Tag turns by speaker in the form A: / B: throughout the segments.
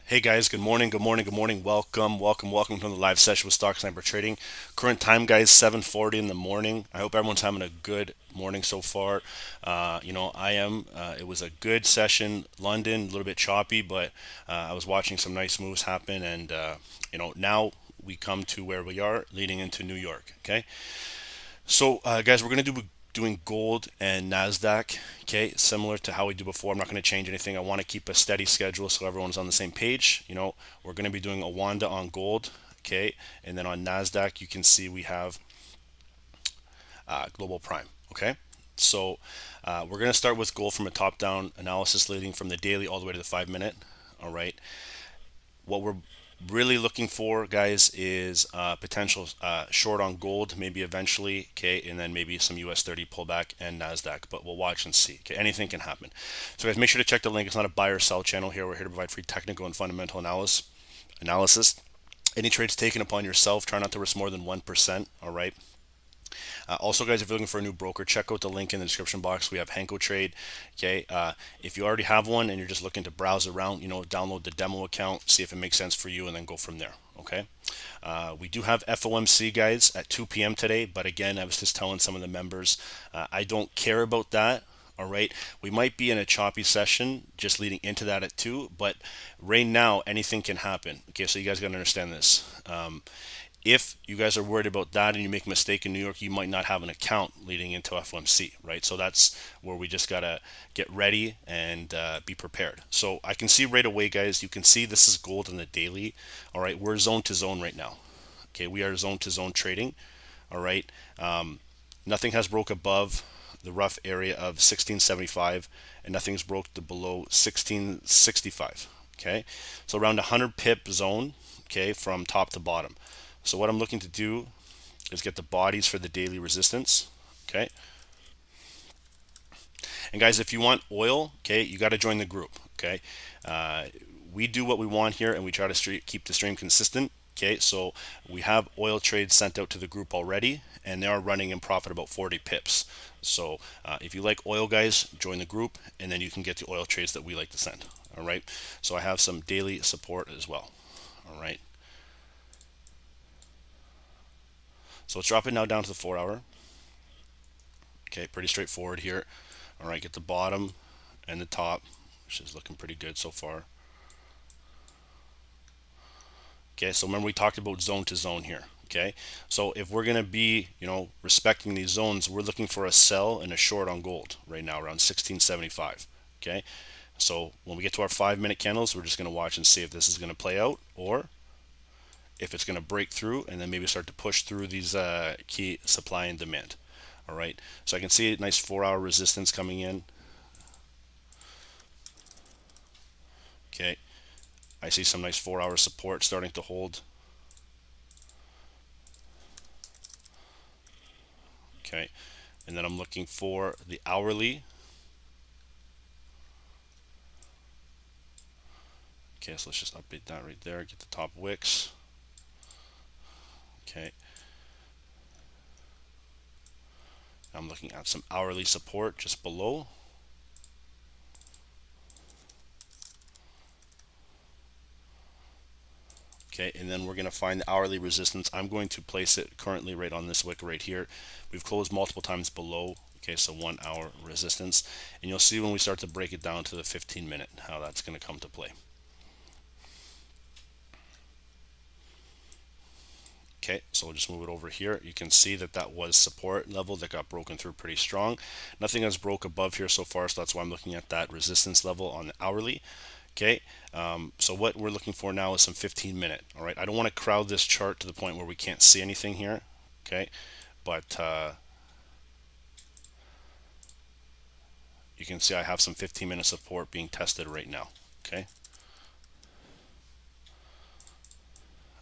A: Hey guys, good morning, good morning, good morning. Welcome to the live session with Stock Sniper Trading. Current time, guys, 7:40 in the morning. I hope everyone's having a good morning so far. I am. It was a good session. London, a little bit choppy, but I was watching some nice moves happen, and now we come to where we are, leading into New York. Okay, so, guys, we're going to do doing gold and Nasdaq. Okay, similar to how we do before. I'm not going to change anything. I want to keep a steady schedule so everyone's on the same page. We're going to be doing a Wanda on gold. Okay, and then on Nasdaq, you can see we have Global Prime. Okay, so we're going to start with gold from a top-down analysis, leading from the daily all the way to the 5 minute. All right, what we're really looking for, guys, is potential short on gold, maybe eventually, okay, and then maybe some US 30 pullback and Nasdaq, but we'll watch and see. Okay, anything can happen. So, guys, make sure to check the link. It's not a buy or sell channel here. We're here to provide free technical and fundamental analysis. Any trades taken upon yourself, try not to risk more than 1%. All right. Also, guys, if you're looking for a new broker, check out the link in the description box. We have HankoTrade. Okay, if you already have one and you're just looking to browse around, download the demo account, see if it makes sense for you, and then go from there. Okay. We do have FOMC, guys, at 2 p.m. today, but again, I was just telling some of the members, I don't care about that. All right, we might be in a choppy session just leading into that at 2, but right now anything can happen. Okay, so you guys got to understand this. If you guys are worried about that and you make a mistake in New York, you might not have an account leading into FOMC, right? So that's where we just gotta get ready and be prepared. So I can see right away, guys, you can see this is gold in the daily. All right, we're zone to zone right now. Okay, we are zone to zone trading. All right, nothing has broke above the rough area of 1675, and nothing's broke the below 1665. Okay, so around 100 pip zone. Okay, from top to bottom. So what I'm looking to do is get the bodies for the daily resistance. Okay. And guys, if you want oil, okay, you got to join the group. Okay. We do what we want here, and we try to keep the stream consistent. Okay, so we have oil trades sent out to the group already, and they are running in profit about 40 pips. So if you like oil, guys, join the group, and then you can get the oil trades that we like to send. All right. So I have some daily support as well. All right. So let's drop it now down to the 4 hour. Okay, pretty straightforward here. All right, get the bottom and the top, which is looking pretty good so far. Okay, so remember we talked about zone to zone here. Okay, so if we're gonna be, respecting these zones, we're looking for a sell and a short on gold right now around 1675. Okay, so when we get to our 5 minute candles, we're just gonna watch and see if this is gonna play out or if it's gonna break through and then maybe start to push through these key supply and demand. All right, so I can see a nice 4 hour resistance coming in. Okay, I see some nice 4 hour support starting to hold. Okay, and then I'm looking for the hourly. Okay, so let's just update that right there, get the top wicks. Okay, I'm looking at some hourly support just below. Okay, and then we're going to find the hourly resistance. I'm going to place it currently right on this wick right here. We've closed multiple times below. Okay, so 1 hour resistance. And you'll see when we start to break it down to the 15 minute, how that's going to come to play. Okay, so we'll just move it over here. You can see that that was support level that got broken through pretty strong. Nothing has broke above here so far, so that's why I'm looking at that resistance level on the hourly. Okay, so what we're looking for now is some 15 minute. All right, I don't want to crowd this chart to the point where we can't see anything here. Okay, but you can see I have some 15 minute support being tested right now. Okay,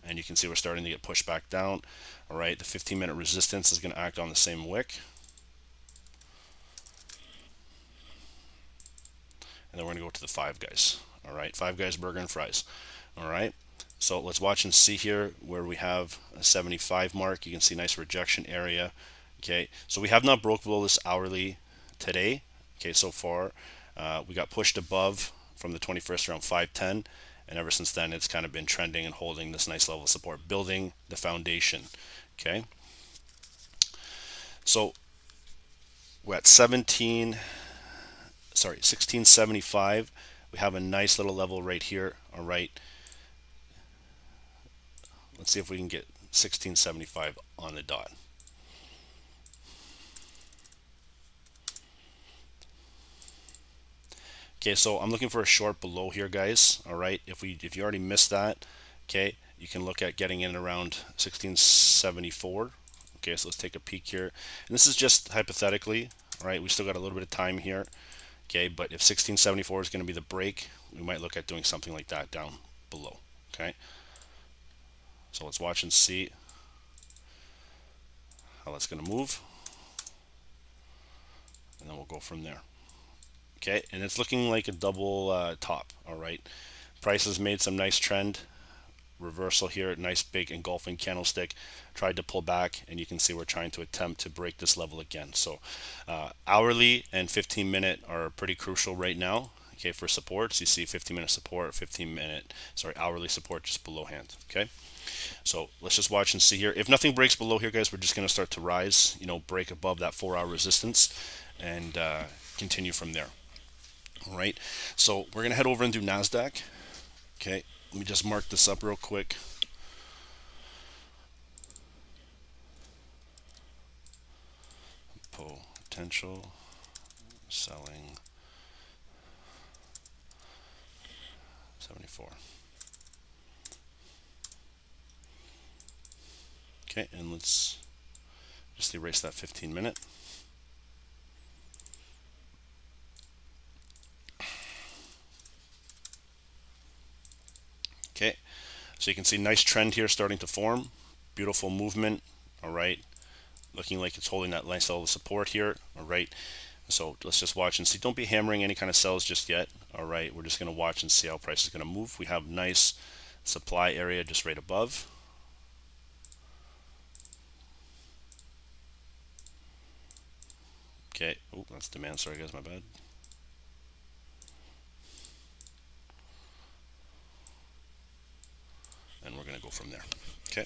A: and you can see we're starting to get pushed back down. All right, the 15 minute resistance is going to act on the same wick. And then we're going to go to the Five Guys. All right, Five Guys burger and fries. All right, so let's watch and see here where we have a 75 mark. You can see nice rejection area. Okay, so we have not broke below this hourly today. Okay, so far we got pushed above from the 21st around 510, and ever since then it's kind of been trending and holding this nice level of support, building the foundation. Okay, so we're at 1675. We have a nice little level right here. All right, let's see if we can get 1675 on the dot. Okay, so I'm looking for a short below here, guys. All right, if you already missed that, okay, you can look at getting in around 1674. Okay, so let's take a peek here, and this is just hypothetically. All right, we still got a little bit of time here. Okay, but if 1674 is going to be the break, we might look at doing something like that down below. Okay, so let's watch and see how that's going to move, and then we'll go from there. Okay, and it's looking like a double top. All right, price has made some nice trend reversal here, nice big engulfing candlestick, tried to pull back, and you can see we're trying to attempt to break this level again. So hourly and 15-minute are pretty crucial right now. Okay, for supports, you see 15-minute support, 15-minute, sorry, hourly support just below hand. Okay, so let's just watch and see here. If nothing breaks below here, guys, we're just going to start to rise, break above that 4-hour resistance and continue from there. All right, so we're going to head over and do Nasdaq. Okay, let me just mark this up real quick. Potential selling 74. Okay, and let's just erase that 15-minute. Okay, so you can see nice trend here starting to form. Beautiful movement. All right, looking like it's holding that nice level of support here. All right, so let's just watch and see. Don't be hammering any kind of sells just yet. All right, we're just going to watch and see how price is going to move. We have nice supply area just right above. Okay, oh, that's demand. Sorry, guys, my bad. And we're going to go from there. Okay,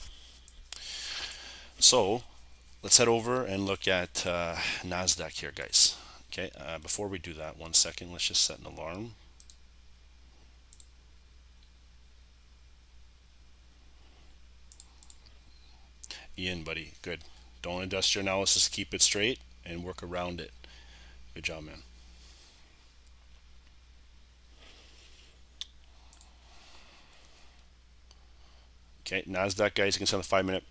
A: so let's head over and look at Nasdaq here, guys. Okay, before we do that, 1 second, let's just set an alarm. Ian, buddy, good. Don't adjust your analysis, keep it straight and work around it. Good job, man. Okay, Nasdaq, guys, you can see on the 5-minute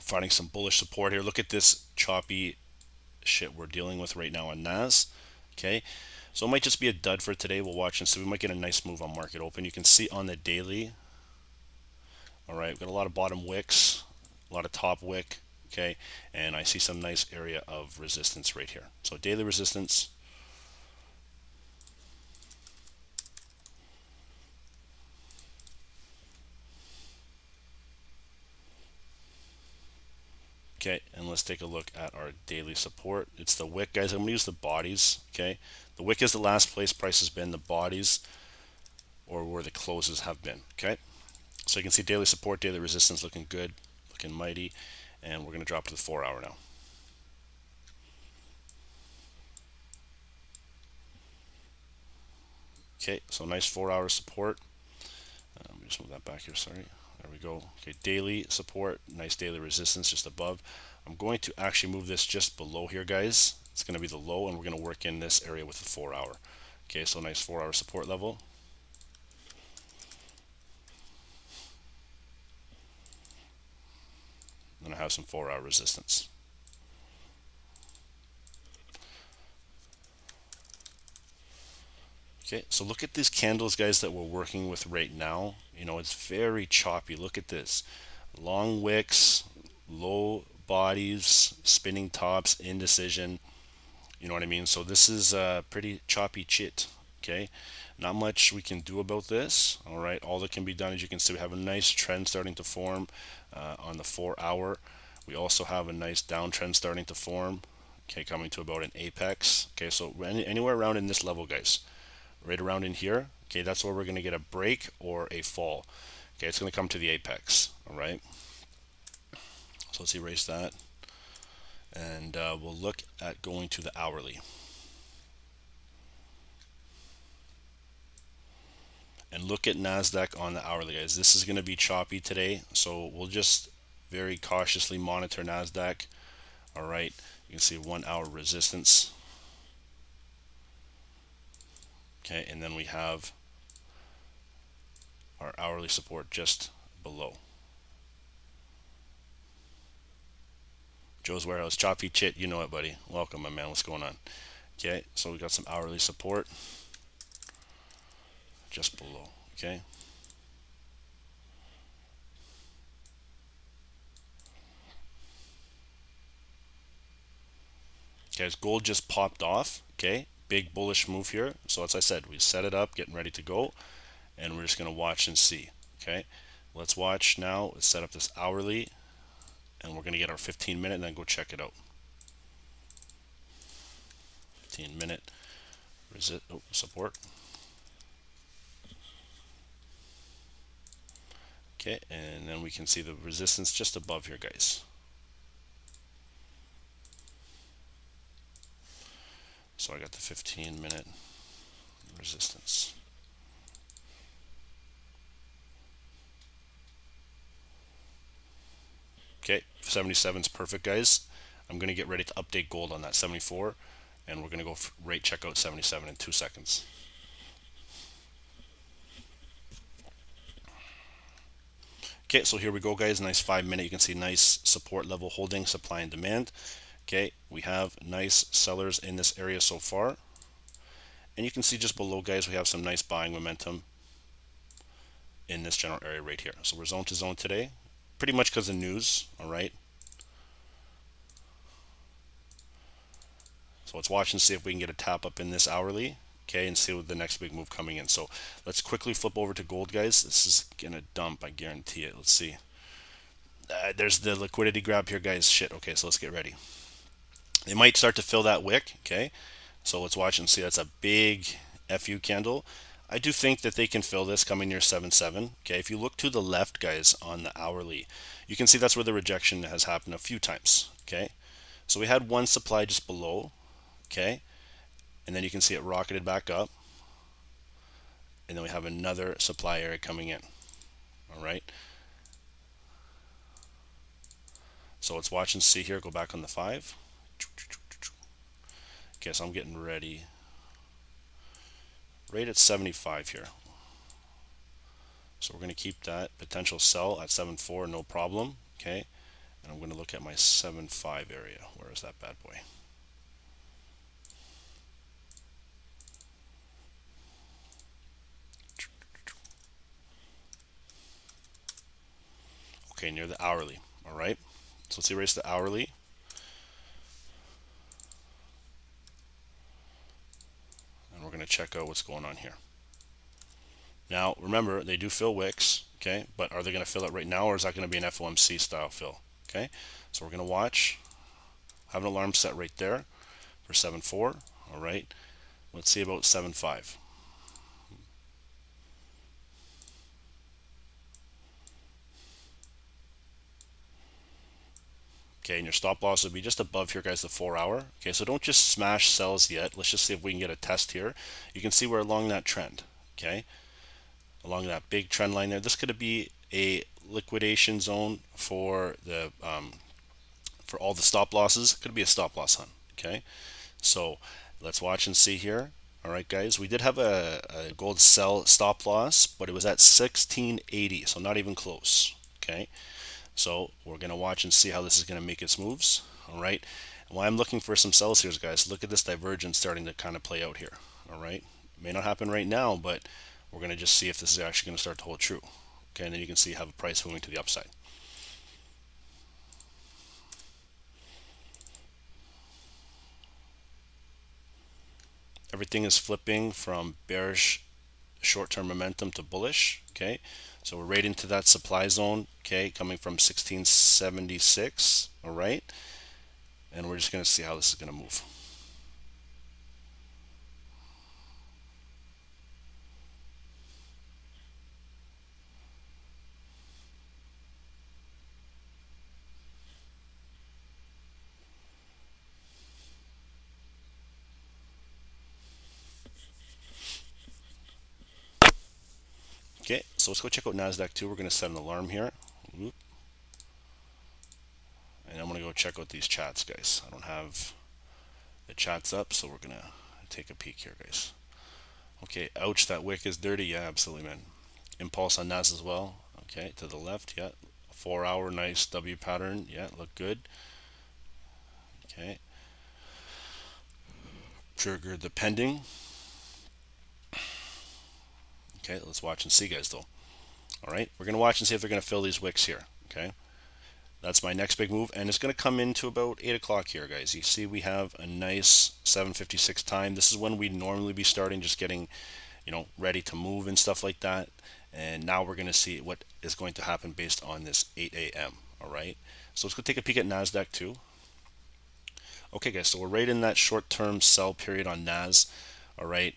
A: finding some bullish support here. Look at this choppy shit we're dealing with right now on Nas. Okay, so it might just be a dud for today. We'll watch and see. We might get a nice move on market open. You can see on the daily. All right, we've got a lot of bottom wicks, a lot of top wick. Okay, and I see some nice area of resistance right here. So daily resistance. Okay, and let's take a look at our daily support. It's the wick, guys. I'm going to use the bodies. Okay, the wick is the last place price has been. The bodies, or where the closes have been. Okay, so you can see daily support, daily resistance looking good, looking mighty, and we're going to drop to the 4-hour now. Okay, so nice 4-hour support. Let me just move that back here. Sorry. There we go. Okay, daily support, nice daily resistance just above. I'm going to actually move this just below here, guys. It's going to be the low, and we're going to work in this area with the 4-hour. Okay, so nice 4-hour support level. Then I have some 4-hour resistance. Okay, so look at these candles, guys, that we're working with right now. It's very choppy. Look at this. Long wicks, low bodies, spinning tops, indecision. You know what I mean? So this is a pretty choppy chit. Okay, not much we can do about this. All right, all that can be done, as you can see, we have a nice trend starting to form on the 4-hour. We also have a nice downtrend starting to form. Okay, coming to about an apex. Okay, so anywhere around in this level, guys, right around in here. Okay, that's where we're going to get a break or a fall. Okay, it's going to come to the apex. All right, so let's erase that, and we'll look at going to the hourly. And look at Nasdaq on the hourly, guys. This is going to be choppy today, so we'll just very cautiously monitor Nasdaq. All right, you can see 1 hour resistance. Okay, and then we have our hourly support just below. Joe's Warehouse, choppy chit, you know it, buddy. Welcome, my man. What's going on? Okay, so we got some hourly support just below. Okay. Guys, gold just popped off. Okay, big bullish move here. So as I said, we set it up, getting ready to go, and we're just going to watch and see. Okay, let's watch now. Let's set up this hourly, and we're going to get our 15-minute and then go check it out. 15-minute support. Okay, and then we can see the resistance just above here, guys. So I got the 15-minute resistance. Okay, 77 is perfect, guys. I'm going to get ready to update gold on that 74, and we're going to go rate check out 77 in 2 seconds. Okay, so here we go, guys. Nice 5-minute. You can see nice support level holding, supply and demand. Okay, we have nice sellers in this area so far. And you can see just below, guys, we have some nice buying momentum in this general area right here. So we're zone to zone today, pretty much because of news, all right? So let's watch and see if we can get a tap up in this hourly, okay, and see what the next big move coming in. So let's quickly flip over to gold, guys. This is gonna dump, I guarantee it. Let's see. There's the liquidity grab here, guys. Shit. Okay, so let's get ready. They might start to fill that wick, okay? So let's watch and see. That's a big FU candle. I do think that they can fill this coming near 7.7. Okay, if you look to the left, guys, on the hourly, you can see that's where the rejection has happened a few times. Okay, so we had one supply just below. Okay, and then you can see it rocketed back up, and then we have another supply area coming in. All right, so let's watch and see here. Go back on the 5. Okay, so I'm getting ready. Right at 75 here. So we're going to keep that potential sell at 7.4, no problem. Okay, and I'm going to look at my 7.5 area. Where is that bad boy? Okay, near the hourly. All right, so let's erase the hourly. And we're going to check out what's going on here. Now, remember, they do fill wicks, okay, but are they going to fill it right now, or is that going to be an FOMC style fill? Okay, so we're going to watch. I have an alarm set right there for 7.4. All right, let's see about 7.5. Okay, and your stop loss would be just above here, guys, the 4 hour. Okay, so don't just smash sells yet. Let's just see if we can get a test here. You can see we're along that trend, okay, along that big trend line there. This could be a liquidation zone for the for all the stop losses. Could be a stop loss hunt. Okay, so let's watch and see here. All right, guys, we did have a gold sell stop loss, but it was at 1680, so not even close. Okay, so we're gonna watch and see how this is gonna make its moves. All right, and why I'm looking for some sells here, guys, look at this divergence starting to kind of play out here. All right, it may not happen right now, but we're gonna just see if this is actually gonna start to hold true. Okay, and then you can see how the price moving to the upside. Everything is flipping from bearish short-term momentum to bullish. Okay, so we're right into that supply zone. Okay, coming from 1676. All right, and we're just going to see how this is going to move. Okay, so let's go check out Nasdaq too. We're going to set an alarm here. Whoop. And I'm going to go check out these chats, guys. I don't have the chats up, so we're going to take a peek here, guys. Okay, ouch, that wick is dirty. Yeah, absolutely, man. Impulse on NAS as well. Okay, to the left, yeah. 4 hour, nice W pattern. Yeah, look good. Okay. Triggered the pending. Okay, let's watch and see, guys, though. All right, we're going to watch and see if they're going to fill these wicks here. Okay. That's my next big move, and it's going to come into about 8 o'clock here, guys. You see we have a nice 7:56 time. This is when we normally be starting, just getting, ready to move and stuff like that. And now we're going to see what is going to happen based on this 8 a.m. All right, so let's go take a peek at Nasdaq too. Okay, guys, so we're right in that short-term sell period on Nas. All right,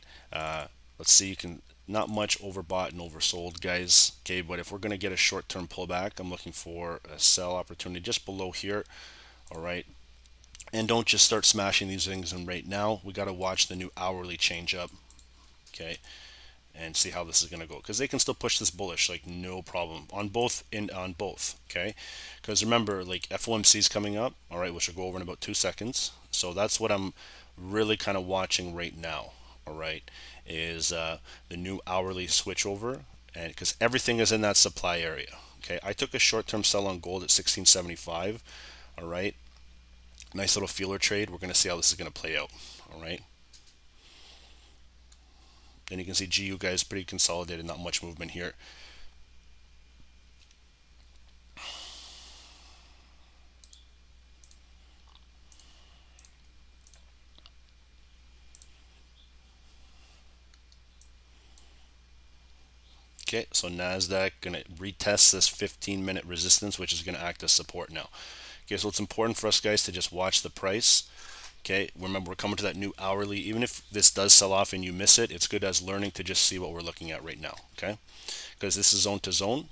A: let's see. You can not much overbought and oversold, guys. Okay, but if we're going to get a short-term pullback, I'm looking for a sell opportunity just below here. All right, and don't just start smashing these things in right now. We got to watch the new hourly change up. Okay, and see how this is going to go, because they can still push this bullish like no problem on both. Okay, because remember, like, FOMC is coming up, all right, which will go over in about 2 seconds. So that's what I'm really kind of watching right now. All right, is the new hourly switch over, and because everything is in that supply area. Okay, I took a short-term sell on gold at 1675. All right, nice little feeler trade. We're going to see how this is going to play out. All right, and you can see GU, guys, pretty consolidated, not much movement here. Okay, so Nasdaq gonna retest this 15-minute resistance, which is gonna act as support now. Okay, so it's important for us, guys, to just watch the price. Okay, remember, we're coming to that new hourly. Even if this does sell off and you miss it, it's good as learning to just see what we're looking at right now. Okay, because this is zone to zone.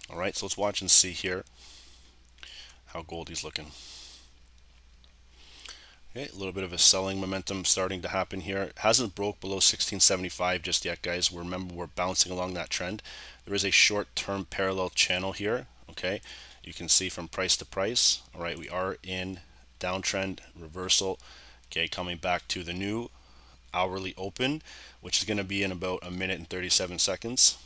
A: All right, so let's watch and see here how Goldie's looking. Okay, a little bit of a selling momentum starting to happen here. It hasn't broke below 1675 just yet, guys. Remember, we're bouncing along that trend. There is a short-term parallel channel here. Okay, you can see from price to price. All right, we are in downtrend reversal. Okay, coming back to the new hourly open, which is going to be in about 1 minute and 37 seconds.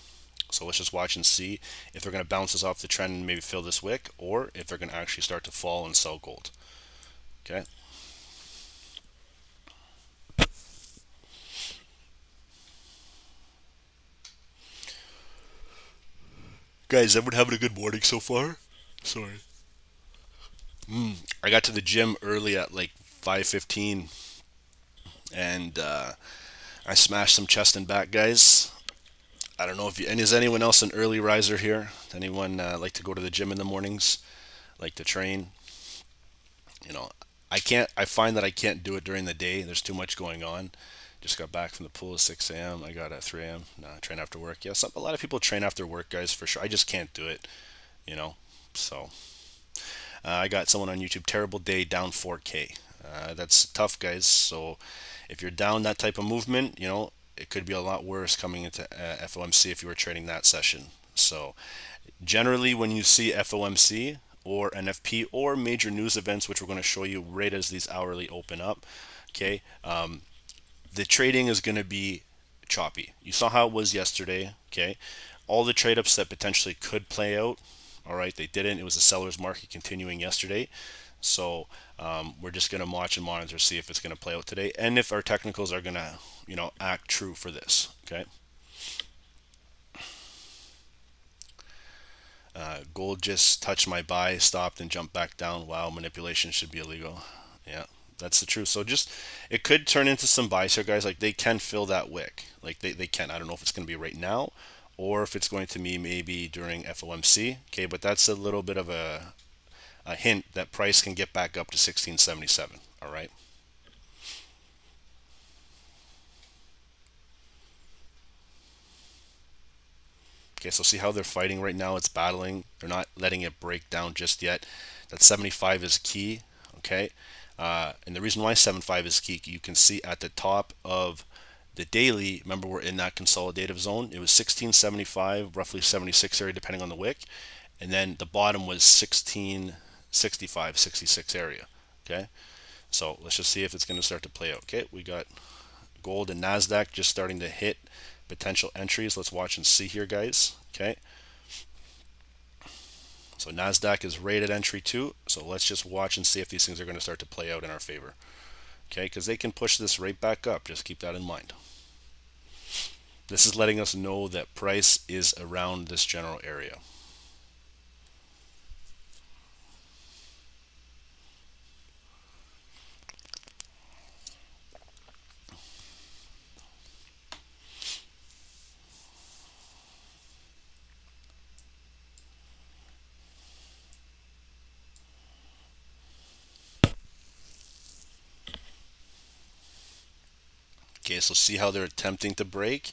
A: So let's just watch and see if they're going to bounce us off the trend and maybe fill this wick, or if they're going to actually start to fall and sell gold. Okay. Guys, everyone having a good morning so far? Sorry. I got to the gym early at like 5:15, and I smashed some chest and back, guys. I don't know if you, and is anyone else an early riser here? Anyone like to go to the gym in the mornings? Like to train? You know, I can't. I find that I can't do it during the day. There's too much going on. Just got back from the pool at 6 a.m. I got at 3 a.m. Nah, train after work. Yeah, a lot of people train after work, guys, for sure. I just can't do it. You know, so I got someone on YouTube. Terrible day, down 4K. That's tough, guys. So if you're down that type of movement, it could be a lot worse coming into FOMC if you were trading that session. So generally, when you see FOMC or NFP or major news events, which we're going to show you right as these hourly open up, okay, the trading is going to be choppy. You saw how it was yesterday, okay? All the trade ups that potentially could play out, all right, they didn't. It was a seller's market continuing yesterday. So we're just going to watch and monitor, see if it's going to play out today, and if our technicals are going to, act true for this. Okay. Gold just touched my buy, stopped, and jumped back down. Wow, manipulation should be illegal. Yeah, that's the truth. So just, it could turn into some buys here, guys. Like, they can fill that wick. Like, they can. I don't know if it's going to be right now or if it's going to be maybe during FOMC. Okay, but that's a little bit of a hint that price can get back up to 1677. All right. Okay, so see how they're fighting right now? It's battling. They're not letting it break down just yet. That 75 is key. Okay. And the reason why 7.5 is key, you can see at the top of the daily, remember we're in that consolidative zone. It was 1675, roughly 76 area depending on the wick. And then the bottom was 1665, 66 area. Okay, so let's just see if it's going to start to play out. Okay, we got gold and Nasdaq just starting to hit potential entries. Let's watch and see here, guys. Okay, so Nasdaq is rated entry 2. So let's just watch and see if these things are going to start to play out in our favor. Okay, because they can push this right back up. Just keep that in mind. This is letting us know that price is around this general area. Okay, so see how they're attempting to break.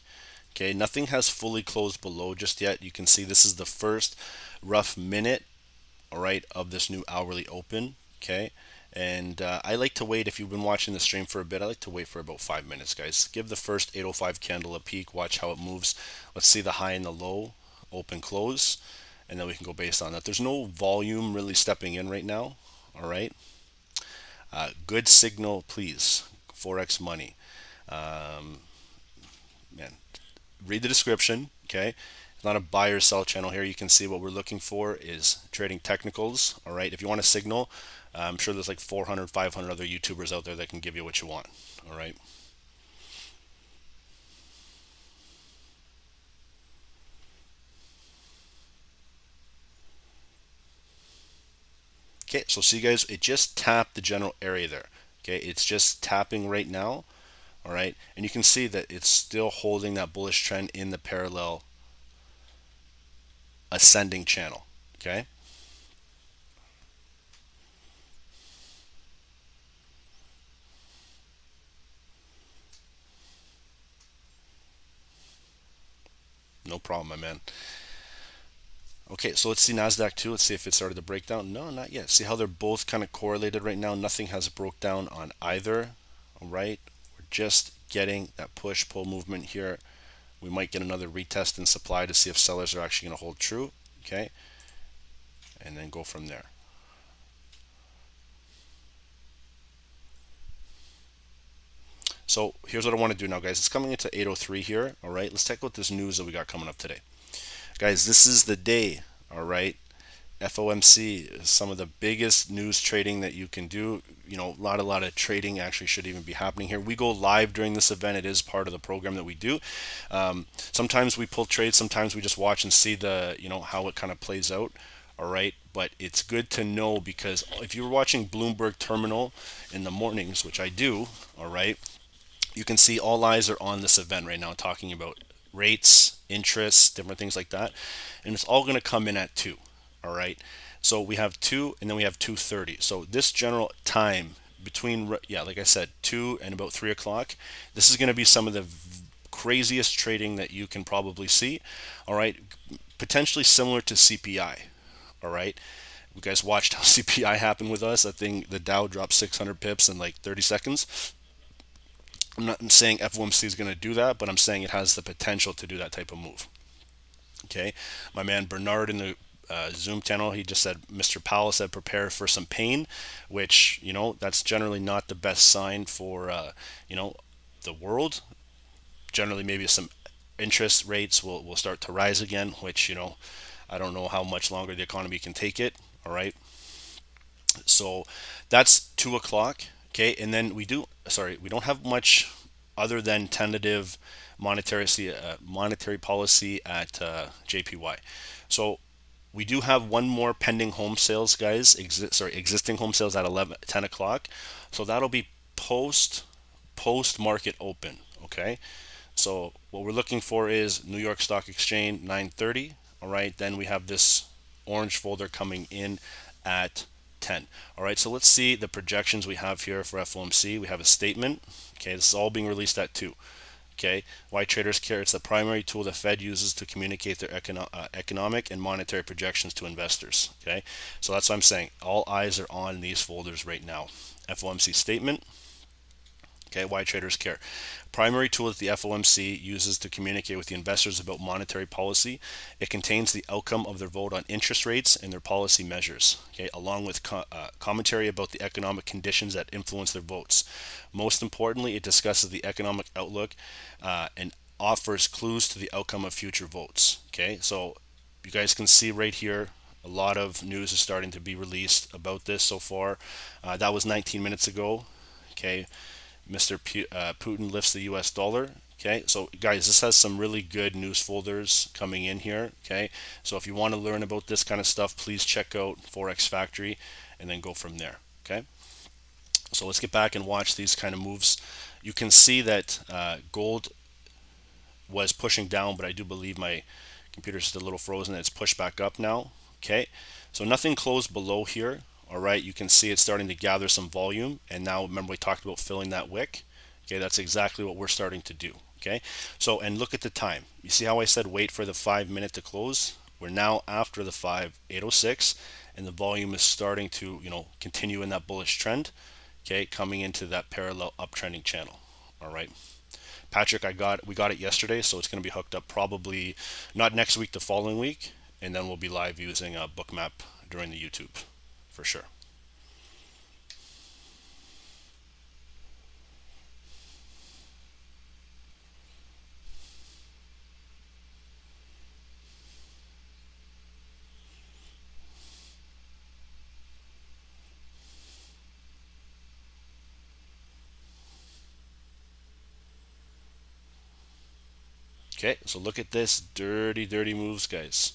A: Okay, nothing has fully closed below just yet. You can see this is the first rough minute, all right, of this new hourly open. Okay, and I like to wait. If you've been watching the stream for a bit, I like to wait for about 5 minutes, guys. Give the first 805 candle a peek. Watch how it moves. Let's see the high and the low, open, close, and then we can go based on that. There's no volume really stepping in right now. All right, good signal, please. Forex money. Man, read the description. Okay, it's not a buy or sell channel here. You can see what we're looking for is trading technicals. All right, if you want a signal, I'm sure there's like 400 500 other YouTubers out there that can give you what you want. All right, okay, so see guys, it just tapped the general area there. Okay, it's just tapping right now. All right, and you can see that it's still holding that bullish trend in the parallel ascending channel. Okay, no problem, my man. Okay, so let's see Nasdaq too. Let's see if it started to break down. No, not yet. See how they're both kind of correlated right now. Nothing has broke down on either. All right, we're just getting that push pull movement here. We might get another retest in supply to see if sellers are actually going to hold true. Okay, and then go from there. So here's what I want to do now, guys. It's coming into 8:03 here. All right, let's check out this news that we got coming up today, guys. This is the day. All right, FOMC is some of the biggest news trading that you can do. You know, a lot of trading actually should even be happening here. We go live during this event. It is part of the program that we do. Sometimes we pull trades. Sometimes we just watch and see the, you know, how it kind of plays out. All right, but it's good to know because if you're watching Bloomberg Terminal in the mornings, which I do, all right, you can see all eyes are on this event right now, talking about rates, interest, different things like that, and it's all going to come in at 2. All right, so we have 2 and then we have 2:30. So this general time between, yeah, like I said, 2 and about 3 o'clock, this is going to be some of the craziest trading that you can probably see. All right, potentially similar to CPI. All right, you guys watched how CPI happened with us. I think the Dow dropped 600 pips in like 30 seconds. I'm not saying FOMC is going to do that, but I'm saying it has the potential to do that type of move. Okay, my man Bernard in the Zoom channel, he just said Mr. Powell said prepare for some pain, which, you know, that's generally not the best sign for you know, the world. Generally, maybe some interest rates will start to rise again, which, you know, I don't know how much longer the economy can take it. All right, so that's 2 o'clock. Okay, and then we don't have much other than tentative monetary policy at JPY. So we do have one more pending home sales, guys. Existing home sales at 10 o'clock. So that'll be post market open. Okay, so what we're looking for is New York Stock Exchange 9:30. All right, then we have this orange folder coming in at 10. All right, so let's see the projections we have here for FOMC. We have a statement. Okay, this is all being released at 2. Okay, why traders care? It's the primary tool the Fed uses to communicate their economic and monetary projections to investors. Okay, so that's what I'm saying. All eyes are on these folders right now. FOMC statement. Okay, why traders care. Primary tool that the FOMC uses to communicate with the investors about monetary policy. It contains the outcome of their vote on interest rates and their policy measures, okay, along with commentary about the economic conditions that influence their votes. Most importantly, it discusses the economic outlook and offers clues to the outcome of future votes. Okay, so you guys can see right here a lot of news is starting to be released about this so far. That was 19 minutes ago. Okay, Mr. Putin lifts the US dollar. Okay, so guys, this has some really good news folders coming in here. Okay, so if you want to learn about this kind of stuff, please check out Forex Factory and then go from there. Okay, so let's get back and watch these kind of moves. You can see that gold was pushing down, but I do believe my computer's just a little frozen. It's pushed back up now. Okay, so nothing closed below here. All right, you can see it's starting to gather some volume, and now remember we talked about filling that wick. Okay, that's exactly what we're starting to do. Okay, so and look at the time. You see how I said wait for the 5 minute to close? We're now after the 8:06, and the volume is starting to continue in that bullish trend. Okay, coming into that parallel uptrending channel. All right. Patrick, we got it yesterday, so it's going to be hooked up probably not next week, the following week, and then we'll be live using a bookmap during the YouTube for sure. Okay, so look at this dirty, dirty moves, guys.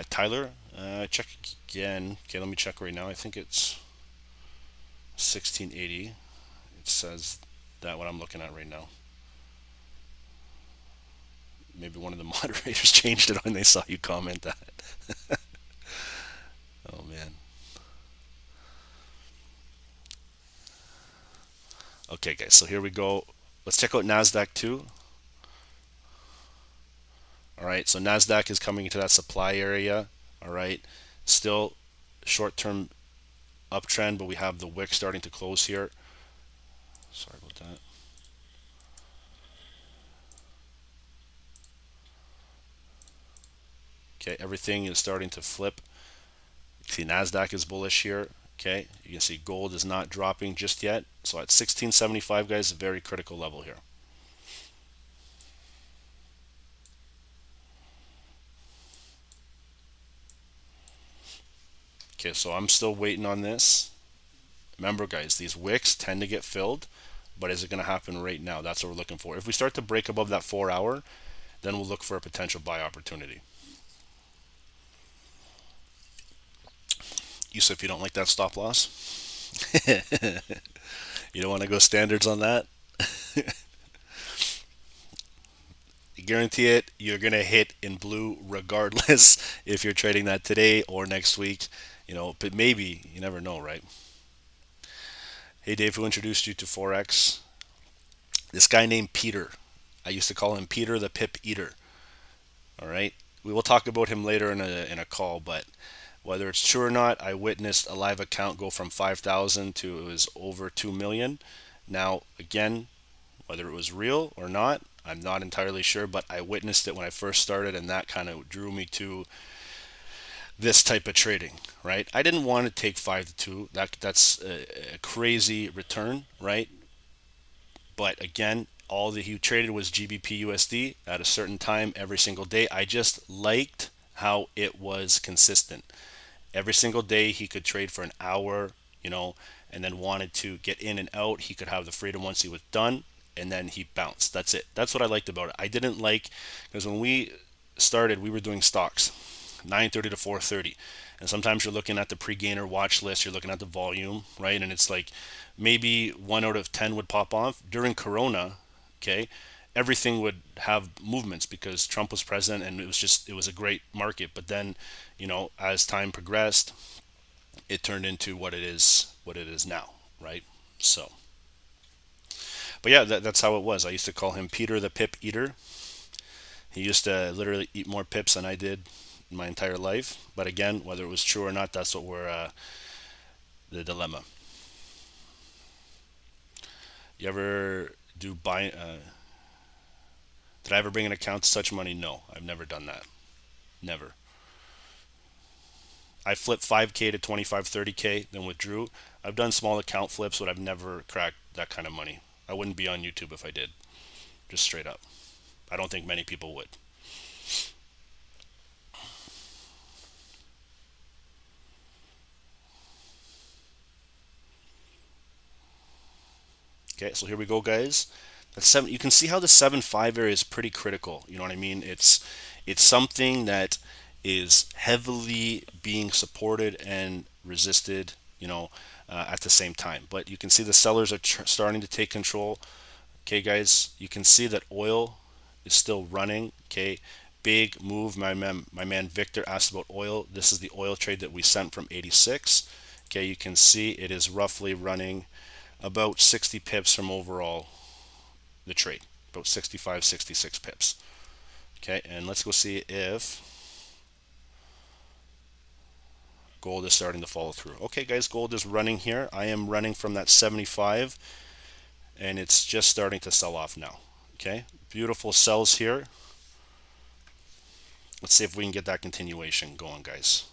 A: Tyler, check again. Okay, let me check right now. I think it's 1680. It says that what I'm looking at right now. Maybe one of the moderators changed it when they saw you comment that. Oh man. Okay, guys. So here we go. Let's check out Nasdaq too. All right. So Nasdaq is coming into that supply area. All right. Still short-term uptrend, but we have the wick starting to close here. Sorry about that. Okay, everything is starting to flip. See, Nasdaq is bullish here. Okay, you can see gold is not dropping just yet. So at 1675, guys, a very critical level here. Okay, so I'm still waiting on this. Remember, guys, these wicks tend to get filled, but is it going to happen right now? That's what we're looking for. If we start to break above that 4 hour, then we'll look for a potential buy opportunity. Yusuf, you don't like that stop loss? You don't want to go standards on that? I guarantee it, you're going to hit in blue regardless if you're trading that today or next week. But maybe, you never know, right? Hey, Dave, who introduced you to Forex? This guy named Peter. I used to call him Peter the Pip Eater. All right. We will talk about him later in a call, but whether it's true or not, I witnessed a live account go from 5,000 to it was over 2 million. Now, again, whether it was real or not, I'm not entirely sure, but I witnessed it when I first started, and that kind of drew me to this type of trading, right? I didn't want to take 5 to 2. That's a crazy return, right? But again, all that he traded was GBP USD at a certain time every single day. I just liked how it was consistent. Every single day he could trade for an hour, and then wanted to get in and out. He could have the freedom once he was done, and then he bounced. That's it. That's what I liked about it. I didn't like, because when we started, we were doing stocks, 9:30 to 4:30. And sometimes you're looking at the pre-gainer watch list, you're looking at the volume, right? And it's like maybe 1 out of 10 would pop off. During Corona, okay, everything would have movements because Trump was president, and it was a great market. But then, as time progressed, it turned into what it is now, right? So, But yeah, that's how it was. I used to call him Peter the Pip Eater. He used to literally eat more pips than I did my entire life. But again, whether it was true or not, that's what we're the dilemma. You ever do buy? Did I ever bring an account to such money? No, I've never done that. Never. I flipped 5K to 25, 30K, then withdrew. I've done small account flips, but I've never cracked that kind of money. I wouldn't be on YouTube if I did. Just straight up. I don't think many people would. Okay, so here we go, guys. That's seven. You can see how the 7-5 area is pretty critical. You know what I mean? It's something that is heavily being supported and resisted. At the same time. But you can see the sellers are starting to take control. Okay, guys, you can see that oil is still running. Okay, big move. My man Victor asked about oil. This is the oil trade that we sent from 86. Okay, you can see it is roughly running about 60 pips from overall the trade, about 65, 66 pips. Okay, and let's go see if gold is starting to follow through. Okay, guys, gold is running here. I am running from that 75, and it's just starting to sell off now. Okay, beautiful sells here. Let's see if we can get that continuation going, guys.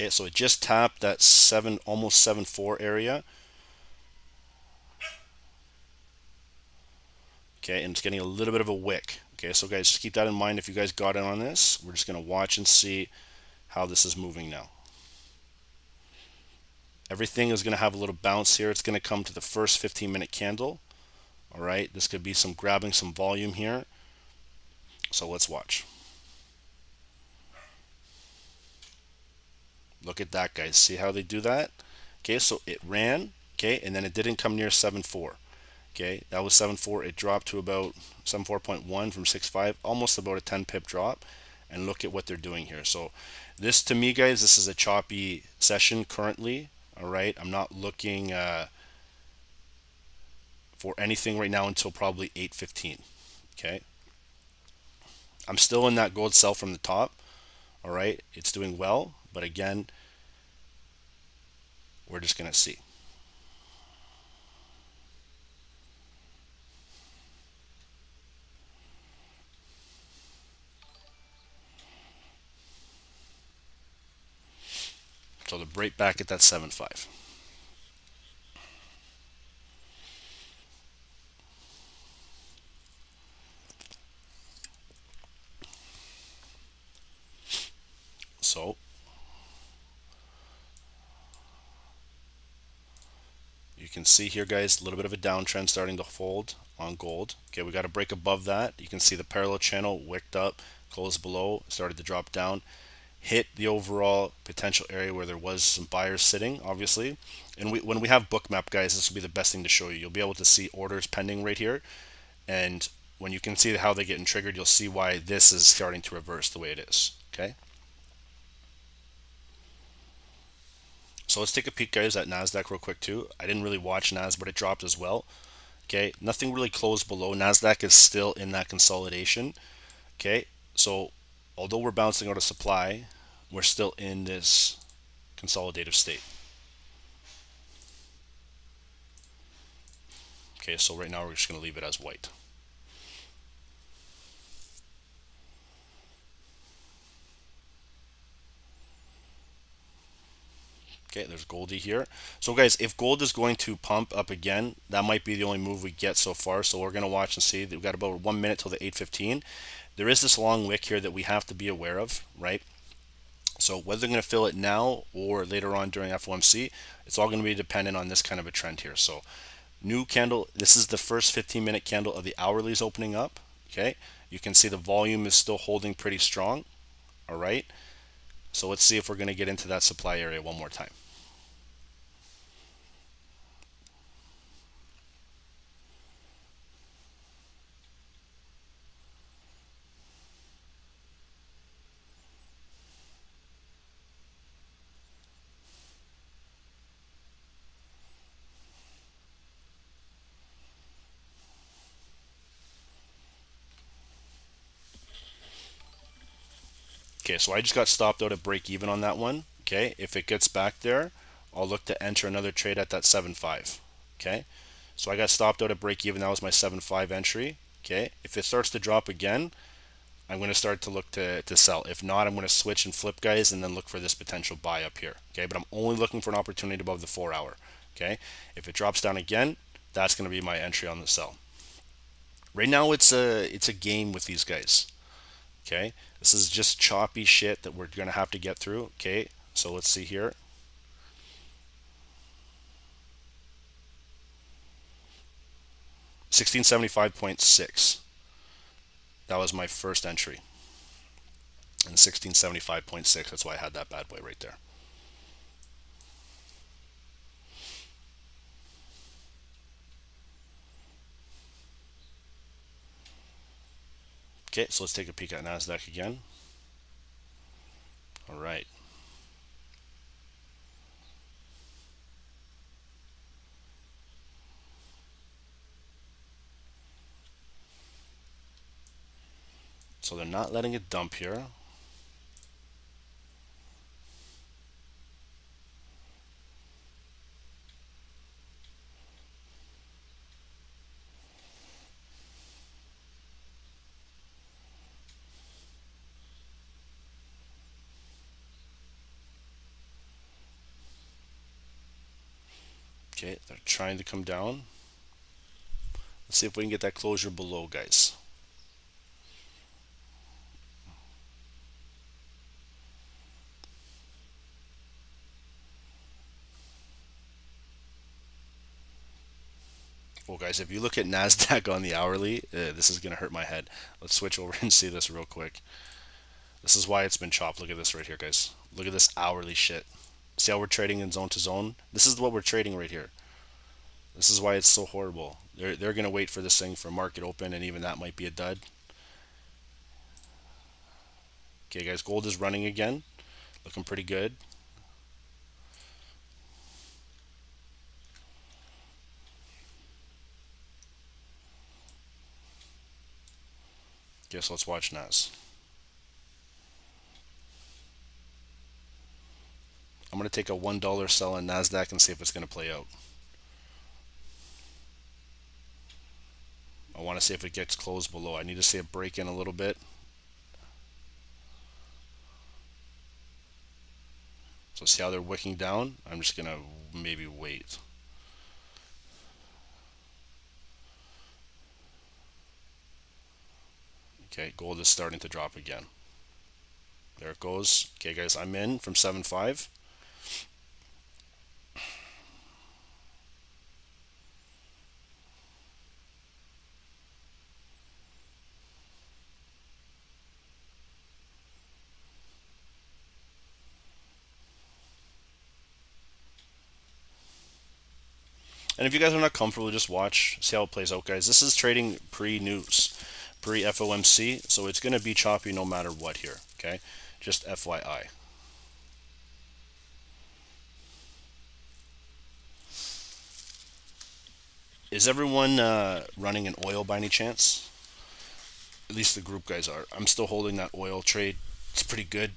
A: Okay, so it just tapped that almost 7.4 area. Okay, and it's getting a little bit of a wick. Okay, so guys, just keep that in mind if you guys got in on this. We're just going to watch and see how this is moving now. Everything is going to have a little bounce here. It's going to come to the first 15-minute candle. All right, this could be some grabbing some volume here. So let's watch. Look at that, guys. See how they do that? Okay, so it ran, okay, and then it didn't come near 7.4. Okay, that was 7.4. It dropped to about 7.4.1 from 6.5, almost about a 10 pip drop. And look at what they're doing here. So this, to me, guys, this is a choppy session currently. All right, I'm not looking for anything right now until probably 8:15. Okay, I'm still in that gold sell from the top. All right, it's doing well, but again, we're just gonna see. So they're right back at that 7.5. So you can see here, guys, a little bit of a downtrend starting to fold on gold. Okay, we got to break above that. You can see the parallel channel wicked up, closed below, started to drop down, hit the overall potential area where there was some buyers sitting, obviously. And when we have bookmap, guys, this will be the best thing to show you. You'll be able to see orders pending right here. And when you can see how they're getting triggered, you'll see why this is starting to reverse the way it is. Okay. So let's take a peek, guys, at Nasdaq real quick too. I didn't really watch Nas, but it dropped as well. Okay, nothing really closed below. Nasdaq is still in that consolidation. Okay, so although we're bouncing out of supply, we're still in this consolidative state. Okay, so right now we're just going to leave it as white. Okay, there's Goldie here. So guys, if gold is going to pump up again, that might be the only move we get so far. So we're going to watch and see. We've got about 1 minute till the 8:15. There is this long wick here that we have to be aware of, right? So whether they're going to fill it now or later on during FOMC, it's all going to be dependent on this kind of a trend here. So new candle, this is the first 15-minute candle of the hourlies opening up. Okay, you can see the volume is still holding pretty strong. All right, so let's see if we're going to get into that supply area one more time. Okay, so I just got stopped out at break even on that one. Okay, if it gets back there, I'll look to enter another trade at that 7.5. Okay, so I got stopped out at break even. That was my 7.5 entry. Okay, if it starts to drop again, I'm going to start to look to sell. If not, I'm going to switch and flip, guys, and then look for this potential buy up here. Okay, but I'm only looking for an opportunity above the 4 hour. Okay, if it drops down again, that's going to be my entry on the sell. Right now, it's a game with these guys. Okay, this is just choppy shit that we're going to have to get through. Okay, so let's see here. $1675.6. That was my first entry. And 1675.6, that's why I had that bad boy right there. Okay, so let's take a peek at Nasdaq again. All right. So they're not letting it dump here. Okay, they're trying to come down. Let's see if we can get that closure below, guys. Well, guys, if you look at Nasdaq on the hourly, this is going to hurt my head. Let's switch over and see this real quick. This is why it's been chopped. Look at this right here, guys. Look at this hourly shit. See how we're trading in zone to zone? This is what we're trading right here. This is why it's so horrible. They're going to wait for this thing for market open, and even that might be a dud. Okay, guys, gold is running again. Looking pretty good. Okay, so let's watch Nas. I'm going to take a $1 sell on Nasdaq and see if it's going to play out. I want to see if it gets closed below. I need to see it break in a little bit. So see how they're wicking down? I'm just going to maybe wait. Okay, gold is starting to drop again. There it goes. Okay, guys, I'm in from 7.5. And if you guys are not comfortable, just watch, see how it plays out, guys. This is trading pre-news, pre-FOMC, so it's going to be choppy no matter what here, okay? Just FYI. Is everyone running an oil by any chance? At least the group guys are. I'm still holding that oil trade. It's pretty good.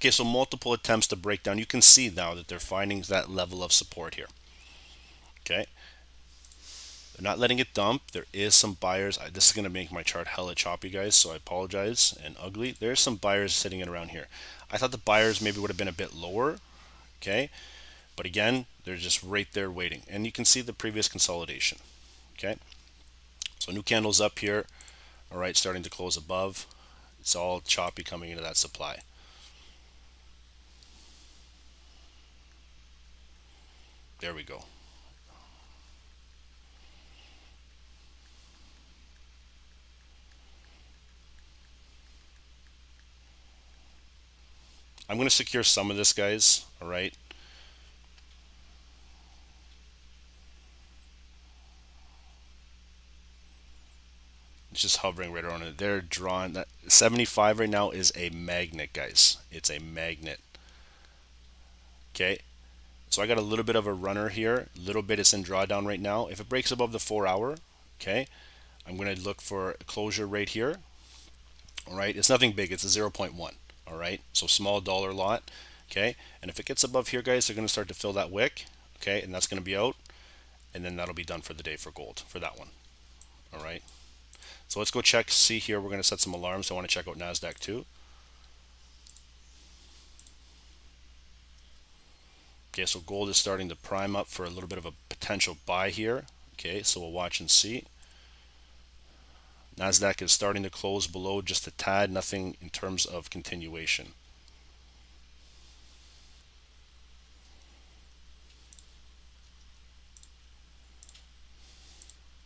A: Okay, so multiple attempts to break down. You can see now that they're finding that level of support here. Okay, they're not letting it dump. There is some buyers. This is going to make my chart hella choppy, guys, so I apologize, and ugly. There's some buyers sitting in around here. I thought the buyers maybe would have been a bit lower, okay? But again, they're just right there waiting. And you can see the previous consolidation, okay? So new candles up here, all right, starting to close above. It's all choppy coming into that supply. There we go. I'm going to secure some of this, guys, all right? It's just hovering right around it. They're drawn. That 75 right now is a magnet, guys. It's a magnet. Okay, so I got a little bit of a runner here, a little bit is in drawdown right now. If it breaks above the 4 hour, okay, I'm going to look for a closure right here. All right, it's nothing big, it's a 0.1. All right, so small dollar lot. Okay, and if it gets above here, guys, they're going to start to fill that wick. Okay, and that's going to be out, and then that'll be done for the day for gold for that one. All right, so let's go check, see here. We're going to set some alarms. I want to check out Nasdaq too. Okay, so gold is starting to prime up for a little bit of a potential buy here. Okay, so we'll watch and see. Nasdaq is starting to close below just a tad, nothing in terms of continuation.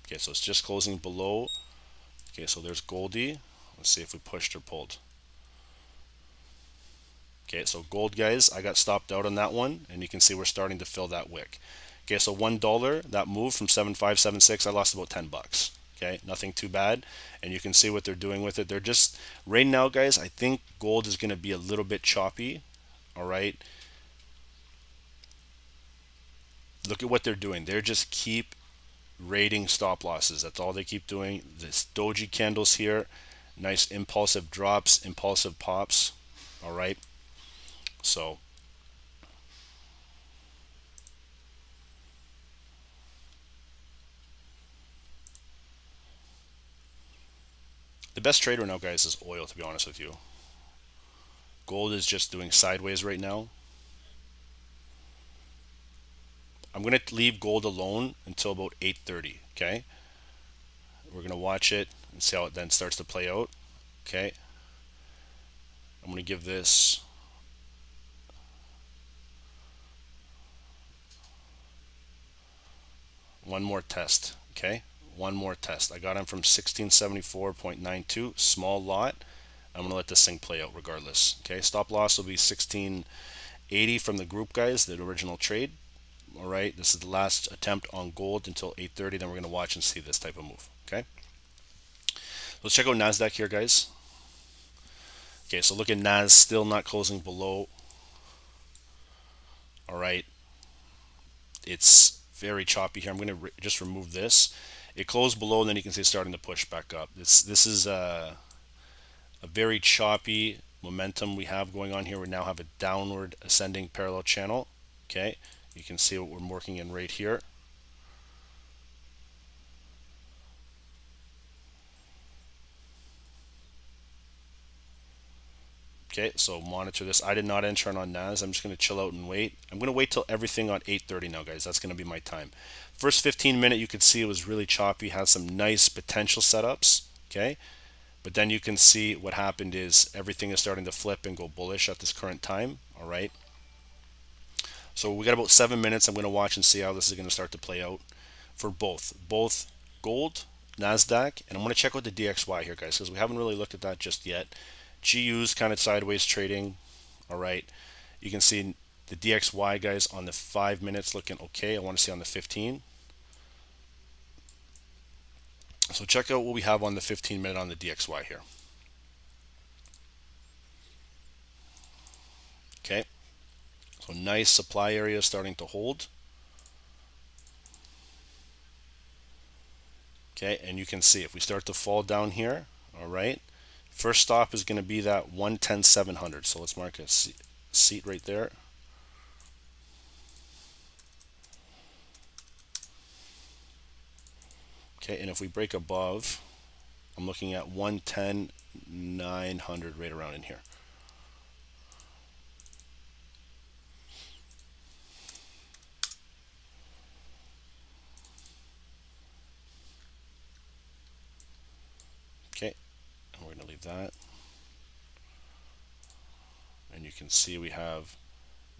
A: Okay, so it's just closing below. Okay, so there's Goldie. Let's see if we pushed or pulled. Okay, so gold, guys, I got stopped out on that one, and you can see we're starting to fill that wick. Okay, so $1, that move from 7576, I lost about 10 bucks. Okay, nothing too bad, and you can see what they're doing with it. They're just right now, guys, I think gold is going to be a little bit choppy. All right, look at what they're doing. They're just keep rating stop losses. That's all they keep doing. This doji candles here, nice impulsive drops, impulsive pops. All right, so the best trader now, guys, is oil, to be honest with you. Gold is just doing sideways right now. I'm going to leave gold alone until about 8:30. Okay, we're going to watch it and see how it then starts to play out. Okay, I'm going to give this one more test. Okay, one more test. I got him from 1674.92, small lot. I'm going to let this thing play out regardless. Okay, stop loss will be 1680 from the group, guys, the original trade. All right, this is the last attempt on gold until 8:30. Then we're going to watch and see this type of move. Okay, let's check out Nasdaq here, guys. Okay, so look at Nas still not closing below. All right, it's very choppy here. I'm going to just remove this. It closed below, and then you can see it's starting to push back up. This is a very choppy momentum we have going on here. We now have a downward ascending parallel channel. Okay, you can see what we're working in right here. Okay, so monitor this. I did not enter on NAS. I'm just going to chill out and wait. I'm going to wait till everything on 8:30 now, guys. That's going to be my time. First 15 minute, you could see it was really choppy, has some nice potential setups. Okay, but then you can see what happened is everything is starting to flip and go bullish at this current time. All right, so we got about 7 minutes. I'm going to watch and see how this is going to start to play out for both gold, Nasdaq, and I'm going to check out the DXY here, guys, because we haven't really looked at that just yet. GU's kind of sideways trading. All right, you can see the DXY, guys, on the 5 minutes looking okay. I want to see on the 15. So check out what we have on the 15 minute on the DXY here. Okay, so nice supply area starting to hold. Okay, and you can see if we start to fall down here, all right, first stop is going to be that 110,700. So let's mark a seat right there. Okay, and if we break above, I'm looking at 110,900 right around in here. Okay, and we're going to leave that. And you can see we have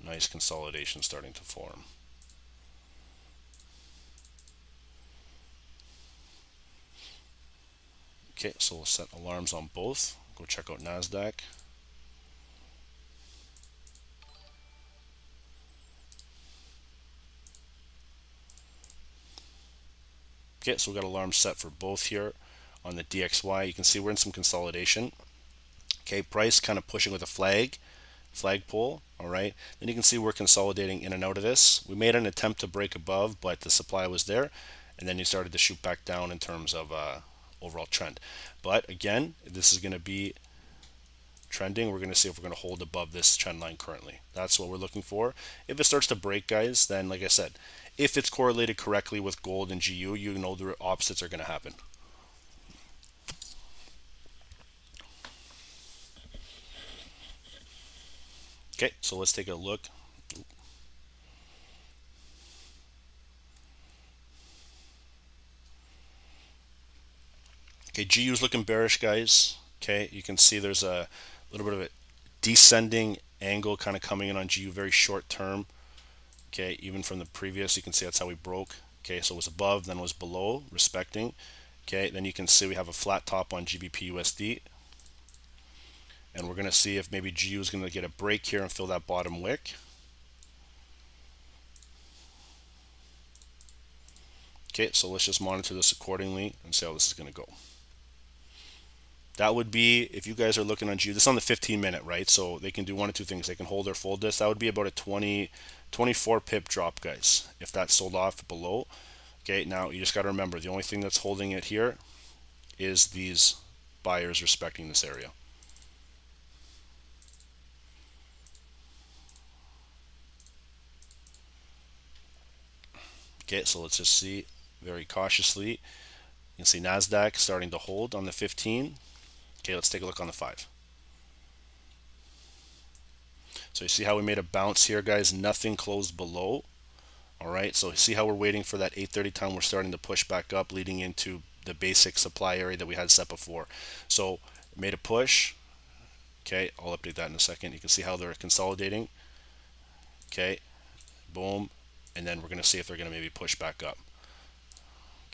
A: nice consolidation starting to form. Okay, so we'll set alarms on both. Go check out Nasdaq. Okay, so we got alarms set for both here on the DXY. You can see we're in some consolidation. Okay, price kind of pushing with a flag. flagpole. All right, then you can see we're consolidating in and out of this. We made an attempt to break above, but the supply was there, and then you started to shoot back down in terms of overall trend. But again, this is going to be trending. We're going to see if we're going to hold above this trend line currently. That's what we're looking for. If it starts to break, guys, then like I said, if it's correlated correctly with gold and GU, you know the opposites are going to happen. Okay, so let's take a look. Okay, GU is looking bearish, guys. Okay, you can see there's a little bit of a descending angle kind of coming in on GU, very short term. Okay, even from the previous, you can see that's how we broke. Okay, so it was above, then it was below, respecting. Okay, then you can see we have a flat top on GBP USD. And we're going to see if maybe GU is going to get a break here and fill that bottom wick. Okay, so let's just monitor this accordingly and see how this is going to go. That would be, if you guys are looking on GU, this is on the 15-minute, right? So they can do one of two things. They can hold or fold this. That would be about a 24 pip drop, guys, if that's sold off below. Okay, now you just got to remember, the only thing that's holding it here is these buyers respecting this area. Okay, so let's just see very cautiously. You can see Nasdaq starting to hold on the 15. Okay, let's take a look on the 5. So you see how we made a bounce here, guys? Nothing closed below. All right, so see how we're waiting for that 8:30 time. We're starting to push back up, leading into the basic supply area that we had set before. So made a push. Okay, I'll update that in a second. You can see how they're consolidating. Okay, boom, and then we're going to see if they're going to maybe push back up.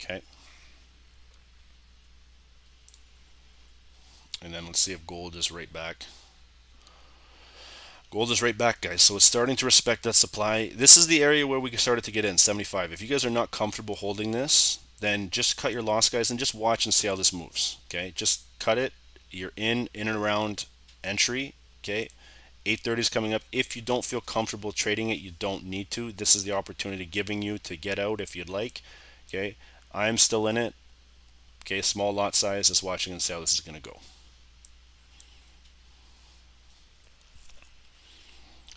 A: Okay, and then let's see if gold is right back. Gold is right back, guys. So it's starting to respect that supply. This is the area where we started to get in, 75. If you guys are not comfortable holding this, then just cut your loss, guys, and just watch and see how this moves. Okay, just cut it. You're in and around entry. Okay, 8:30 is coming up. If you don't feel comfortable trading it, you don't need to. This is the opportunity giving you to get out if you'd like. Okay, I'm still in it. Okay, small lot size. Just watching and see how this is going to go.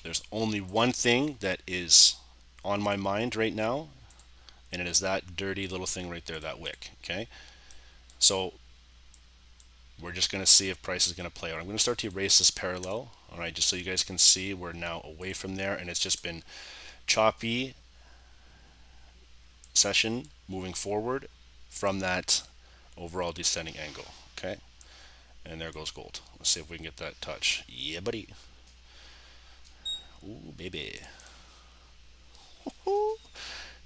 A: There's only one thing that is on my mind right now, and it is that dirty little thing right there, that wick. Okay, so we're just going to see if price is going to play out. I'm going to start to erase this parallel. All right, just so you guys can see we're now away from there, and it's just been choppy session moving forward from that overall descending angle. Okay, and there goes gold. Let's see if we can get that touch. Yeah, buddy. Ooh, baby.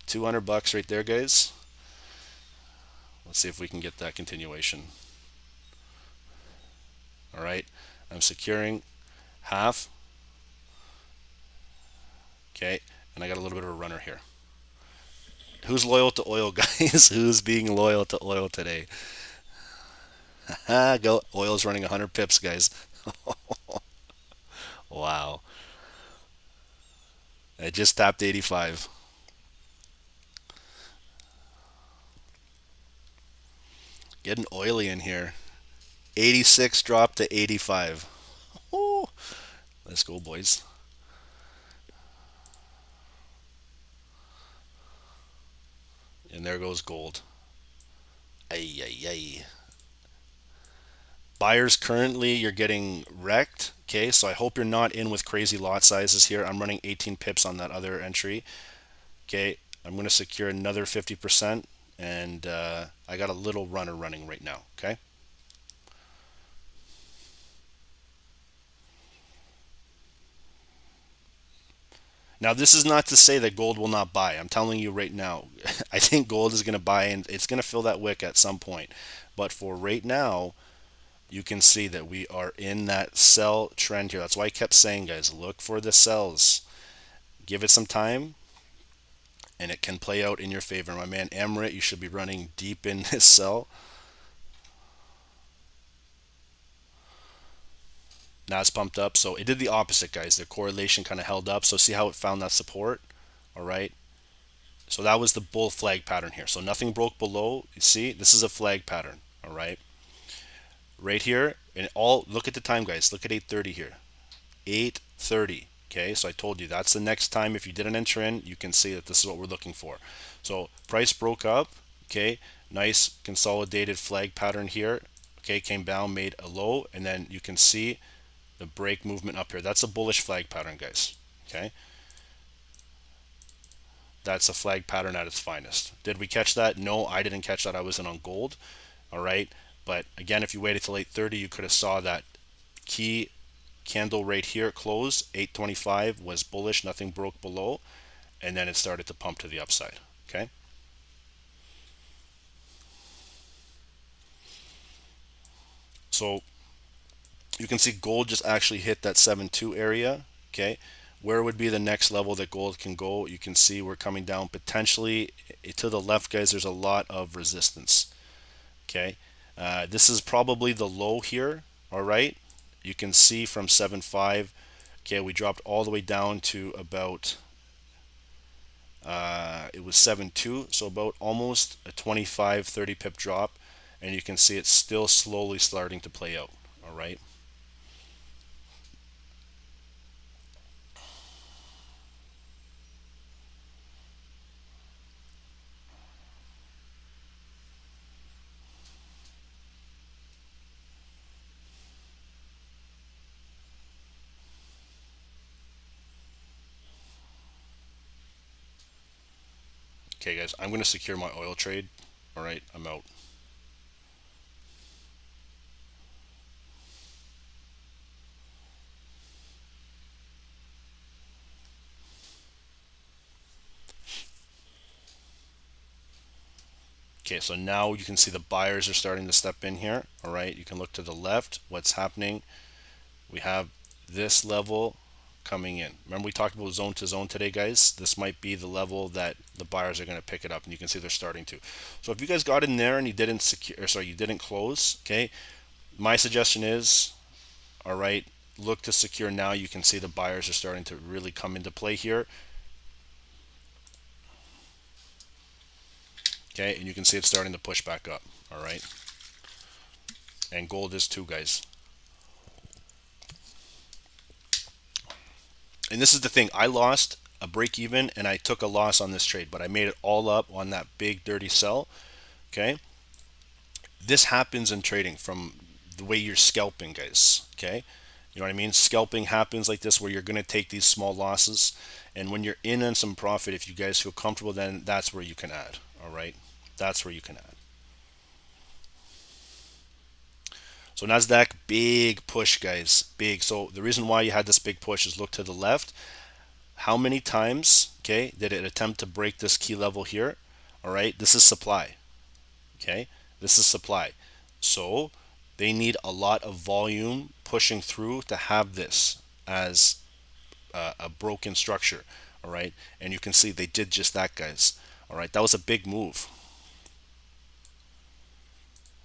A: 200 bucks right there, guys. Let's see if we can get that continuation. All right, I'm securing half. Okay, and I got a little bit of a runner here. Who's loyal to oil, guys? Who's being loyal to oil today? Go. Oil's running 100 pips, guys. Wow. I just tapped 85. Getting oily in here. 86 dropped to 85. Ooh. Let's go, boys. And there goes gold. Ay, ay, ay. Buyers currently, you're getting wrecked. Okay, so I hope you're not in with crazy lot sizes here. I'm running 18 pips on that other entry. Okay, I'm going to secure another 50%, and I got a little runner running right now. Okay. Now, this is not to say that gold will not buy. I'm telling you right now, I think gold is going to buy, and it's going to fill that wick at some point. But for right now, you can see that we are in that sell trend here. That's why I kept saying, guys, look for the sells. Give it some time, and it can play out in your favor. My man Emrit, you should be running deep in this sell. Now it's pumped up. So it did the opposite, guys. The correlation kind of held up. So see how it found that support? All right. So that was the bull flag pattern here. So nothing broke below. You see, this is a flag pattern. All right. Right here, and all look at the time, guys. Look at 8:30 here. 8:30. Okay, so I told you that's the next time. If you didn't enter in, you can see that this is what we're looking for. So price broke up. Okay, nice consolidated flag pattern here. Okay, came down, made a low, and then you can see the break movement up here. That's a bullish flag pattern, guys. Okay, that's a flag pattern at its finest. Did we catch that? No, I didn't catch that. I wasn't on gold. All right, but again, if you waited till 8:30, you could have saw that key candle right here at close. 825 was bullish, nothing broke below, and then it started to pump to the upside. Okay, so you can see gold just actually hit that 7.2 area. Okay, where would be the next level that gold can go? You can see we're coming down potentially to the left, guys. There's a lot of resistance. Okay, this is probably the low here. All right, you can see from 7.5. Okay, we dropped all the way down to about it was 7.2, so about almost a 25-30 pip drop, and you can see it's still slowly starting to play out. All right. Okay, guys, I'm going to secure my oil trade. All right, I'm out. Okay, so now you can see the buyers are starting to step in here. All right, you can look to the left. What's happening? We have this level coming in. Remember we talked about zone to zone today, guys? This might be the level that the buyers are going to pick it up, and you can see they're starting to. So if you guys got in there and you didn't secure, or sorry, you didn't close, okay, my suggestion is, all right, look to secure now. You can see the buyers are starting to really come into play here. Okay, and you can see it's starting to push back up. All right, and gold is too, guys. And this is the thing, I lost a break even and I took a loss on this trade, but I made it all up on that big dirty sell. Okay, this happens in trading from the way you're scalping, guys. Okay, you know what I mean? Scalping happens like this, where you're going to take these small losses, and when you're in on some profit, if you guys feel comfortable, then that's where you can add. All right, that's where you can add. So Nasdaq, big push, guys, big. So the reason why you had this big push is look to the left. How many times, okay, did it attempt to break this key level here? All right, this is supply. Okay, this is supply. So they need a lot of volume pushing through to have this as a broken structure. All right, and you can see they did just that, guys. All right, that was a big move.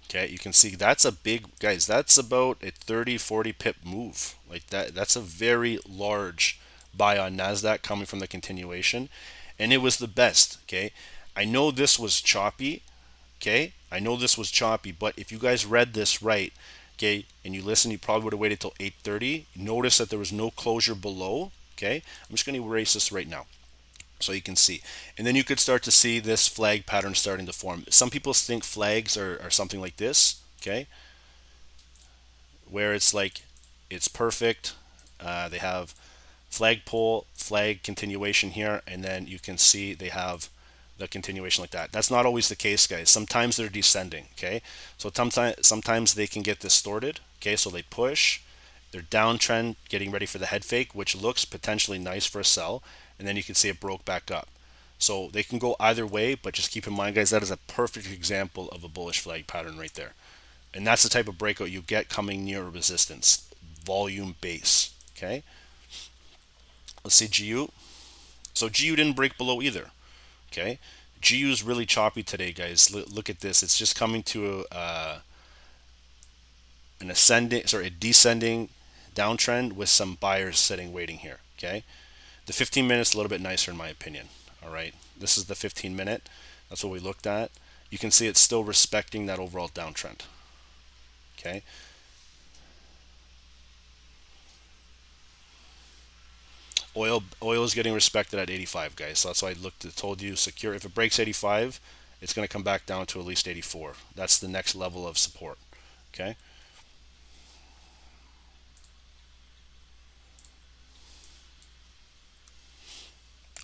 A: Okay, you can see that's a big, guys, that's about a 30-40 pip move. Like that's a very large buy on Nasdaq coming from the continuation, and it was the best. Okay, I know this was choppy. Okay, I know this was choppy, but if you guys read this right, okay, and you listen, you probably would have waited till 8:30. Notice that there was no closure below. Okay, I'm just going to erase this right now so you can see, and then you could start to see this flag pattern starting to form. Some people think flags are something like this. Okay, where it's like it's perfect. They have flagpole, flag continuation here, and then you can see they have the continuation like that. That's not always the case, guys. Sometimes they're descending. Okay, so sometimes they can get distorted. Okay, so they push, they're downtrend, getting ready for the head fake, which looks potentially nice for a sell, and then you can see it broke back up. So they can go either way, but just keep in mind, guys, that is a perfect example of a bullish flag pattern right there. And that's the type of breakout you get coming near a resistance, volume base. Okay, let's see GU. So GU didn't break below either. Okay, GU is really choppy today, guys. Look at this. It's just coming to an ascending, sorry, a descending downtrend with some buyers sitting waiting here. Okay, the 15 minutes a little bit nicer in my opinion. All right, this is the 15 minute. That's what we looked at. You can see it's still respecting that overall downtrend. Okay, oil is getting respected at 85, guys. So that's why told you secure. If it breaks 85, it's going to come back down to at least 84. That's the next level of support. Okay.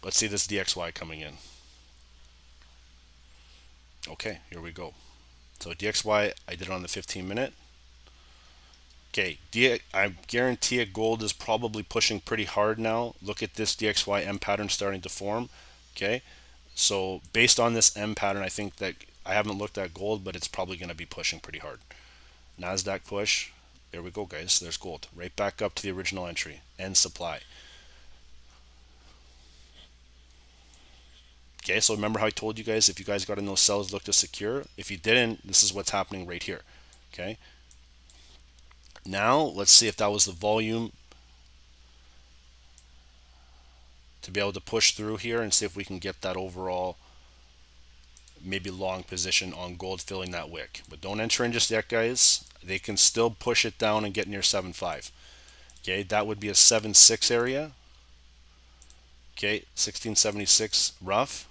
A: Let's see this DXY coming in. Okay, here we go. So DXY, I did it on the 15 minute. Okay, I guarantee it, gold is probably pushing pretty hard now. Look at this DXY M pattern starting to form. Okay, so based on this M pattern, I think that I haven't looked at gold, but it's probably going to be pushing pretty hard. Nasdaq push. There we go, guys. There's gold. Right back up to the original entry and supply. Okay, so remember how I told you guys, if you guys got in those sells, look to secure. If you didn't, this is what's happening right here. Okay. Now, let's see if that was the volume to be able to push through here and see if we can get that overall maybe long position on gold filling that wick. But don't enter in just yet, guys. They can still push it down and get near 7.5. Okay, that would be a 7.6 area. Okay, 1676 rough.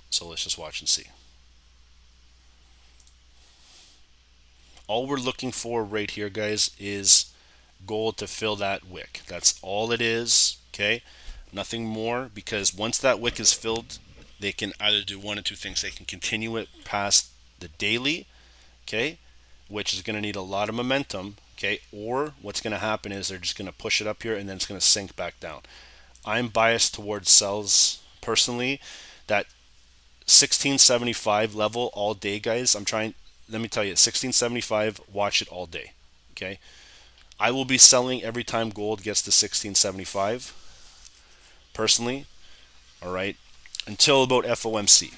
A: So let's just watch and see. All we're looking for right here, guys, is gold to fill that wick. That's all it is. Okay, nothing more, because once that wick is filled, they can either do one of two things. They can continue it past the daily, okay, which is going to need a lot of momentum, okay, or what's going to happen is they're just going to push it up here and then it's going to sink back down. I'm biased towards sells personally. That 1675 level all day, guys. Let me tell you, 1675, watch it all day. Okay, I will be selling every time gold gets to 1675 personally. All right, until about FOMC.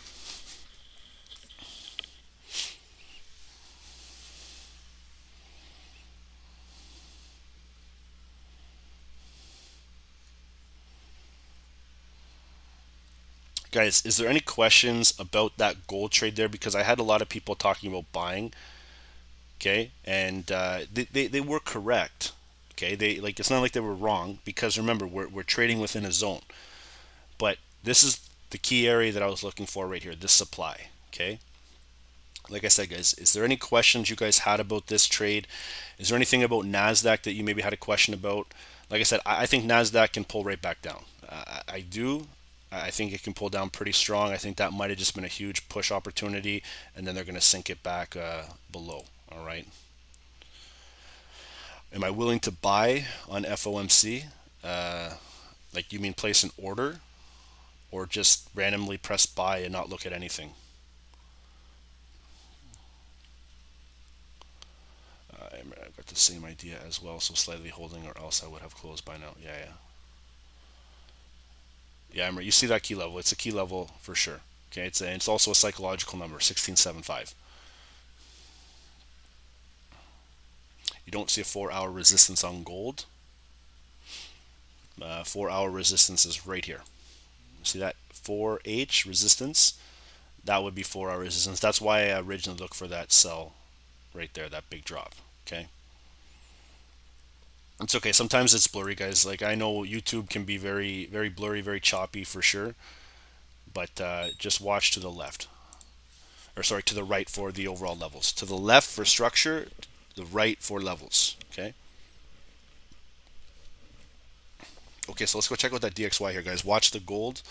A: Guys, is there any questions about that gold trade there? Because I had a lot of people talking about buying. Okay, and they were correct. Okay, it's not like they were wrong, because remember, we're trading within a zone. But this is the key area that I was looking for right here, this supply. Okay, like I said, guys, is there any questions you guys had about this trade? Is there anything about Nasdaq that you maybe had a question about? Like I said, I think Nasdaq can pull right back down. I do. I think it can pull down pretty strong. I think that might have just been a huge push opportunity, and then they're going to sink it back below. All right. Am I willing to buy on FOMC? Like, you mean place an order, or just randomly press buy and not look at anything? I've got the same idea as well, so slightly holding, or else I would have closed by now. Yeah. Yeah, you see that key level. It's a key level for sure. Okay, it's also a psychological number, 1675. You don't see a 4-hour resistance on gold. 4-hour resistance is right here. See that 4H resistance? That would be 4-hour resistance. That's why I originally looked for that sell right there, that big drop. Okay. It's okay. Sometimes it's blurry, guys. Like, I know YouTube can be very, very blurry, very choppy for sure. But just watch to the left. Or sorry, to the right for the overall levels. To the left for structure, the right for levels. Okay. Okay, so let's go check out that DXY here, guys. Watch the gold.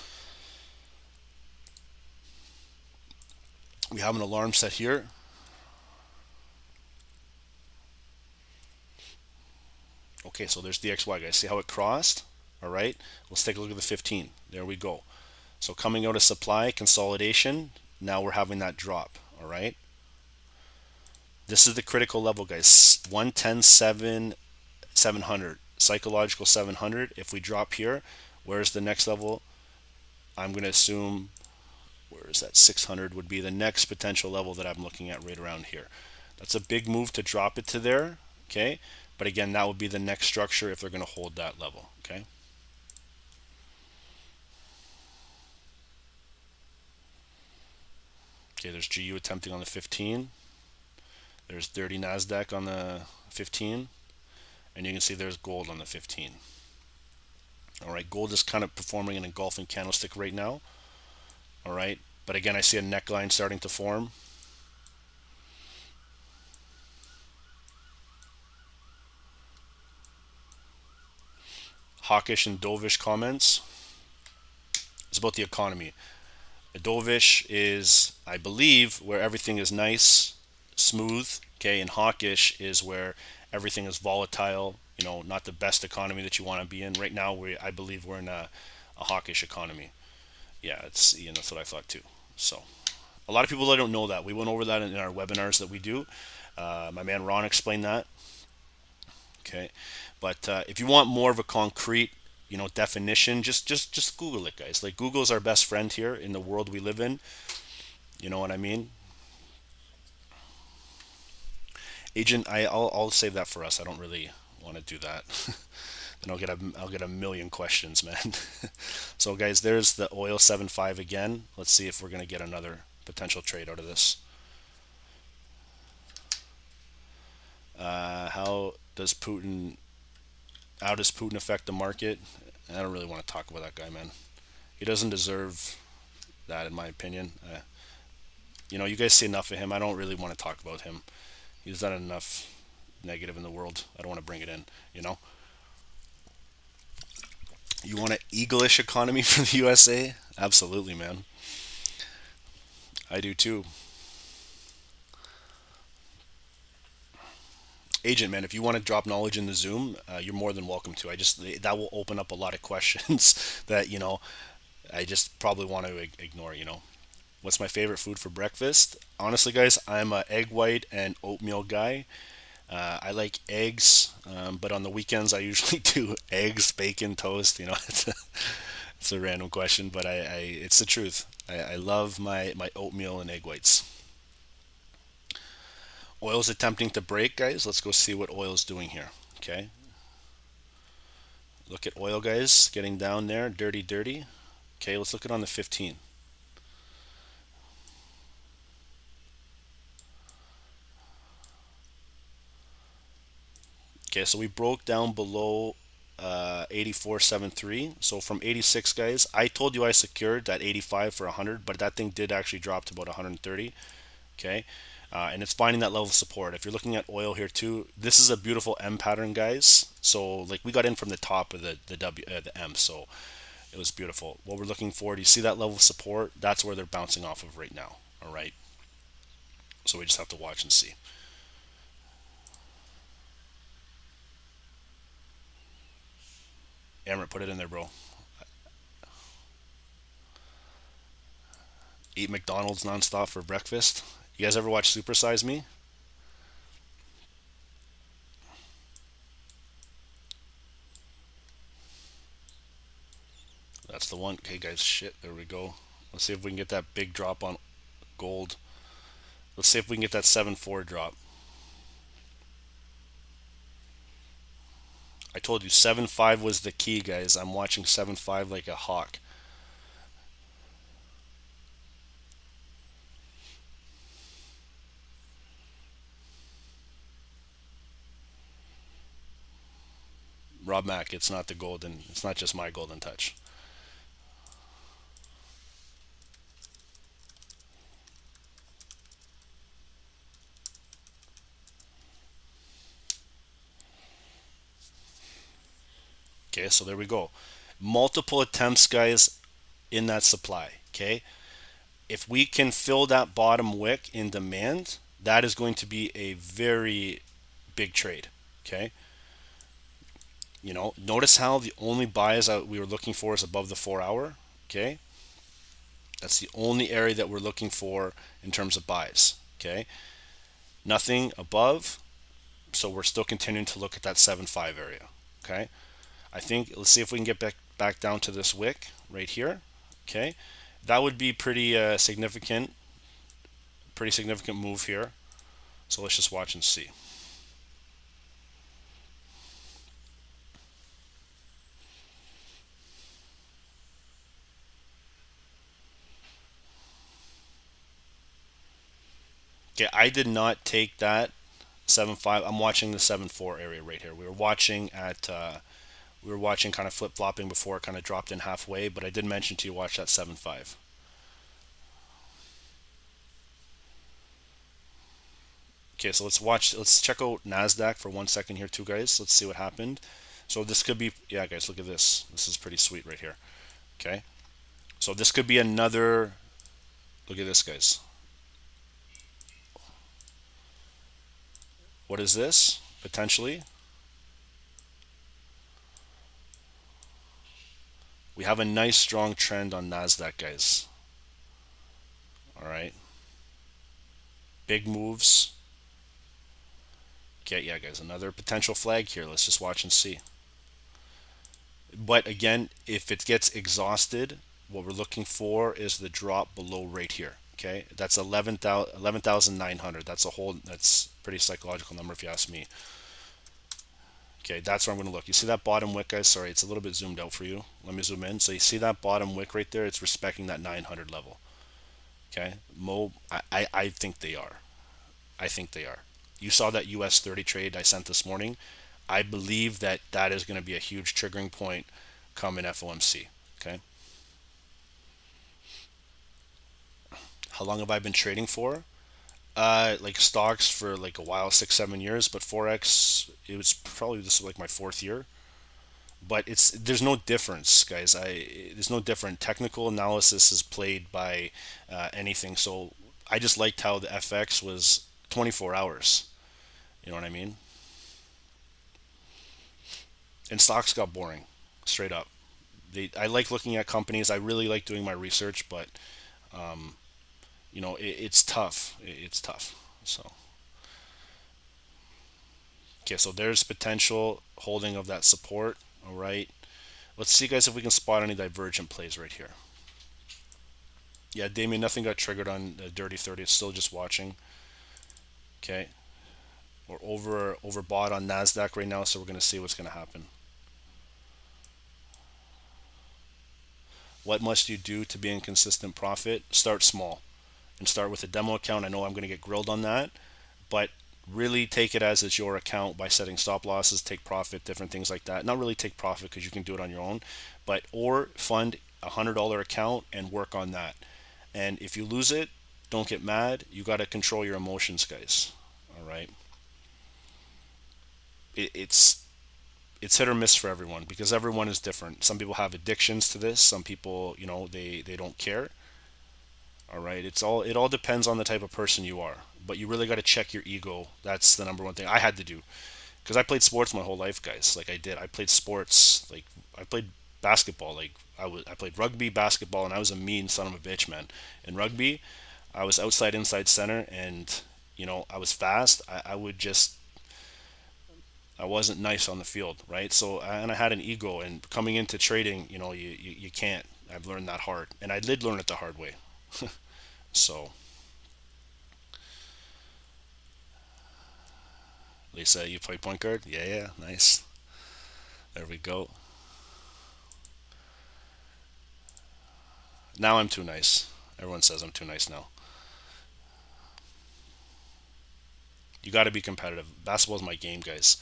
A: We have an alarm set here. Okay, so there's DXY, guys. See how it crossed? All right. Let's take a look at the 15. There we go. So coming out of supply, consolidation, now we're having that drop. All right. This is the critical level, guys. 110.7, 700. Psychological 700. If we drop here, where's the next level? I'm going to assume, where is that? 600 would be the next potential level that I'm looking at right around here. That's a big move to drop it to there. Okay, but again, that would be the next structure if they're going to hold that level. Okay. Okay, there's GU attempting on the 15. There's 30 Nasdaq on the 15, and you can see there's gold on the 15. All right, gold is kind of performing an engulfing candlestick right now. All right, but again, I see a neckline starting to form. Hawkish and dovish comments. It's about the economy. A dovish is, I believe, where everything is nice, smooth. Okay, and hawkish is where everything is volatile. You know, not the best economy that you want to be in right now. I believe we're in a hawkish economy. Yeah, it's, you know, that's what I thought too. So a lot of people that don't know that. We went over that in our webinars that we do. My man Ron explained that. Okay, but if you want more of a concrete, you know, definition, just Google it, guys. Like, Google is our best friend here in the world we live in. You know what I mean? Agent, I'll save that for us. I don't really want to do that. Then I'll get a million questions, man. So guys, there's the oil 7.5 again. Let's see if we're gonna get another potential trade out of this. How does Putin affect the market? I don't really want to talk about that guy, man. He doesn't deserve that, in my opinion. You know, you guys see enough of him. I don't really want to talk about him. He's done enough negative in the world. I don't want to bring it in, you know? You want an eagle-ish economy for the USA? Absolutely, man. I do too. Agent, man, if you want to drop knowledge in the Zoom, you're more than welcome to. That will open up a lot of questions that, you know, I just probably want to ignore, you know. What's my favorite food for breakfast? Honestly, guys, I'm a egg white and oatmeal guy. I like eggs, but on the weekends I usually do eggs, bacon, toast. You know, it's a random question, but it's the truth. I love my oatmeal and egg whites. Oil's attempting to break, guys. Let's go see what oil's doing here. Okay, look at oil, guys, getting down there, dirty, dirty. Okay, let's look at on the 15. Okay, so we broke down below 84.73. So from 86, guys, I told you I secured that 85 for 100, but that thing did actually drop to about 130. Okay, and it's finding that level of support. If you're looking at oil here too, this is a beautiful M pattern, guys. So like, we got in from the top of the M, so it was beautiful. What we're looking for, do you see that level of support? That's where they're bouncing off of right now. All right, so we just have to watch and see. Amrit, put it in there, bro. Eat McDonald's nonstop for breakfast. You guys ever watch Super Size Me? That's the one. Okay, guys, shit, there we go. Let's see if we can get that big drop on gold. Let's see if we can get that 7.4 drop. I told you 7.5 was the key, guys. I'm watching 7.5 like a hawk. Rob Mack, it's not the golden, it's not just my golden touch. Okay, so there we go. Multiple attempts, guys, in that supply. Okay, if we can fill that bottom wick in demand, that is going to be a very big trade. Okay, you know, notice how the only buys that we were looking for is above the 4 hour. Okay, that's the only area that we're looking for in terms of buys. Okay, nothing above, so we're still continuing to look at that 7.5 area. Okay, I think, let's see if we can get back down to this wick right here. Okay, that would be pretty significant move here. So let's just watch and see. Okay, I did not take that 7.5. I'm watching the 7.4 area right here. We were watching kind of flip flopping before it kind of dropped in halfway, but I did mention to you watch that 7.5. Okay, so let's watch. Let's check out Nasdaq for 1 second here, too, guys. Let's see what happened. So this could be, yeah, guys, look at this. This is pretty sweet right here. Okay, so this could be another. Look at this, guys. What is this potentially? We have a nice strong trend on Nasdaq, guys. All right, big moves. Okay, yeah, guys, another potential flag here. Let's just watch and see. But again, if it gets exhausted, what we're looking for is the drop below right here. Okay, that's 11,900. That's a whole. That's pretty psychological number if you ask me. Okay, that's where I'm going to look. You see that bottom wick, guys? Sorry, it's a little bit zoomed out for you. Let me zoom in. So you see that bottom wick right there? It's respecting that 900 level. Okay, I think they are. I think they are. You saw that US 30 trade I sent this morning. I believe that that is going to be a huge triggering point come in FOMC. Okay. How long have I been trading for? Like stocks for like a while, 6, 7 years, but forex it was probably this is like my fourth year. But it's there's no difference, guys. There's no different. Technical analysis is played by anything. So I just liked how the FX was 24 hours. You know what I mean? And stocks got boring, straight up. I like looking at companies. I really like doing my research, but it's tough. It's tough. So okay, so there's potential holding of that support. All right. Let's see, guys, if we can spot any divergent plays right here. Yeah, Damien, nothing got triggered on the Dirty 30. It's still just watching. Okay. We're overbought on Nasdaq right now, so we're going to see what's going to happen. What must you do to be in consistent profit? Start small and start with a demo account. I know I'm going to get grilled on that, but really take it as it's your account by setting stop losses, take profit, different things like that. Not really take profit because you can do it on your own, but or fund $100 account and work on that. And if you lose it, don't get mad. You got to control your emotions, guys. All right. It's hit or miss for everyone because everyone is different. Some people have addictions to this. Some people, they don't care. All right. It all depends on the type of person you are. But you really got to check your ego. That's the number one thing I had to do because I played sports my whole life, guys. Like I did. I played sports. Like I played basketball. Like I played rugby, basketball, and I was a mean son of a bitch, man. In rugby, I was outside, inside center, and I was fast. I wasn't nice on the field, right? So and I had an ego, and coming into trading, you can't. I've learned that hard, and I did learn it the hard way. So, Lisa, you play point guard? Yeah, yeah, nice. There we go. Now I'm too nice. Everyone says I'm too nice now. You got to be competitive. Basketball is my game, guys.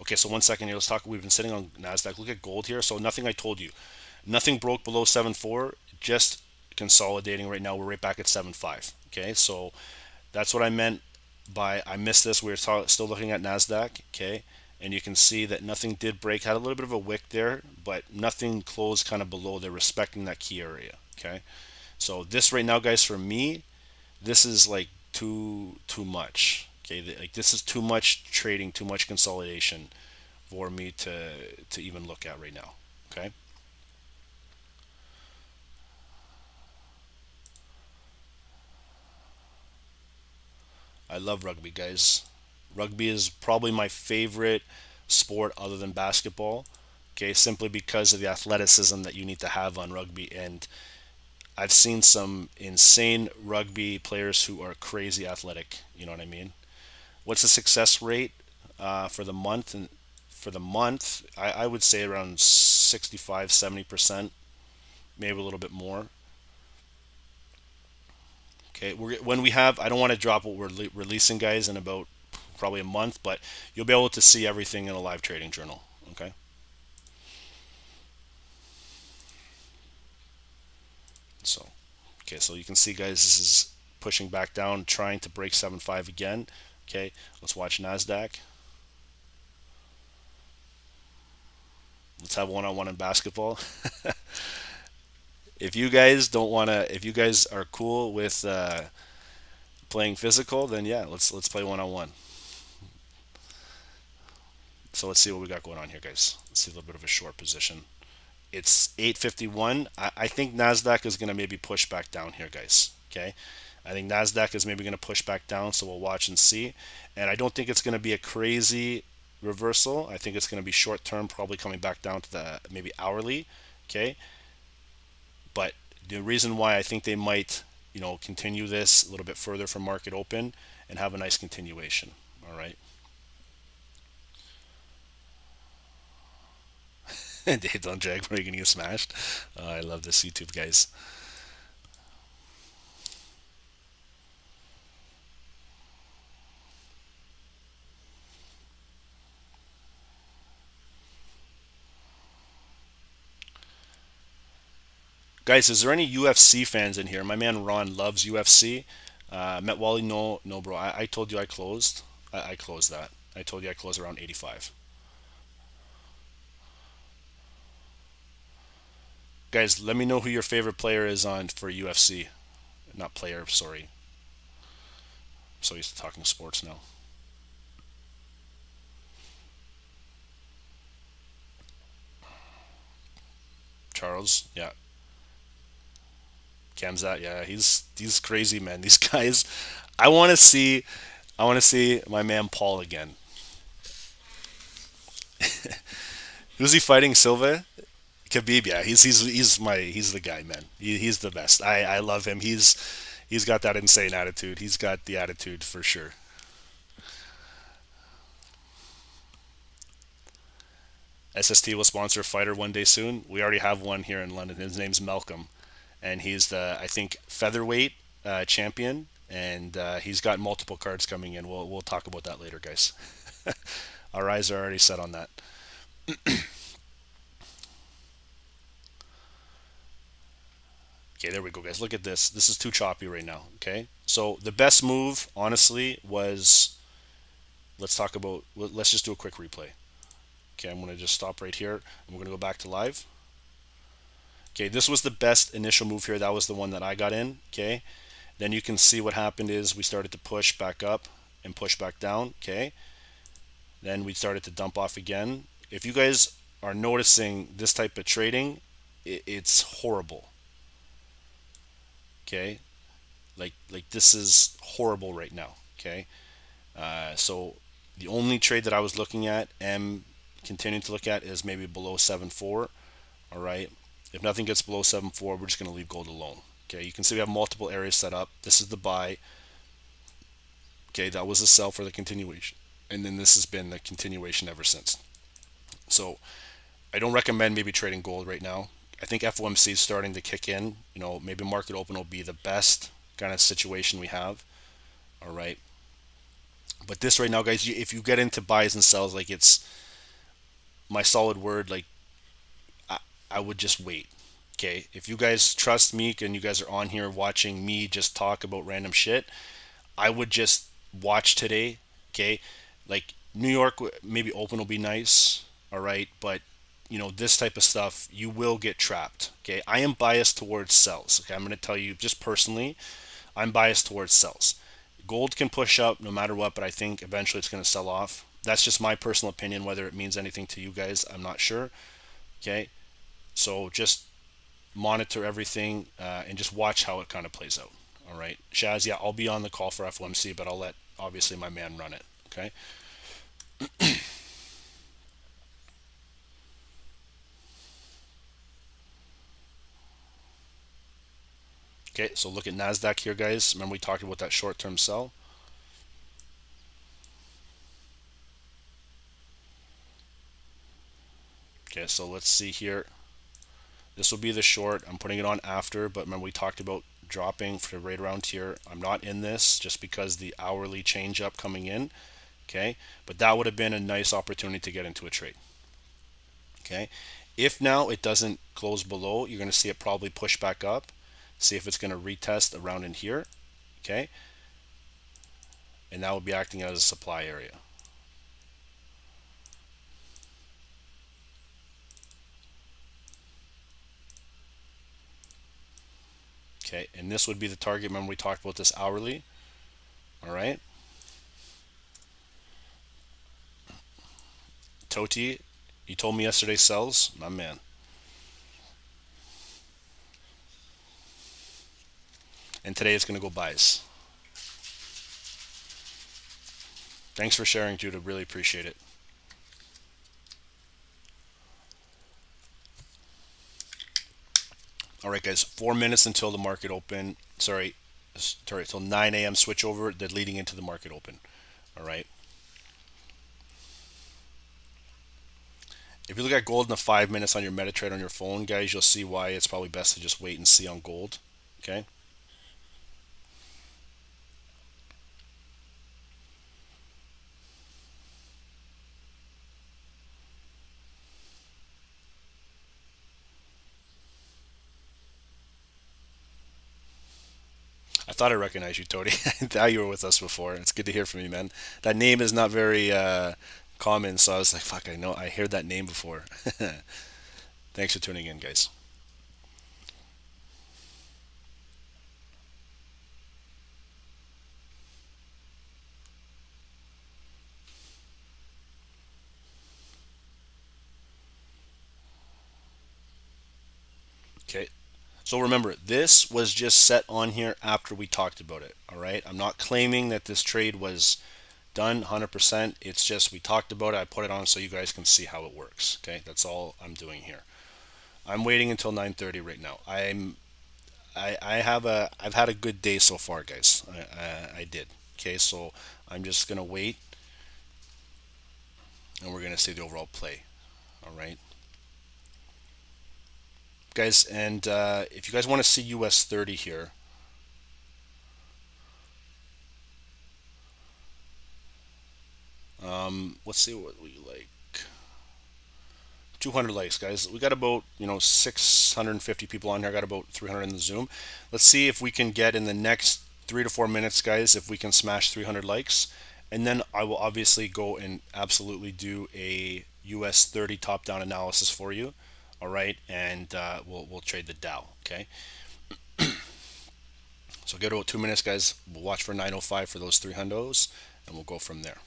A: Okay, so 1 second here. Let's talk. We've been sitting on Nasdaq. Look at gold here. So nothing I told you. Nothing broke below 7.4. Just consolidating right now. We're right back at 7.5. Okay, so that's what I meant by I missed this. We were still looking at Nasdaq. Okay, and you can see that nothing did break. Had a little bit of a wick there, but nothing closed kind of below. They're respecting that key area. Okay, so this right now, guys, for me, this is like too much. Okay, like this is too much trading, too much consolidation for me to even look at right now. Okay, I love rugby, guys. Rugby is probably my favorite sport other than basketball. Okay, simply because of the athleticism that you need to have on rugby, and I've seen some insane rugby players who are crazy athletic. You know what I mean? What's the success rate for the month? And for the month, I would say around 65, 70%, maybe a little bit more. Okay, when we have, I don't want to drop what we're releasing, guys, in about probably a month, but you'll be able to see everything in a live trading journal. Okay. So, okay, so you can see, guys, this is pushing back down, trying to break 7.5 again. Okay, let's watch Nasdaq. Let's have one-on-one in basketball. If you guys don't want to, if you guys are cool with playing physical, then yeah, let's play one-on-one. So let's see what we got going on here, guys. Let's see a little bit of a short position. It's 8:51. I think Nasdaq is going to maybe push back down here, guys. Okay, I think Nasdaq is maybe going to push back down, so we'll watch and see. And I don't think it's going to be a crazy reversal. I think it's going to be short term, probably coming back down to the maybe hourly. Okay, but the reason why I think they might, continue this a little bit further from market open and have a nice continuation. All right. Dave, don't drag, bro. You're gonna get smashed. I love this YouTube, guys. Guys, is there any UFC fans in here? My man Ron loves UFC. Met Wally, no, no, bro. I told you I closed. I closed that. I told you I closed around 85. Guys, let me know who your favorite player is on for UFC. Not player, sorry. I'm so used to talking sports now. Charles, yeah. Kamzat, yeah. He's crazy, man. These guys. I want to see. I want to see my man Paul again. Who's he fighting? Silva? Khabib, yeah, he's the guy, man. He's the best. I love him. He's got that insane attitude. He's got the attitude for sure. SST will sponsor a fighter one day soon. We already have one here in London. His name's Malcolm, and he's the, I think, featherweight champion, and he's got multiple cards coming in. We'll talk about that later, guys. Our eyes are already set on that. Okay, there we go, guys. Look at this. This is too choppy right now. Okay, so the best move, honestly, was, let's talk about. Let's just do a quick replay. Okay, I'm gonna just stop right here. I'm gonna go back to live. Okay, this was the best initial move here. That was the one that I got in. Okay, then you can see what happened is we started to push back up and push back down. Okay, then we started to dump off again. If you guys are noticing this type of trading, it's horrible. Okay, like this is horrible right now. Okay, so the only trade that I was looking at, am continuing to look at, is maybe below 7.4. All right, if nothing gets below 7.4, we're just going to leave gold alone. Okay, you can see we have multiple areas set up. This is the buy. Okay, that was the sell for the continuation, and then this has been the continuation ever since. So I don't recommend maybe trading gold right now. I think FOMC is starting to kick in. Maybe market open will be the best kind of situation we have. All right, but this right now, guys, if you get into buys and sells, like, it's my solid word, like, I, I would just wait. Okay, if you guys trust me and you guys are on here watching me just talk about random shit, I would just watch today. Okay, like, New York maybe open will be nice. All right, but this type of stuff, you will get trapped. Okay, I am biased towards sells. Okay, I'm going to tell you just personally, I'm biased towards sells. Gold can push up no matter what, but I think eventually it's going to sell off. That's just my personal opinion. Whether it means anything to you guys, I'm not sure. Okay, so just monitor everything and just watch how it kind of plays out. All right, Shaz, yeah, I'll be on the call for FOMC, but I'll let obviously my man run it. Okay. Okay, so look at Nasdaq here, guys. Remember we talked about that short-term sell. Okay, so let's see here. This will be the short. I'm putting it on after, but remember we talked about dropping for right around here. I'm not in this just because the hourly change up coming in. Okay, but that would have been a nice opportunity to get into a trade. Okay, if now it doesn't close below, you're going to see it probably push back up. See if it's going to retest around in here. Okay, and that will be acting as a supply area. Okay, and this would be the target. Remember we talked about this hourly. All right, Toti, you told me yesterday sells, my man. And today it's going to go buys. Thanks for sharing, Judah. Really appreciate it. All right, guys. 4 minutes until the market open. Sorry, until 9 a.m. switch over. They're leading into the market open. All right. If you look at gold in the 5 minutes on your MetaTrader on your phone, guys, you'll see why it's probably best to just wait and see on gold. Okay. I thought I recognized you, Tony. I thought you were with us before. It's good to hear from you, man. That name is not very common, so I was like, fuck, I know, I heard that name before. Thanks for tuning in, guys. Okay. So remember, this was just set on here after we talked about it. All right. I'm not claiming that this trade was done 100%. It's just we talked about it. I put it on so you guys can see how it works. Okay. That's all I'm doing here. I'm waiting until 9:30 right now. I've had a good day so far, guys. I did. Okay. So I'm just gonna wait, and we're gonna see the overall play. All right, guys. And if you guys want to see US 30 here, let's see what we like. 200 likes, guys. We got about 650 people on here. I got about 300 in the Zoom. Let's see if we can get in the next 3 to 4 minutes, guys. If we can smash 300 likes, and then I will obviously go and absolutely do a US 30 top-down analysis for you. All right, and we'll trade the Dow. Okay. So get about 2 minutes, guys. We'll watch for 9:05 for those three hundos, and we'll go from there.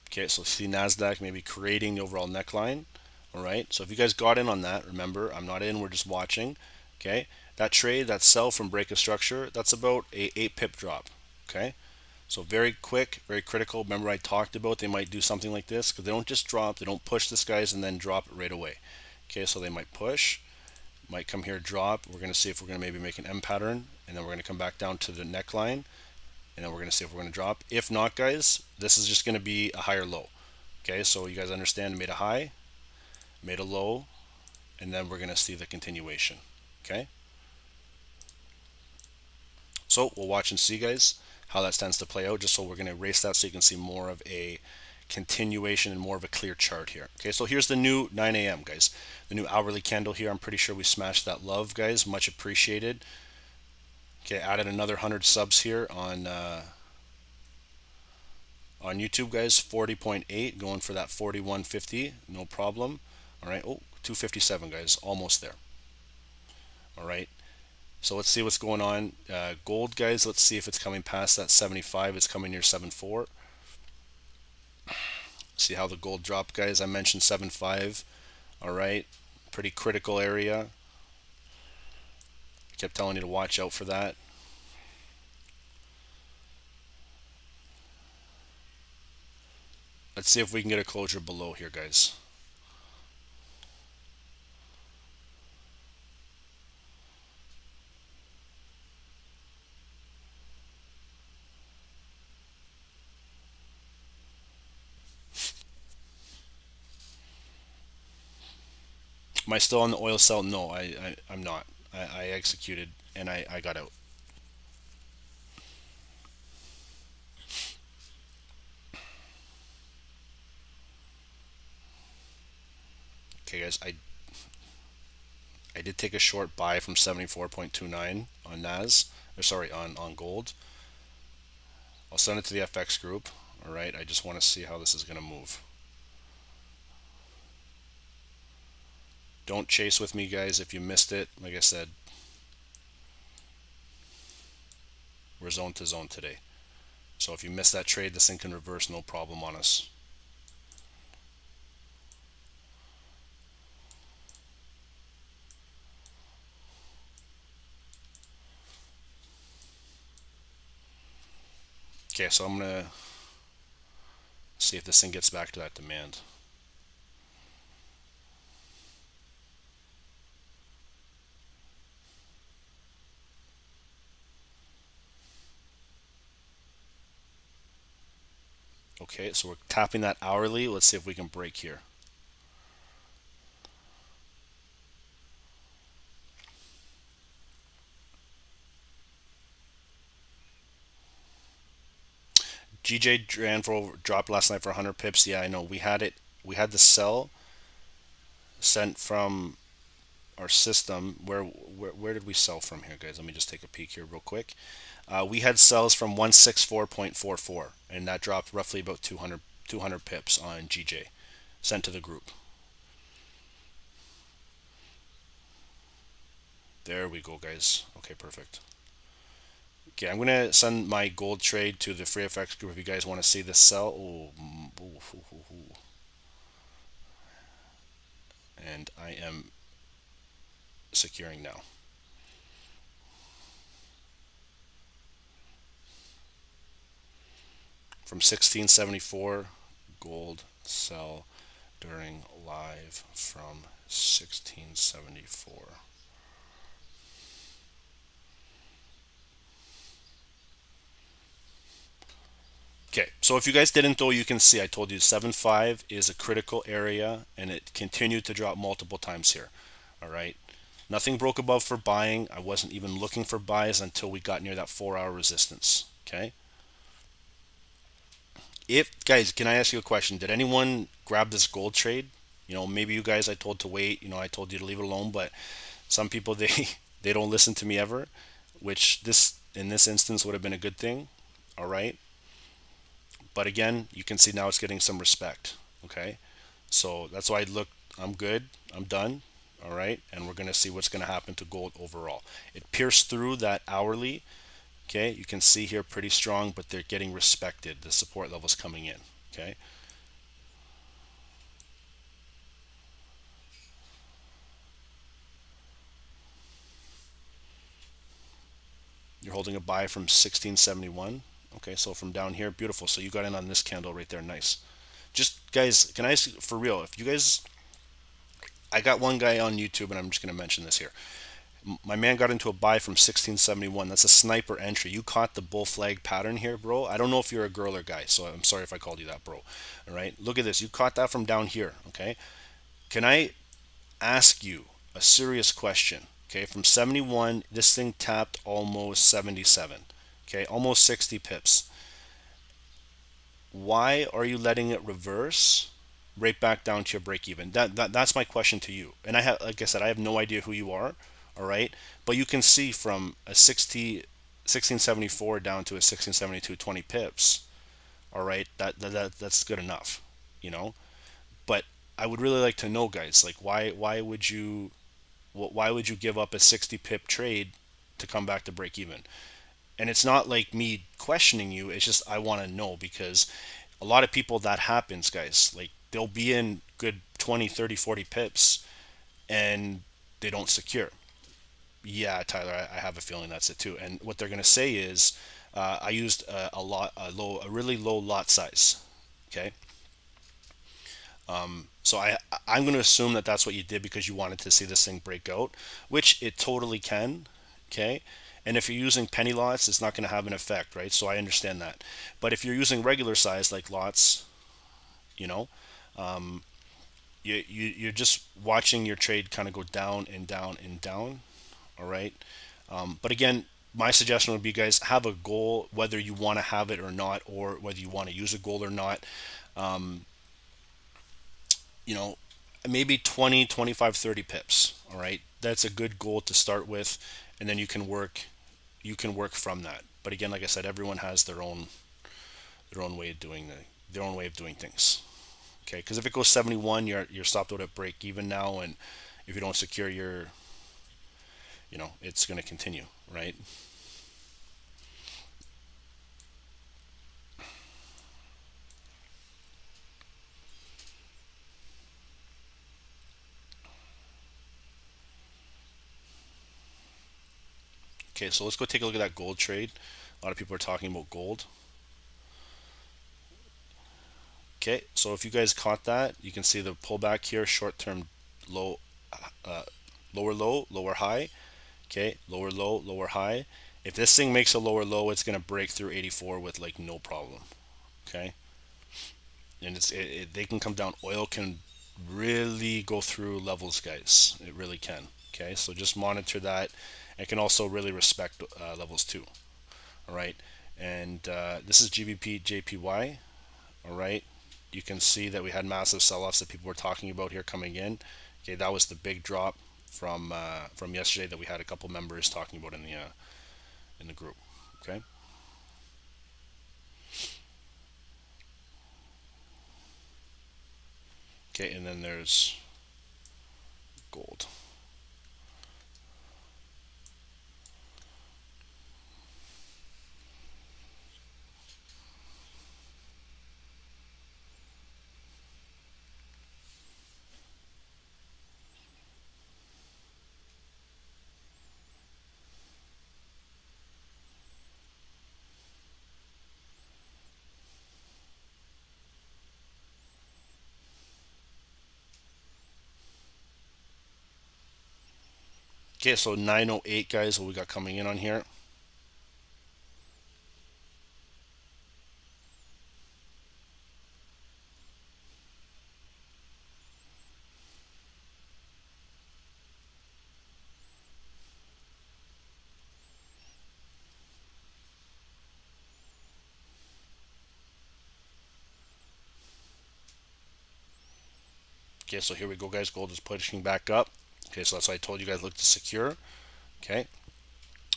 A: Okay, so see Nasdaq maybe creating the overall neckline. All right, so if you guys got in on that, remember I'm not in, we're just watching. Okay, that trade, that sell from break of structure, that's about a 8 pip drop. Okay, so very quick, very critical. Remember I talked about they might do something like this because they don't just drop, they don't push this guys and then drop it right away. Okay, so they might push, might come here, drop. We're going to see if we're going to maybe make an M pattern, and then we're going to come back down to the neckline, and then we're going to see if we're going to drop. If not, guys, this is just going to be a higher low. Okay, so you guys understand, made a high, made a low, and then we're going to see the continuation. Okay, so we'll watch and see, guys, how that tends to play out, just so we're going to erase that so you can see more of a continuation and more of a clear chart here. Okay, so here's the new 9 a.m. guys, the new hourly candle here. I'm pretty sure we smashed that love, guys, much appreciated. Okay, added another 100 subs here on YouTube, guys. 40.8, going for that 41.50, no problem. All right, oh, 257, guys, almost there. All right, so let's see what's going on. Gold, guys, let's see if it's coming past that 75. It's coming near 7.4. See how the gold dropped, guys. I mentioned 7.5. All right, pretty critical area. Kept telling you to watch out for that. Let's see if we can get a closure below here, guys. Am I still on the oil sell? No, I'm not. I executed and I got out. Okay, guys, I did take a short buy from 74.29 on Nas, or sorry, on gold. I'll send it to the FX group. All right, I just want to see how this is going to move. Don't chase with me, guys. If you missed it, like I said, we're zone to zone today. So if you missed that trade, this thing can reverse no problem on us. Okay, so I'm going to see if this thing gets back to that demand. Okay, so we're tapping that hourly. Let's see if we can break here. GJ dropped last night for 100 pips. Yeah, I know. We had it. We had the sell sent from our system. Where did we sell from here, guys? Let me just take a peek here real quick. We had sells from 164.44, and that dropped roughly about 200 pips on GJ, sent to the group. There we go, guys. Okay, perfect. Okay, I'm gonna send my gold trade to the FreeFX group if you guys want to see this sell. Oh, and I am securing now. From 1674, gold sell during live from 1674. Okay, so if you guys didn't though, you can see I told you 7.5 is a critical area and it continued to drop multiple times here. All right, nothing broke above for buying. I wasn't even looking for buys until we got near that 4-hour resistance. Okay, if guys, can I ask you a question? Did anyone grab this gold trade? You know, maybe you guys I told to wait. You know, I told you to leave it alone, but some people they don't listen to me ever, which this in this instance would have been a good thing. All right, but again, you can see now it's getting some respect. Okay, so that's why I look. I'm good. I'm done. All right, and we're gonna see what's gonna happen to gold overall. It pierced through that hourly. Okay, you can see here pretty strong, but they're getting respected. The support levels coming in. Okay, you're holding a buy from 1671. Okay, so from down here, beautiful. So you got in on this candle right there, nice. Just guys, can I ask for real? If you guys, I got one guy on YouTube, and I'm just gonna mention this here. My man got into a buy from 1671. That's a sniper entry. You caught the bull flag pattern here, bro. I don't know if you're a girl or guy, so I'm sorry if I called you that, bro. All right, look at this. You caught that from down here. Okay, can I ask you a serious question? Okay, from 71, this thing tapped almost 77. Okay, almost 60 pips. Why are you letting it reverse right back down to your break even? That's my question to you. And I have, like I said, I have no idea who you are. All right, but you can see from a 1674 down to a 1672, 20 pips. All right, that's good enough, you know. But I would really like to know, guys, like why would you give up a 60 pip trade to come back to break even? And it's not like me questioning you, it's just I want to know, because a lot of people that happens, guys, like they'll be in good 20, 30, 40 pips and they don't secure. Yeah, Tyler, I have a feeling that's it too. And what they're going to say is I used a really low lot size. Okay, So I'm going to assume that that's what you did because you wanted to see this thing break out, which it totally can. Okay. And if you're using penny lots, it's not going to have an effect, right? So I understand that. But if you're using regular size like lots, you know, you're just watching your trade kind of go down and down and down. All right. But again, my suggestion would be, guys, have a goal, whether you want to have it or not, or whether you want to use a goal or not. You know, maybe 20, 25, 30 pips. All right. That's a good goal to start with. And then you can work from that. But again, like I said, everyone has their own way of doing their own way of doing things. Okay. Because if it goes 71, you're stopped out at break even now. And if you don't secure it's going to continue, right? Okay, so let's go take a look at that gold trade. A lot of people are talking about gold. Okay, so if you guys caught that, you can see the pullback here, short-term low, uh, lower low, lower high. Okay, lower low, lower high. If this thing makes a lower low, it's going to break through 84 with like no problem. Okay, and they can come down. Oil can really go through levels, guys. It really can. Okay, so just monitor that. It can also really respect levels too. All right, and this is GBP JPY. All right, you can see that we had massive sell-offs that people were talking about here coming in. Okay, that was the big drop from yesterday that we had a couple members talking about in the group. Okay, okay, and then there's gold. Okay, so 908, guys, what we got coming in on here. Okay, so here we go, guys. Gold is pushing back up. Okay, so that's why I told you guys look to secure. Okay,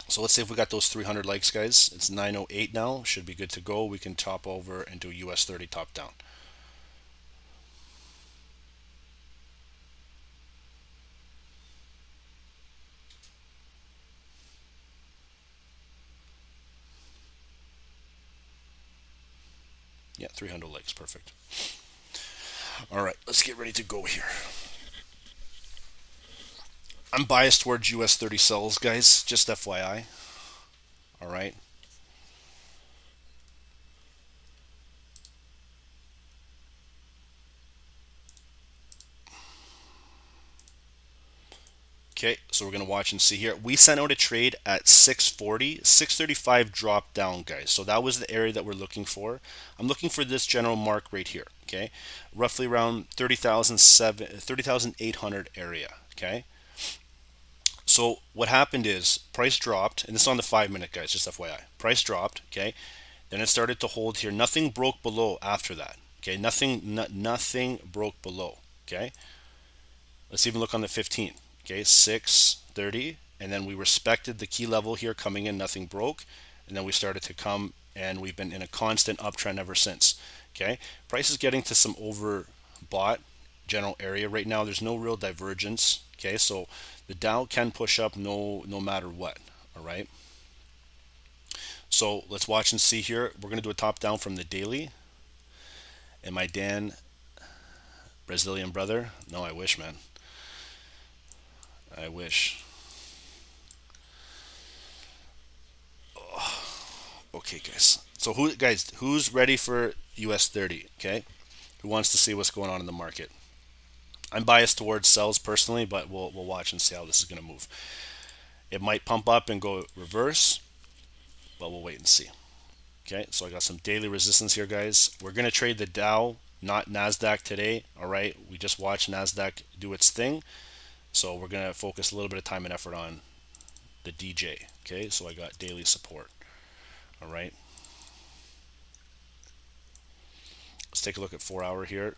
A: so let's see if we got those 300 likes, guys. It's 908 now. Should be good to go. We can top over and do US 30 top down. Yeah, 300 likes. Perfect. All right, let's get ready to go here. I'm biased towards US 30 sells, guys. Just FYI. All right. Okay, so we're going to watch and see here. We sent out a trade at 640, 635 drop down, guys. So that was the area that we're looking for. I'm looking for this general mark right here, okay? Roughly around 30,800 area, okay? So what happened is price dropped, and this is on the 5 minute, guys, just FYI. Price dropped, okay? Then it started to hold here. Nothing broke below after that, okay? Nothing broke below, okay? Let's even look on the 15. Okay, 630, and then we respected the key level here coming in, nothing broke, and then we started to come, and we've been in a constant uptrend ever since. Okay, price is getting to some overbought general area right now. There's no real divergence. Okay, so the Dow can push up no matter what. All right, so let's watch and see here. We're going to do a top down from the daily. And my Dan Brazilian brother, no, I wish, man. I wish. Okay, guys. So who's ready for US 30? Okay. who wants to see what's going on in the market. I'm biased towards sells personally, but we'll watch and see how this is going to move. It might pump up and go reverse, but we'll wait and see. Okay, so I got some daily resistance here, guys. We're going to trade the Dow, not Nasdaq today. All right, we just watched Nasdaq do its thing, so we're going to focus a little bit of time and effort on the DJ. Okay, so I got daily support. All right, let's take a look at 4-hour here.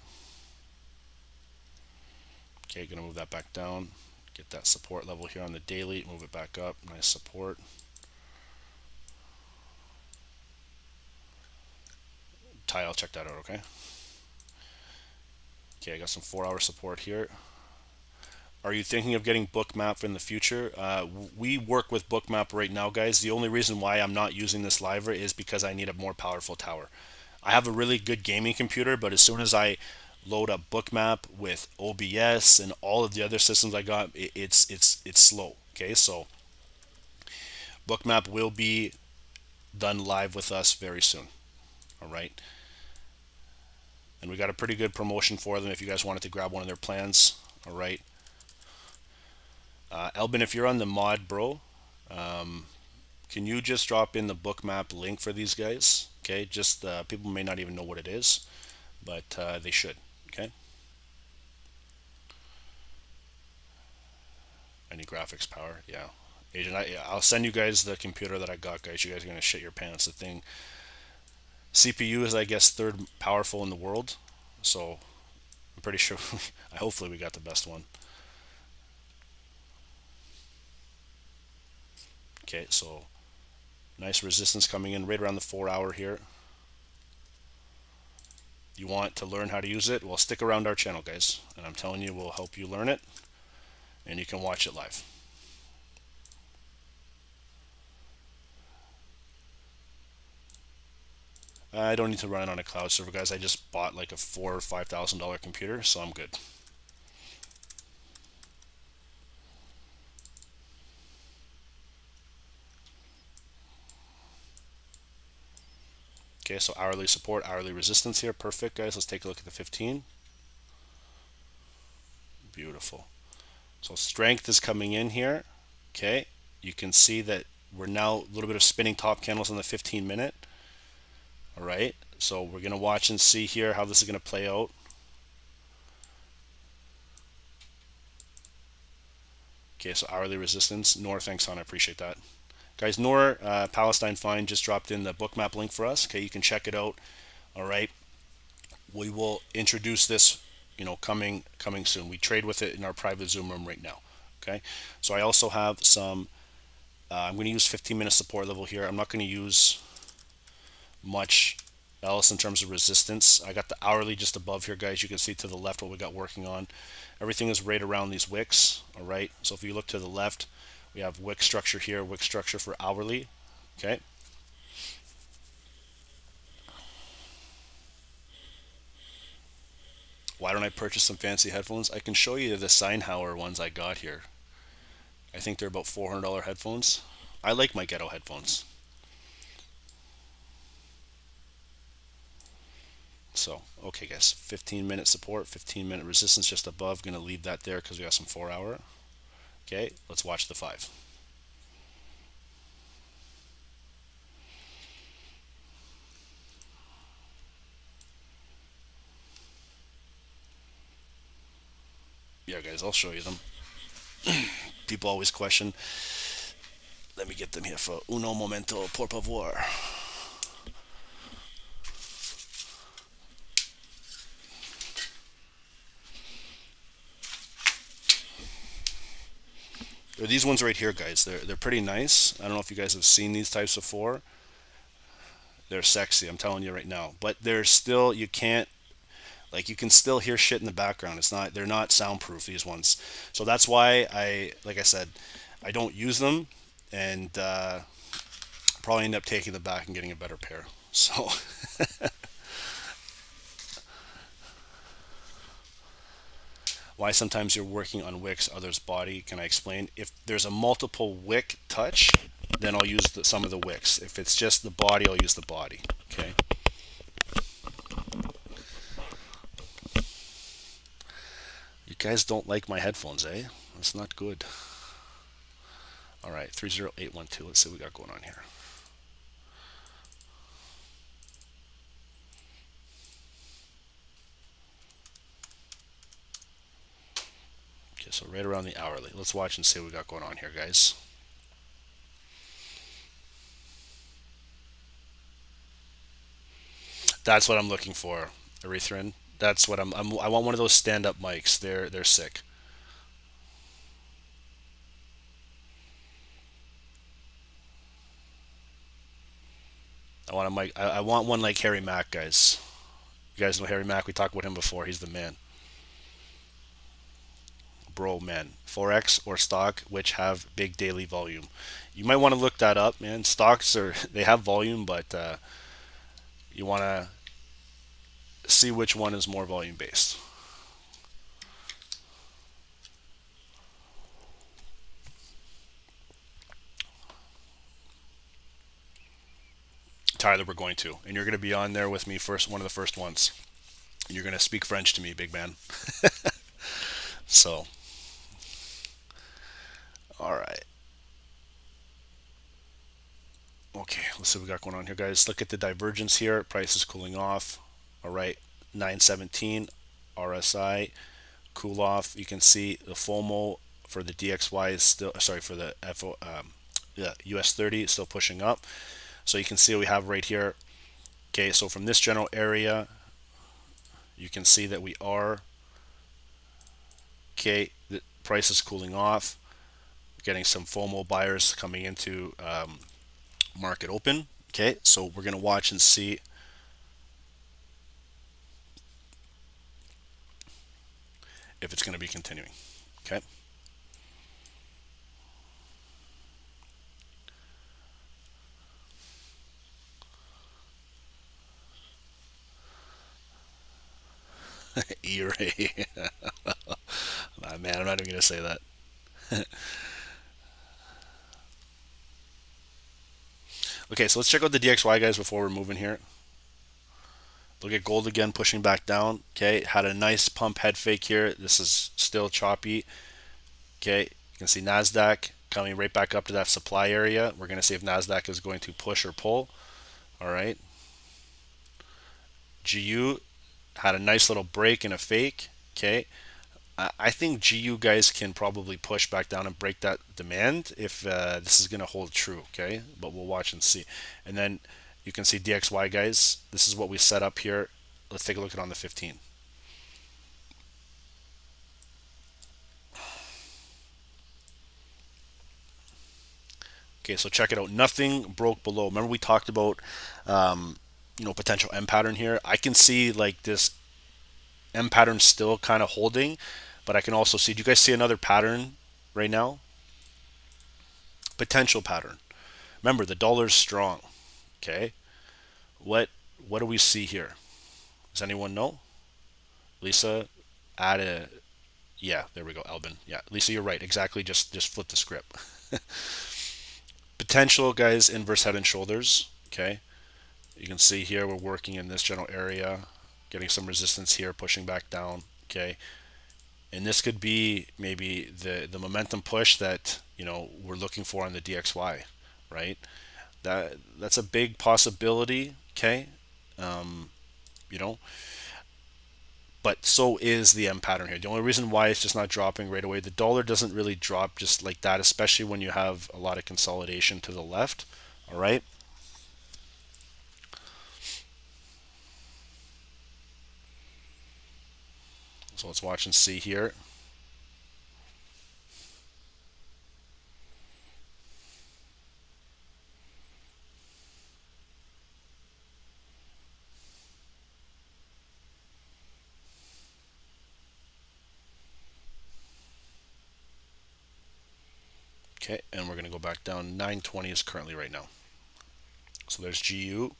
A: Okay, gonna move that back down, get that support level here on the daily, move it back up, nice support. Ty, I'll check that out, okay? Okay, I got some 4-hour support here. Are you thinking of getting Bookmap in the future? We work with Bookmap right now, guys. The only reason why I'm not using this liver is because I need a more powerful tower. I have a really good gaming computer, but as soon as I load up Bookmap with OBS and all of the other systems I got, it's slow. Okay, so Bookmap will be done live with us very soon. All right, and we got a pretty good promotion for them if you guys wanted to grab one of their plans. All right, Elbin, if you're on the mod, bro, can you just drop in the Bookmap link for these guys? Okay, just people may not even know what it is, but they should. Okay. Any graphics power? Yeah. Agent, I'll send you guys the computer that I got, guys. You guys are gonna shit your pants. The thing, CPU is, I guess, third powerful in the world, so I'm pretty sure. Hopefully, we got the best one. Okay, so nice resistance coming in right around the 4-hour here. You want to learn how to use it? Well, stick around our channel, guys, and I'm telling you, we'll help you learn it, and you can watch it live. I don't need to run it on a cloud server, guys. I just bought like a $4,000 or $5,000 computer, so I'm good. Okay, so hourly support, hourly resistance here. Perfect, guys. Let's take a look at the 15. Beautiful. So strength is coming in here. Okay, you can see that we're now a little bit of spinning top candles on the 15-minute. All right, so we're going to watch and see here how this is going to play out. Okay, so hourly resistance. Nor, thanks, hon. I appreciate that. Guys, Nor, Palestine Fine just dropped in the Bookmap link for us. Okay, you can check it out. All right, we will introduce this, coming soon. We trade with it in our private Zoom room right now. Okay, so I also have some. I'm going to use 15-minute support level here. I'm not going to use much else in terms of resistance. I got the hourly just above here, guys. You can see to the left what we got working on. Everything is right around these wicks. All right, so if you look to the left, we have wick structure here, wick structure for hourly. Okay, why don't I purchase some fancy headphones? I can show you the Seinhauer ones I got here. I think they're about $400 headphones. I like my ghetto headphones. So, okay, guys, 15-minute support, 15-minute resistance just above. Going to leave that there because we got some 4-hour. Okay, let's watch the 5. Yeah, guys, I'll show you them. People always question. Let me get them here for uno momento, por favor. They're these ones right here, guys. They're pretty nice. I don't know if you guys have seen these types before. They're sexy, I'm telling you right now. But they're still, you can't, like, you can still hear shit in the background. They're not soundproof, these ones. So that's why like I said, I don't use them, and probably end up taking them back and getting a better pair. So why sometimes you're working on wicks, others body. Can I explain? If there's a multiple wick touch, then I'll use some of the wicks. If it's just the body, I'll use the body. Okay. guys don't like my headphones, eh? That's not good. All right, 30812. Let's see what we got going on here. Okay, so right around the hourly. Let's watch and see what we got going on here, guys. That's what I'm looking for, Erythrin. That's what I want one of those stand-up mics. They're sick. I want a mic. I want one like Harry Mack, guys. You guys know Harry Mack. We talked about him before. He's the man. Bro, man. Forex or stock, which have big daily volume. You might want to look that up, man. Stocks are they have volume, but you want to see which one is more volume based. Tyler, we're going to, and you're going to be on there with me first, one of the first ones. And you're going to speak French to me, big man. So, all right. Okay, let's see what we got going on here, guys. Look at the divergence here. Price is cooling off. All right, 917 RSI cool off. You can see the FOMO for the DXY is still sorry for the yeah, US 30 is still pushing up. So you can see what we have right here. Okay, so from this general area, you can see that we are okay. The price is cooling off. Getting some FOMO buyers coming into market open. Okay, so we're gonna watch and see if it's gonna be continuing. Okay. E-ray. Nah, man, I'm not even gonna say that. Okay, so let's check out the DXY, guys, before we're moving here. Look at gold again pushing back down. Okay, had a nice pump head fake here. This is still choppy. Okay, you can see Nasdaq coming right back up to that supply area. We're going to see if Nasdaq is going to push or pull. All right. GU had a nice little break and a fake. Okay. I think GU guys can probably push back down and break that demand if this is going to hold true. Okay, but we'll watch and see. And then you can see DXY guys. This is what we set up here. Let's take a look at on the 15. Okay, so check it out. Nothing broke below. Remember we talked about, potential M pattern here. I can see like this M pattern still kind of holding, but I can also see. Do you guys see another pattern right now? Potential pattern. Remember the dollar's strong. Okay, what what do we see here? Does anyone know? Lisa, add a yeah. There we go, Albin. Yeah, Lisa, you're right. Exactly. Just flip the script. Potential guys, inverse head and shoulders. Okay. You can see here we're working in this general area, getting some resistance here, pushing back down. Okay, and this could be maybe the momentum push that we're looking for on the DXY, right? That's a big possibility. Okay, you know, but so is the M pattern here. The only reason why it's just not dropping right away, the dollar doesn't really drop just like that, especially when you have a lot of consolidation to the left. All right. So let's watch and see here. Okay, and we're going to go back down. 920 is currently right now. So there's GU.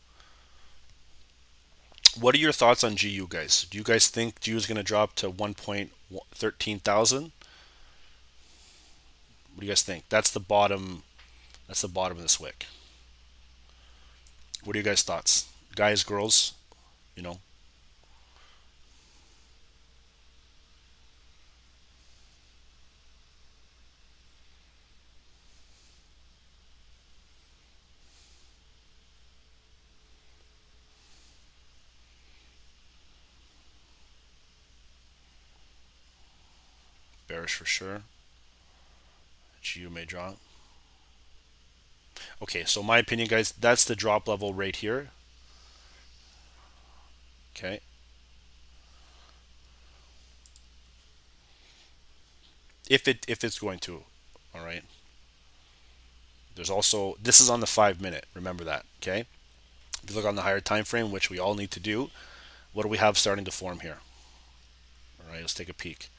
A: What are your thoughts on GU, guys? Do you guys think GU is going to drop to 1.13,000? What do you guys think? That's the bottom. That's the bottom of this wick. What are you guys' thoughts, guys, girls? You know, push for sure. GU may drop. Okay, so my opinion, guys, that's the drop level right here. Okay. If it's going to, all right. There's also, this is on the 5 minute. Remember that. Okay. If you look on the higher time frame, which we all need to do, what do we have starting to form here? All right, let's take a peek.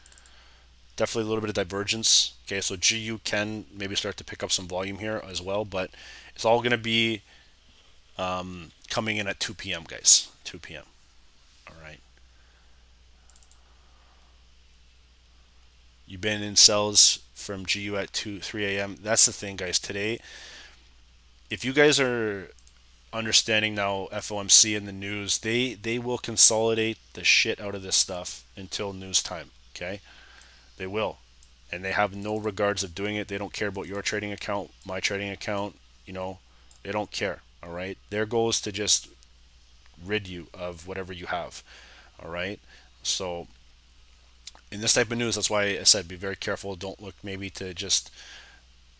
A: Definitely a little bit of divergence. Okay, so GU can maybe start to pick up some volume here as well, but it's all going to be coming in at 2 p.m., guys. 2 p.m. All right. You've been in sells from GU at 3 a.m. That's the thing, guys. Today, if you guys are understanding now FOMC and the news, they will consolidate the shit out of this stuff until news time. Okay, they will, and they have no regards of doing it. They don't care about your trading account, my trading account. You know, they don't care. All right, their goal is to just rid you of whatever you have. All right, so in this type of news, that's why I said be very careful. Don't look maybe to just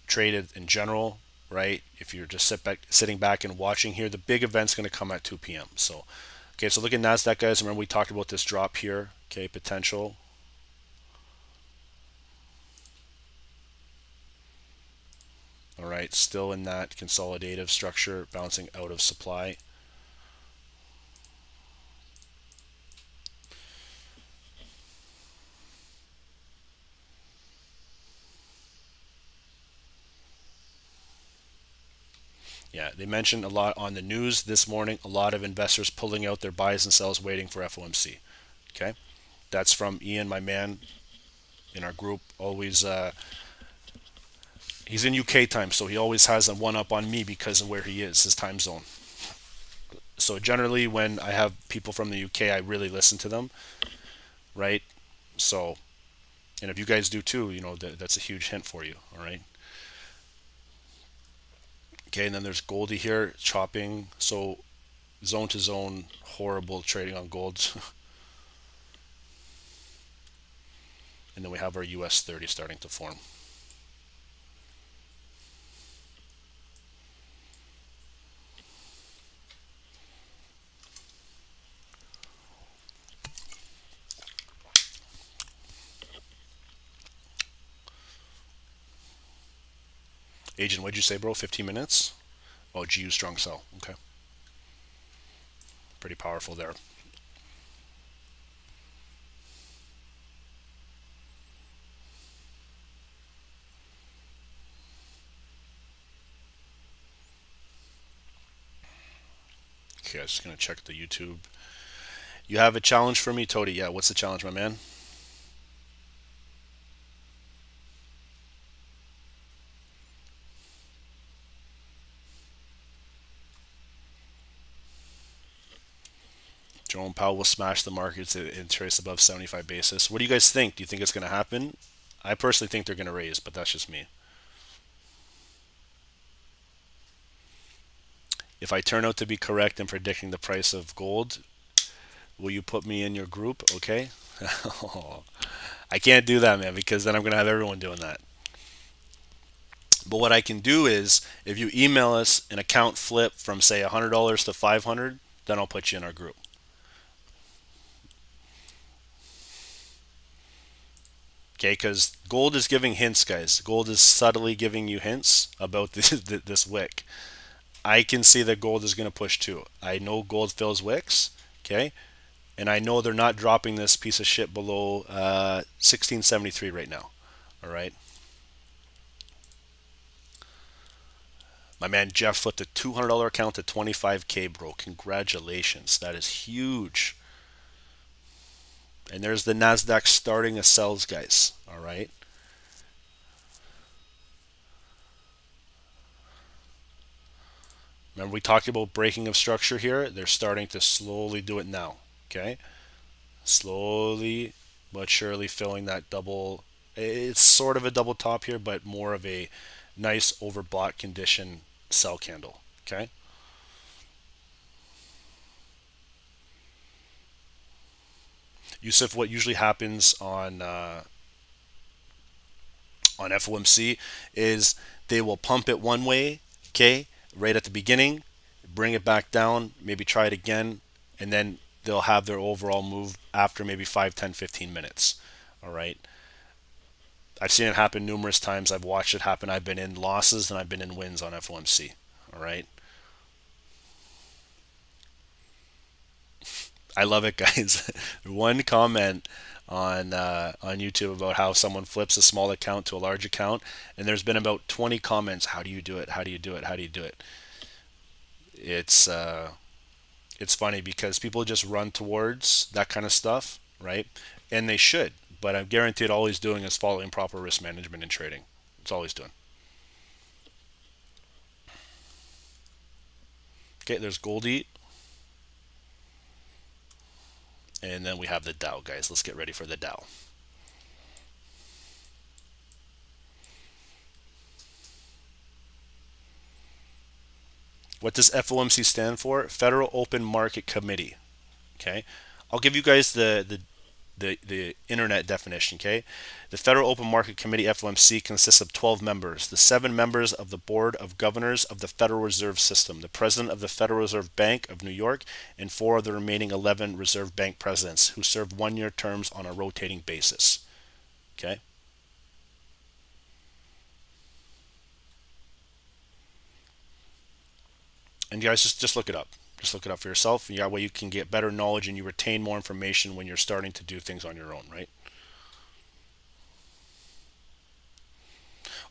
A: trade it in general, right? If you're just sitting back and watching here, the big event's going to come at 2 p.m. So, okay, so look at Nasdaq, guys. Remember we talked about this drop here, okay, potential. All right, still in that consolidative structure, bouncing out of supply. Yeah, they mentioned a lot on the news this morning, a lot of investors pulling out their buys and sells waiting for FOMC. Okay, that's from Ian, my man in our group. Always, he's in UK time, so he always has a one up on me because of where he is, his time zone. So generally, when I have people from the UK, I really listen to them, right? So, and if you guys do too, that's a huge hint for you. All right. Okay, and then there's Goldie here chopping. So zone to zone, horrible trading on gold. And then we have our US 30 starting to form. Agent, what'd you say, bro? 15 minutes? Oh, GU strong sell. Okay. Pretty powerful there. Okay, I'm just going to check the YouTube. You have a challenge for me, Tody? Yeah, what's the challenge, my man? Jerome Powell will smash the markets and trace above 75 basis. What do you guys think? Do you think it's going to happen? I personally think they're going to raise, but that's just me. If I turn out to be correct in predicting the price of gold, will you put me in your group? Okay. I can't do that, man, because then I'm going to have everyone doing that. But what I can do is, if you email us an account flip from say $100 to 500, then I'll put you in our group. Okay, because gold is giving hints, guys. Gold is subtly giving you hints about this wick. I can see that gold is going to push too. I know gold fills wicks, okay, and I know they're not dropping this piece of shit below 1673 right now. All right, my man Jeff flipped a $200 account to 25K, bro. Congratulations, that is huge. And there's the Nasdaq starting to sells, guys. All right. Remember we talked about breaking of structure here? They're starting to slowly do it now. Okay? Slowly but surely filling that double. It's sort of a double top here, but more of a nice overbought condition sell candle. Okay? Yusuf, what usually happens on on FOMC is they will pump it one way, okay, right at the beginning, bring it back down, maybe try it again, and then they'll have their overall move after maybe 5, 10, 15 minutes. All right. I've seen it happen numerous times. I've watched it happen. I've been in losses and I've been in wins on FOMC. All right. I love it, guys. One comment on YouTube about how someone flips a small account to a large account, and there's been about 20 comments. How do you do it? How do you do it? How do you do it? It's it's funny because people just run towards that kind of stuff, right? And they should, but I'm guaranteed all he's doing is following proper risk management and trading. That's all he's doing. Okay, there's Goldie, and then we have the Dow, guys. Let's get ready for the Dow. What does FOMC stand for? Federal Open Market Committee. Okay, I'll give you guys the internet definition. Okay, the Federal Open Market Committee (FOMC) consists of 12 members, the 7 members of the Board of Governors of the Federal Reserve System, the President of the Federal Reserve Bank of New York, and 4 of the remaining 11 Reserve Bank presidents who serve 1-year terms on a rotating basis. Okay. And you guys just look it up. Just look it up for yourself. And that way you can get better knowledge and you retain more information when you're starting to do things on your own, right?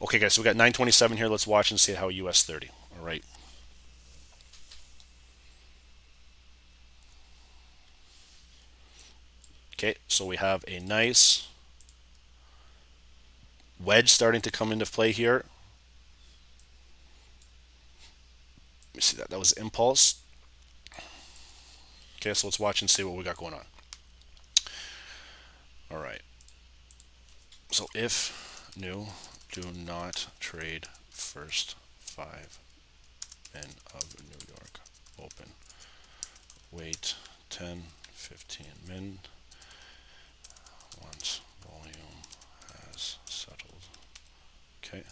A: Okay, guys, so we got 927 here. Let's watch and see how US 30. All right. Okay, so we have a nice wedge starting to come into play here. Let me see that. That was impulse. Okay, so let's watch and see what we got going on. All right. So if new, do not trade first 5 min of New York open. Wait 10, 15 min once volume has settled. Okay.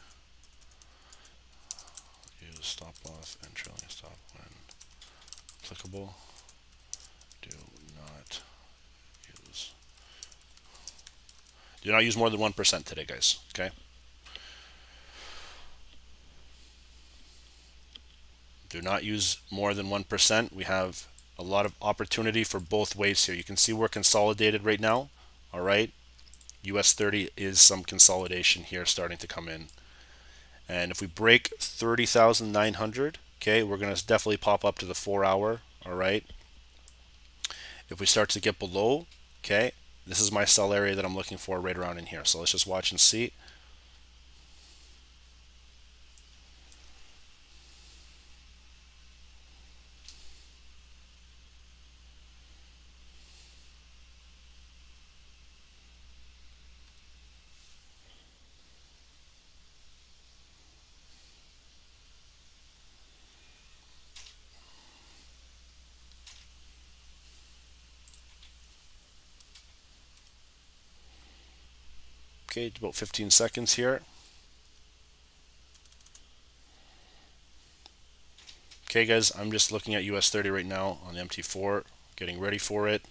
A: Use stop loss and trailing stop when applicable. Do not use more than 1% today, guys. Okay. Do not use more than 1%. We have a lot of opportunity for both ways here. You can see we're consolidated right now. All right. US 30 is some consolidation here starting to come in. And if we break 30,900, okay, we're going to definitely pop up to the 4-hour. All right. If we start to get below, okay, this is my sell area that I'm looking for right around in here. So let's just watch and see. Okay, about 15 seconds here. Okay, guys, I'm just looking at US 30 right now on the MT4, getting ready for it.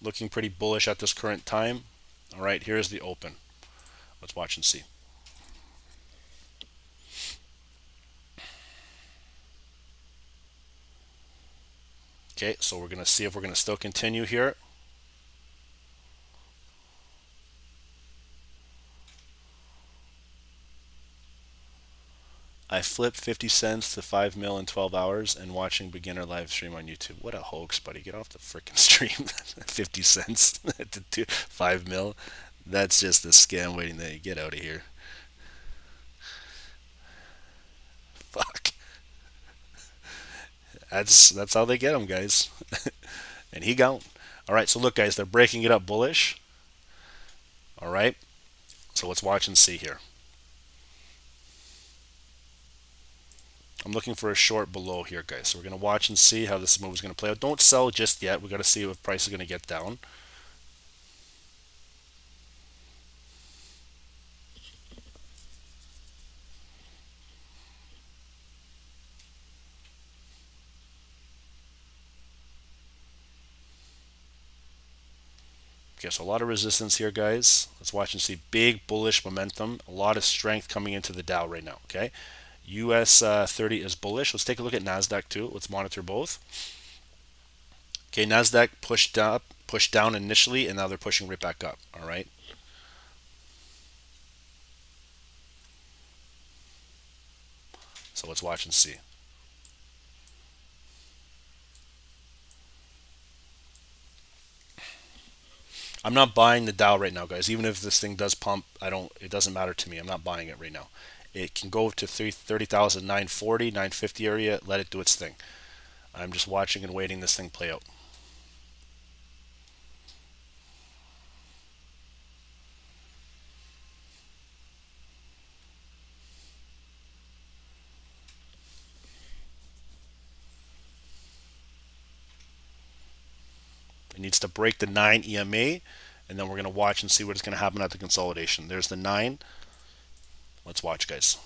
A: Looking pretty bullish at this current time. All right, here's the open. Let's watch and see. Okay, so we're going to see if we're going to still continue here. I flipped 50 cents to 5 mil in 12 hours and watching beginner live stream on YouTube. What a hoax, buddy. Get off the freaking stream. 50 cents to 5 mil. That's just a scam waiting to get out of here. Fuck. That's how they get them, guys. And he gone. All right, so look, guys, they're breaking it up bullish. All right, so let's watch and see here. I'm looking for a short below here, guys. So we're going to watch and see how this move is going to play out. Don't sell just yet. We got to see if price is going to get down. Okay, so a lot of resistance here, guys. Let's watch and see. Big bullish momentum. A lot of strength coming into the Dow right now. Okay, US 30 is bullish. Let's take a look at Nasdaq too. Let's monitor both. Okay, Nasdaq pushed down initially, and now they're pushing right back up. All right. So let's watch and see. I'm not buying the Dow right now, guys. Even if this thing does pump, it doesn't matter to me. I'm not buying it right now. It can go to 30,940, 950 area. Let it do its thing. I'm just watching and waiting this thing play out. It needs to break the 9 EMA, and then we're going to watch and see what's going to happen at the consolidation. There's the 9. Let's watch, guys.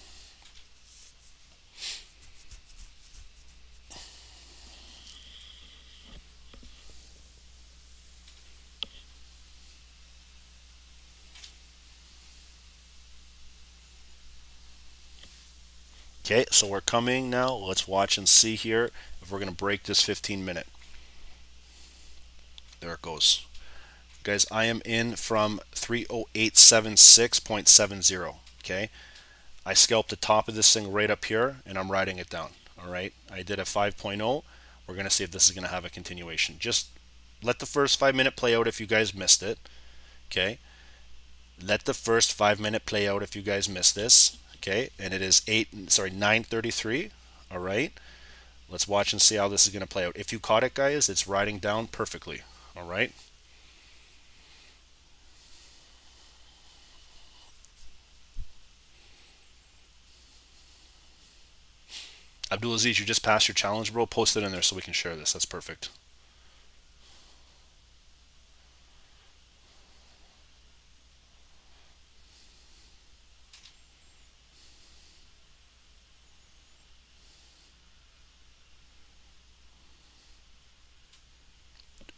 A: Okay, so we're coming now. Let's watch and see here if we're going to break this 15-minute. There it goes. Guys, I am in from 30876.70. Okay, I scalped the top of this thing right up here, and I'm riding it down. All right, I did a 5.0. We're going to see if this is going to have a continuation. Just let the first 5-minute play out if you guys missed it. Okay, let the first 5-minute play out if you guys missed this. Okay, and it is 9:33. All right, let's watch and see how this is going to play out. If you caught it, guys, it's riding down perfectly. All right. Abdulaziz, you just passed your challenge, bro. Post it in there so we can share this. That's perfect.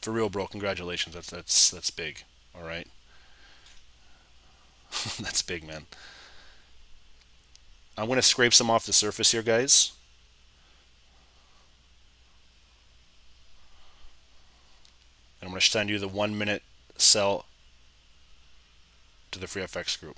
A: For real, bro. Congratulations. That's big. All right. That's big, man. I'm gonna scrape some off the surface here, guys. And I'm gonna send you the 1-minute sell to the free FX group.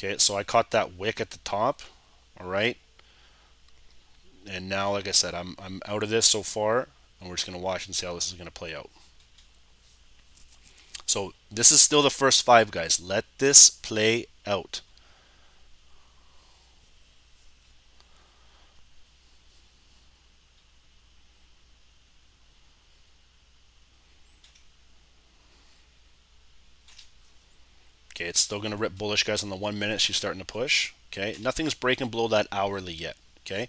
A: Okay, so I caught that wick at the top. All right. And now, like I said, I'm out of this so far, and we're just gonna watch and see how this is gonna play out. So this is still the first 5, guys. Let this play out. Okay, it's still going to rip bullish, guys, on the 1 minute. She's starting to push. Okay, nothing's breaking below that hourly yet. Okay,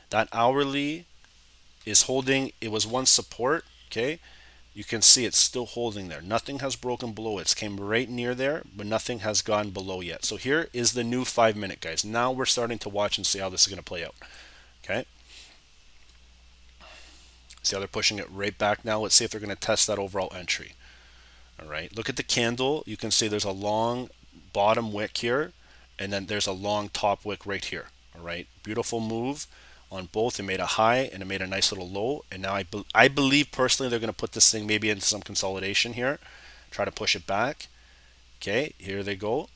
A: that hourly is holding. It was one support. Okay, you can see it's still holding there. Nothing has broken below it. It came right near there, but nothing has gone below yet. So here is the new 5-minute, guys. Now we're starting to watch and see how this is going to play out. Okay, see how they're pushing it right back now. Let's see if they're going to test that overall entry. All right, look at the candle. You can see there's a long bottom wick here, and then there's a long top wick right here. All right, beautiful move on both. It made a high and it made a nice little low, and now I believe personally they're going to put this thing maybe into some consolidation here, try to push it back. Okay, here they go,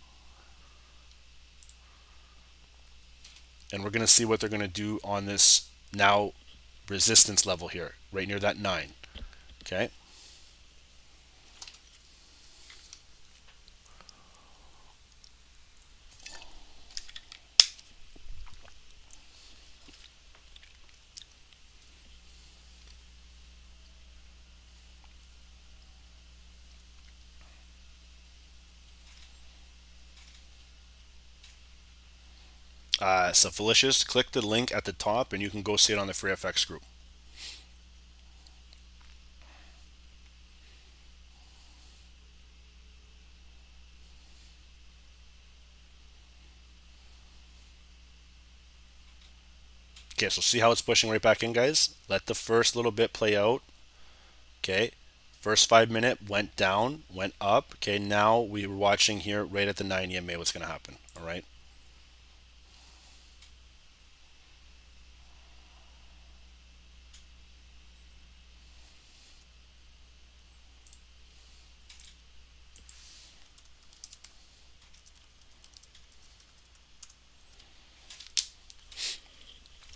A: and we're going to see what they're going to do on this now resistance level here, right near that 9. Okay. So Felicious, click the link at the top and you can go see it on the Free FX group. Okay, so see how it's pushing right back in, guys? Let the first little bit play out. Okay, first 5 minute went down, went up. Okay, now we were watching here right at the 9 EMA what's going to happen. All right.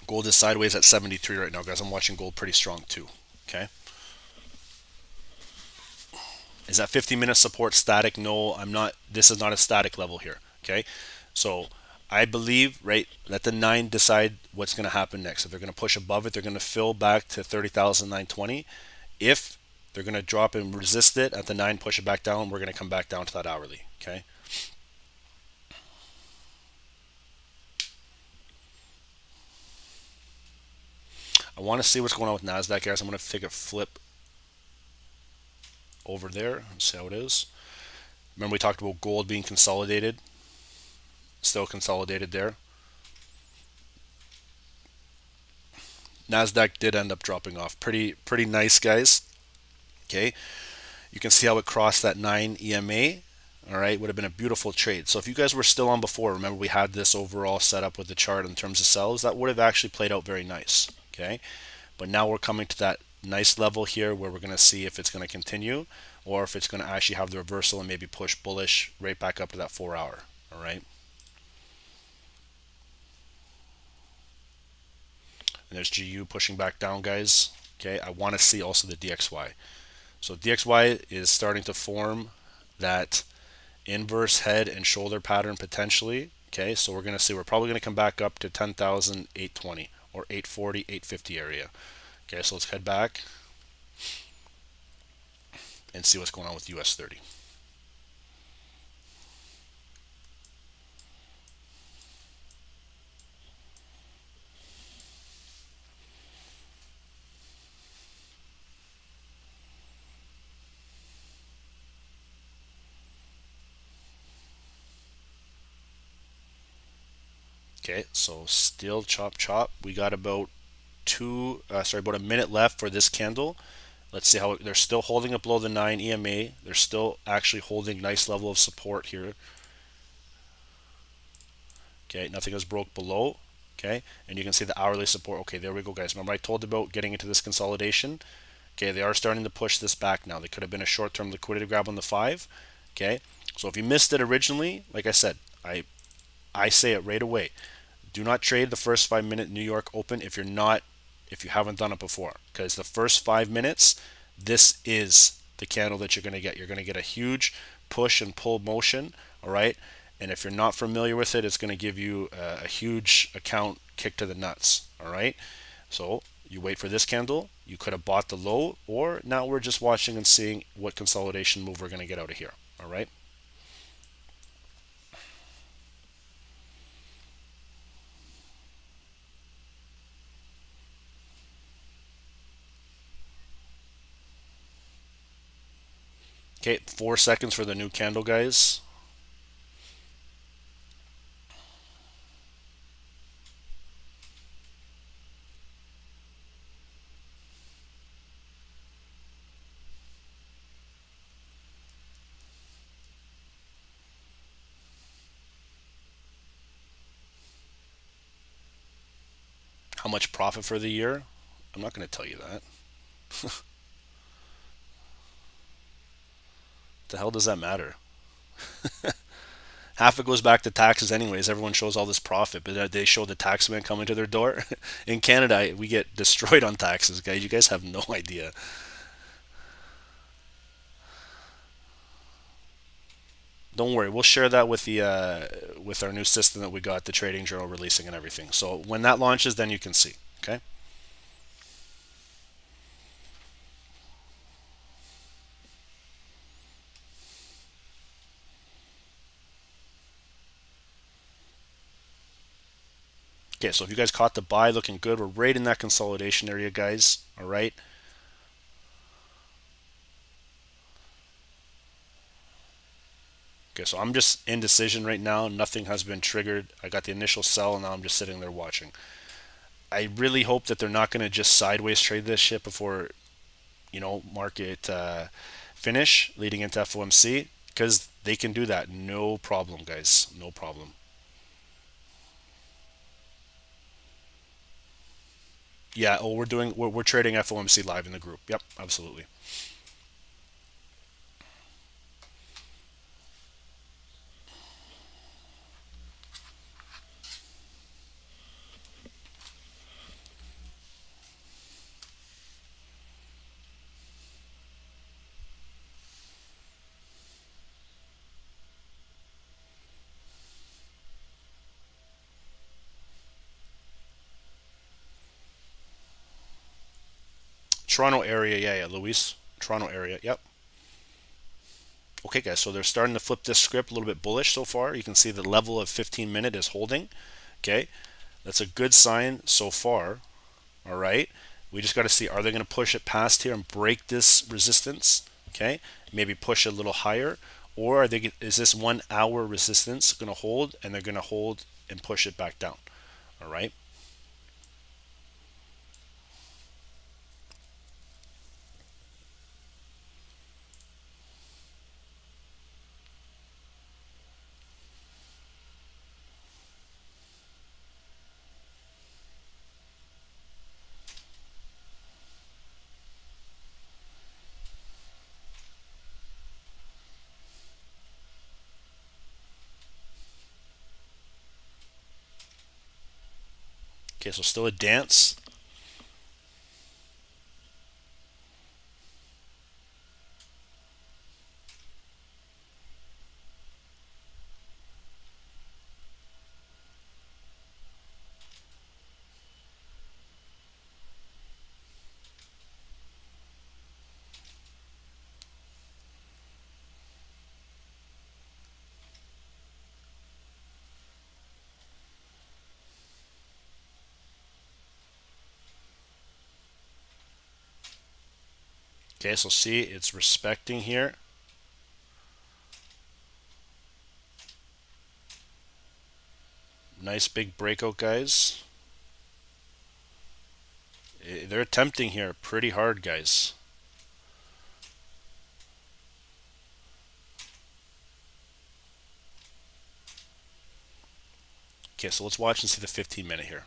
A: Gold is sideways at 73 right now, guys. I'm watching gold pretty strong too. Okay. Is that 50-minute support static? No, I'm not. This is not a static level here. Okay. So I believe, right, let the 9 decide what's going to happen next. If they're going to push above it, they're going to fill back to 30,920. If they're going to drop and resist it at the 9, push it back down, we're going to come back down to that hourly. Okay. I want to see what's going on with Nasdaq, guys. I'm going to take a flip over there and see how it is. Remember we talked about gold being consolidated, still consolidated there. Nasdaq did end up dropping off. Pretty nice, guys. Okay, you can see how it crossed that 9 EMA. All right, would have been a beautiful trade. So if you guys were still on before, remember we had this overall setup with the chart in terms of sells, that would have actually played out very nice. Okay, but now we're coming to that nice level here where we're going to see if it's going to continue or if it's going to actually have the reversal and maybe push bullish right back up to that 4 hour. All right. And there's GU pushing back down, guys. Okay, I want to see also the DXY. So DXY is starting to form that inverse head and shoulder pattern potentially. Okay, so we're going to see we're probably going to come back up to 10,820 or 840, 850 area. Okay, so let's head back and see what's going on with US 30. Okay, so still chop chop. We got about about a minute left for this candle. Let's see how they're still holding it below the 9 EMA. They're still actually holding nice level of support here. Okay, nothing has broke below. Okay, and you can see the hourly support. Okay, there we go, guys. Remember I told about getting into this consolidation. Okay, they are starting to push this back now. They could have been a short-term liquidity grab on the 5. Okay, so if you missed it originally, like I said, I say it right away. Do not trade the first 5 minute New York Open if you haven't done it before, because the first 5 minutes, this is the candle that you're going to get. You're going to get a huge push and pull motion. All right, and if you're not familiar with it, it's going to give you a huge account kick to the nuts. All right, so you wait for this candle. You could have bought the low, or now we're just watching and seeing what consolidation move we're going to get out of here. All right. Okay, 4 seconds for the new candle, guys. How much profit for the year? I'm not going to tell you that. The hell does that matter? Half it goes back to taxes anyways. Everyone shows all this profit, but they show the taxman coming to their door. In Canada, we get destroyed on taxes, guys. You guys have no idea. Don't worry, we'll share that with our new system that we got, the trading journal releasing and everything. So when that launches, then you can see. Okay. Okay, so if you guys caught the buy, looking good. We're right in that consolidation area, guys. All right. Okay, so I'm just indecision right now. Nothing has been triggered. I got the initial sell, and now I'm just sitting there watching. I really hope that they're not going to just sideways trade this shit before, market finish leading into FOMC, because they can do that. No problem, guys. No problem. Yeah. Oh, we're trading FOMC live in the group. Yep, absolutely. Toronto area. Yeah, yeah, Luis. Toronto area. Yep. Okay, guys. So they're starting to flip this script a little bit bullish so far. You can see the level of 15-minute is holding. Okay, that's a good sign so far. All right. We just got to see, are they going to push it past here and break this resistance? Okay. Maybe push a little higher. Or is this 1 hour resistance going to hold and they're going to hold and push it back down? All right. Okay. So still a dance. Okay. So see, it's respecting here. Nice big breakout, guys. They're attempting here pretty hard, guys. Okay. So let's watch and see the 15-minute here.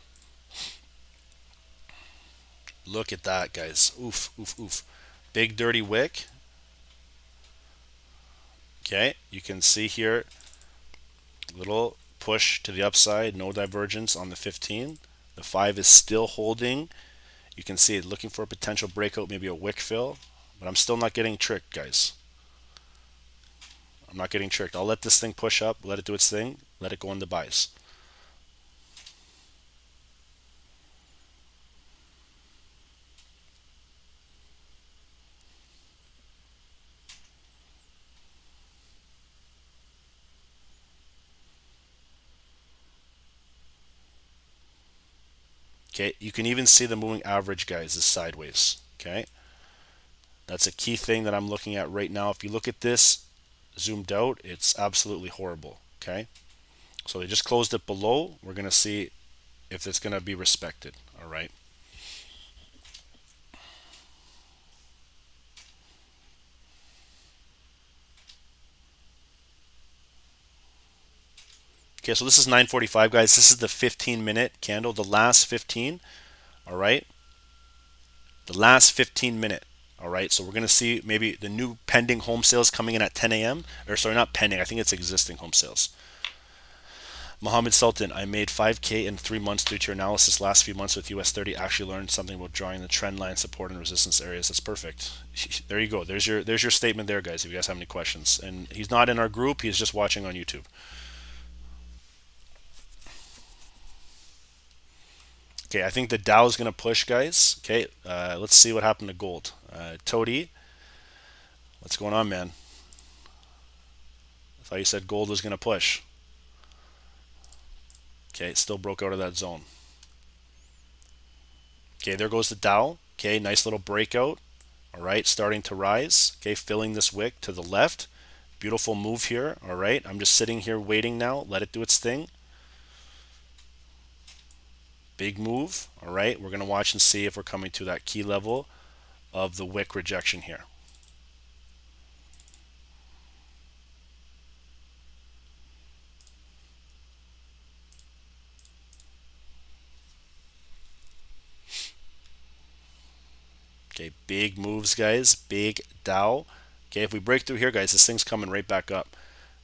A: Look at that, guys. Oof, oof, oof. Big dirty wick. Okay. You can see here, little push to the upside, no divergence on the 15. The 5 is still holding. You can see it looking for a potential breakout, maybe a wick fill, but I'm still not getting tricked, guys. I'm not getting tricked. I'll let this thing push up, let it do its thing, let it go into buys. Okay, you can even see the moving average, guys, is sideways. Okay, that's a key thing that I'm looking at right now. If you look at this zoomed out, it's absolutely horrible. Okay, so they just closed it below. We're going to see if it's going to be respected. All right. Okay, so this is 9:45, guys. This is the 15-minute candle, the last 15. All right, the last 15-minute. All right, so we're going to see maybe the new pending home sales coming in at 10 a.m. Or sorry, not pending. I think it's existing home sales. Mohammed Sultan, I made 5K in 3 months due to your analysis last few months with US 30. Actually learned something about drawing the trend line support and resistance areas. That's perfect. There you go. There's your statement there, guys. If you guys have any questions, and he's not in our group. He's just watching on YouTube. Okay, I think the Dow is going to push, guys. Okay, let's see what happened to gold. Tody, what's going on, man? I thought you said gold was going to push. Okay, it still broke out of that zone. Okay, there goes the Dow. Okay, nice little breakout. All right, starting to rise. Okay, filling this wick to the left. Beautiful move here. All right, I'm just sitting here waiting now. Let it do its thing. Big move. All right, we're going to watch and see if we're coming to that key level of the wick rejection here. Okay, big moves, guys. Big Dow. Okay, if we break through here, guys, this thing's coming right back up.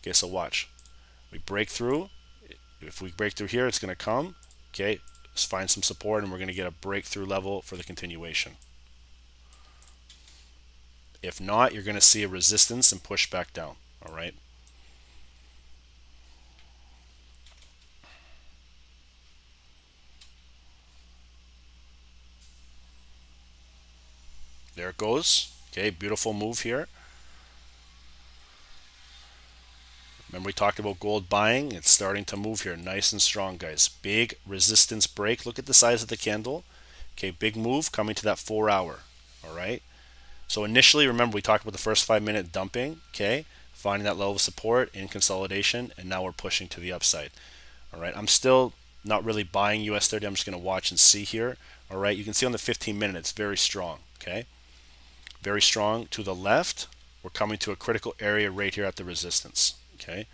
A: Okay, so watch. We break through. If we break through here, it's going to come. Okay, let's find some support, and we're going to get a breakthrough level for the continuation. If not, you're going to see a resistance and push back down. All right. There it goes. Okay, beautiful move here. Remember we talked about gold buying? It's starting to move here. Nice and strong, guys. Big resistance break. Look at the size of the candle. Okay, big move coming to that 4 hour. All right. So initially, remember we talked about the first 5 minute dumping. Okay, finding that level of support in consolidation, and now we're pushing to the upside. All right. I'm still not really buying US 30. I'm just going to watch and see here. All right. You can see on the 15 minute, it's very strong. Okay. Very strong to the left. We're coming to a critical area right here at the resistance. Okay.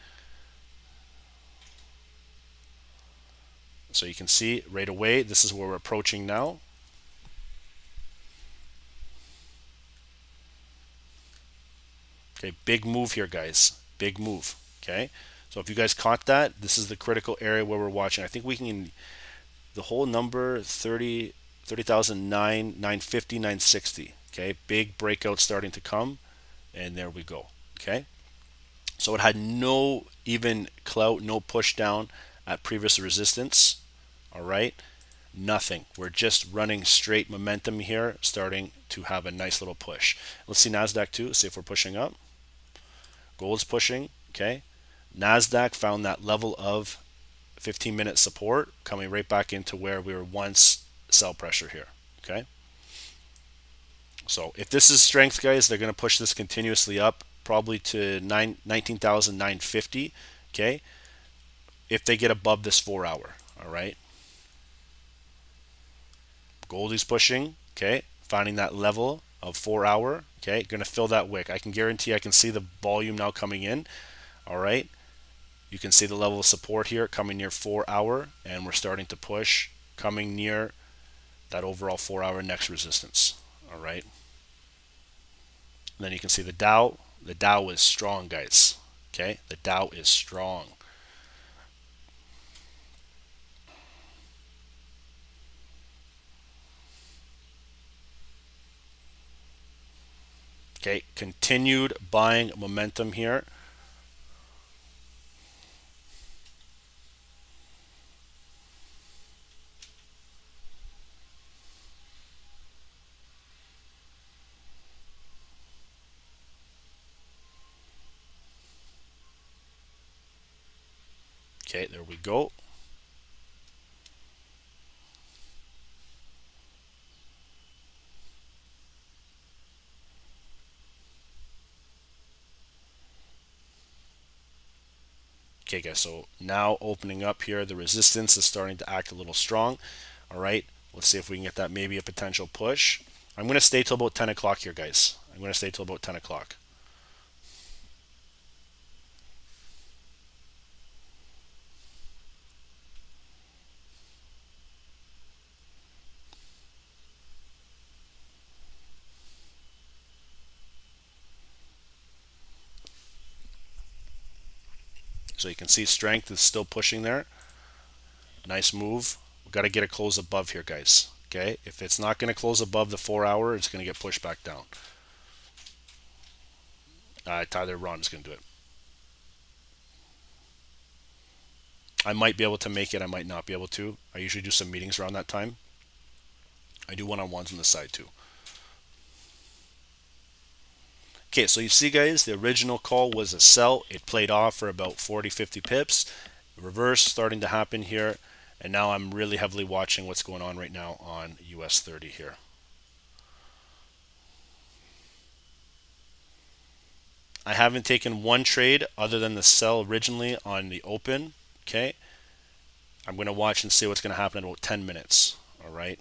A: So you can see right away, this is where we're approaching now. Okay, big move here, guys. Big move. Okay. So if you guys caught that, this is the critical area where we're watching. I think we can, the whole number 30,009, 950, 960. Okay, big breakout starting to come, and there we go. Okay. So it had no even clout, no push down at previous resistance. All right. Nothing. We're just running straight momentum here, starting to have a nice little push. Let's see Nasdaq too, see if we're pushing up. Gold's pushing. Okay. Nasdaq found that level of 15-minute support, coming right back into where we were once sell pressure here. Okay. So if this is strength, guys, they're going to push this continuously up, probably to 19,950. Okay. If they get above this 4 hour. All right. Goldie's pushing. Okay. Finding that level of 4 hour. Okay. Going to fill that wick. I can guarantee I can see the volume now coming in. All right. You can see the level of support here coming near 4 hour, and we're starting to push coming near that overall 4 hour next resistance. All right. And then you can see the Dow. The Dow is strong, guys. Okay. The Dow is strong. Okay. Continued buying momentum here. Okay, there we go. Okay, guys, so now opening up here, the resistance is starting to act a little strong. All right, let's see if we can get that maybe a potential push. I'm going to stay till about 10 o'clock here, guys. I'm going to stay till about 10 o'clock. So you can see strength is still pushing there. Nice move. We've got to get a close above here, guys. Okay, if it's not going to close above the 4 hour, it's going to get pushed back down. Tyler Ron is going to do it. I might be able to make it. I might not be able to. I usually do some meetings around that time. I do one-on-ones on the side too. Okay, so you see, guys, the original call was a sell. It played off for about 40, 50 pips. Reverse starting to happen here. And now I'm really heavily watching what's going on right now on US 30 here. I haven't taken one trade other than the sell originally on the open. Okay. I'm going to watch and see what's going to happen in about 10 minutes. All right.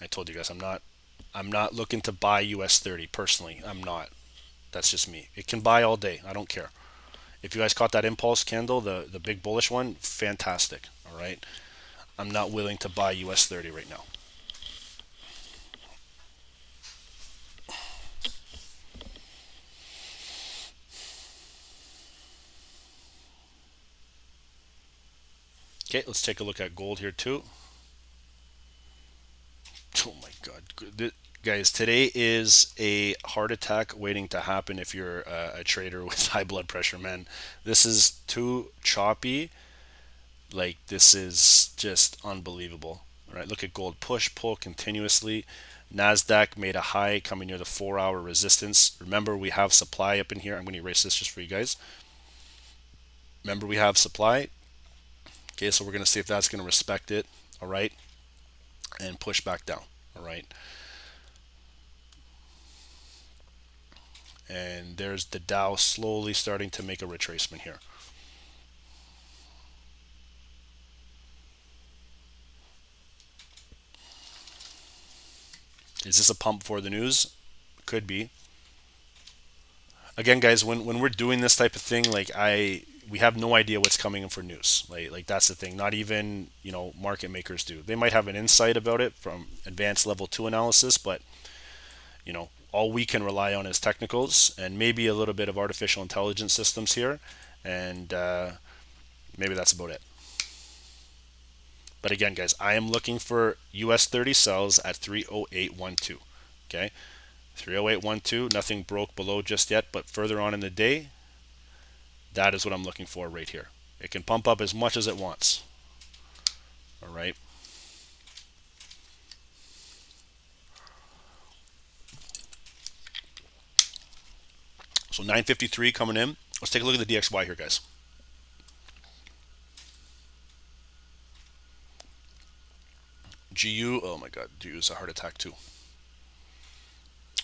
A: I told you guys I'm not looking to buy US 30 personally. I'm not. That's just me. It can buy all day. I don't care. If you guys caught that impulse candle, the big bullish one, fantastic. All right. I'm not willing to buy US 30 right now. Okay, let's take a look at gold here too. Oh my God. Guys, today is a heart attack waiting to happen if you're a trader with high blood pressure, man. This is too choppy. Like, this is just unbelievable. All right, look at gold push, pull continuously. Nasdaq made a high coming near the 4-hour resistance. Remember, we have supply up in here. I'm going to erase this just for you guys. Remember, we have supply. Okay, so we're going to see if that's going to respect it. All right, and push back down. All right. And there's the Dow slowly starting to make a retracement here. Is this a pump for the news? Could be. Again, guys, when we're doing this type of thing, we have no idea what's coming in for news. Like that's the thing. Not even market makers do. They might have an insight about it from advanced level 2 analysis, but all we can rely on is technicals and maybe a little bit of artificial intelligence systems here, and maybe that's about it. But again, guys, I am looking for US 30 sells at 30812. Okay, 30812. Nothing broke below just yet, but further on in the day, that is what I'm looking for right here. It can pump up as much as it wants. All right. So 953 coming in. Let's take a look at the DXY here, guys. GU, oh my God, GU is a heart attack too.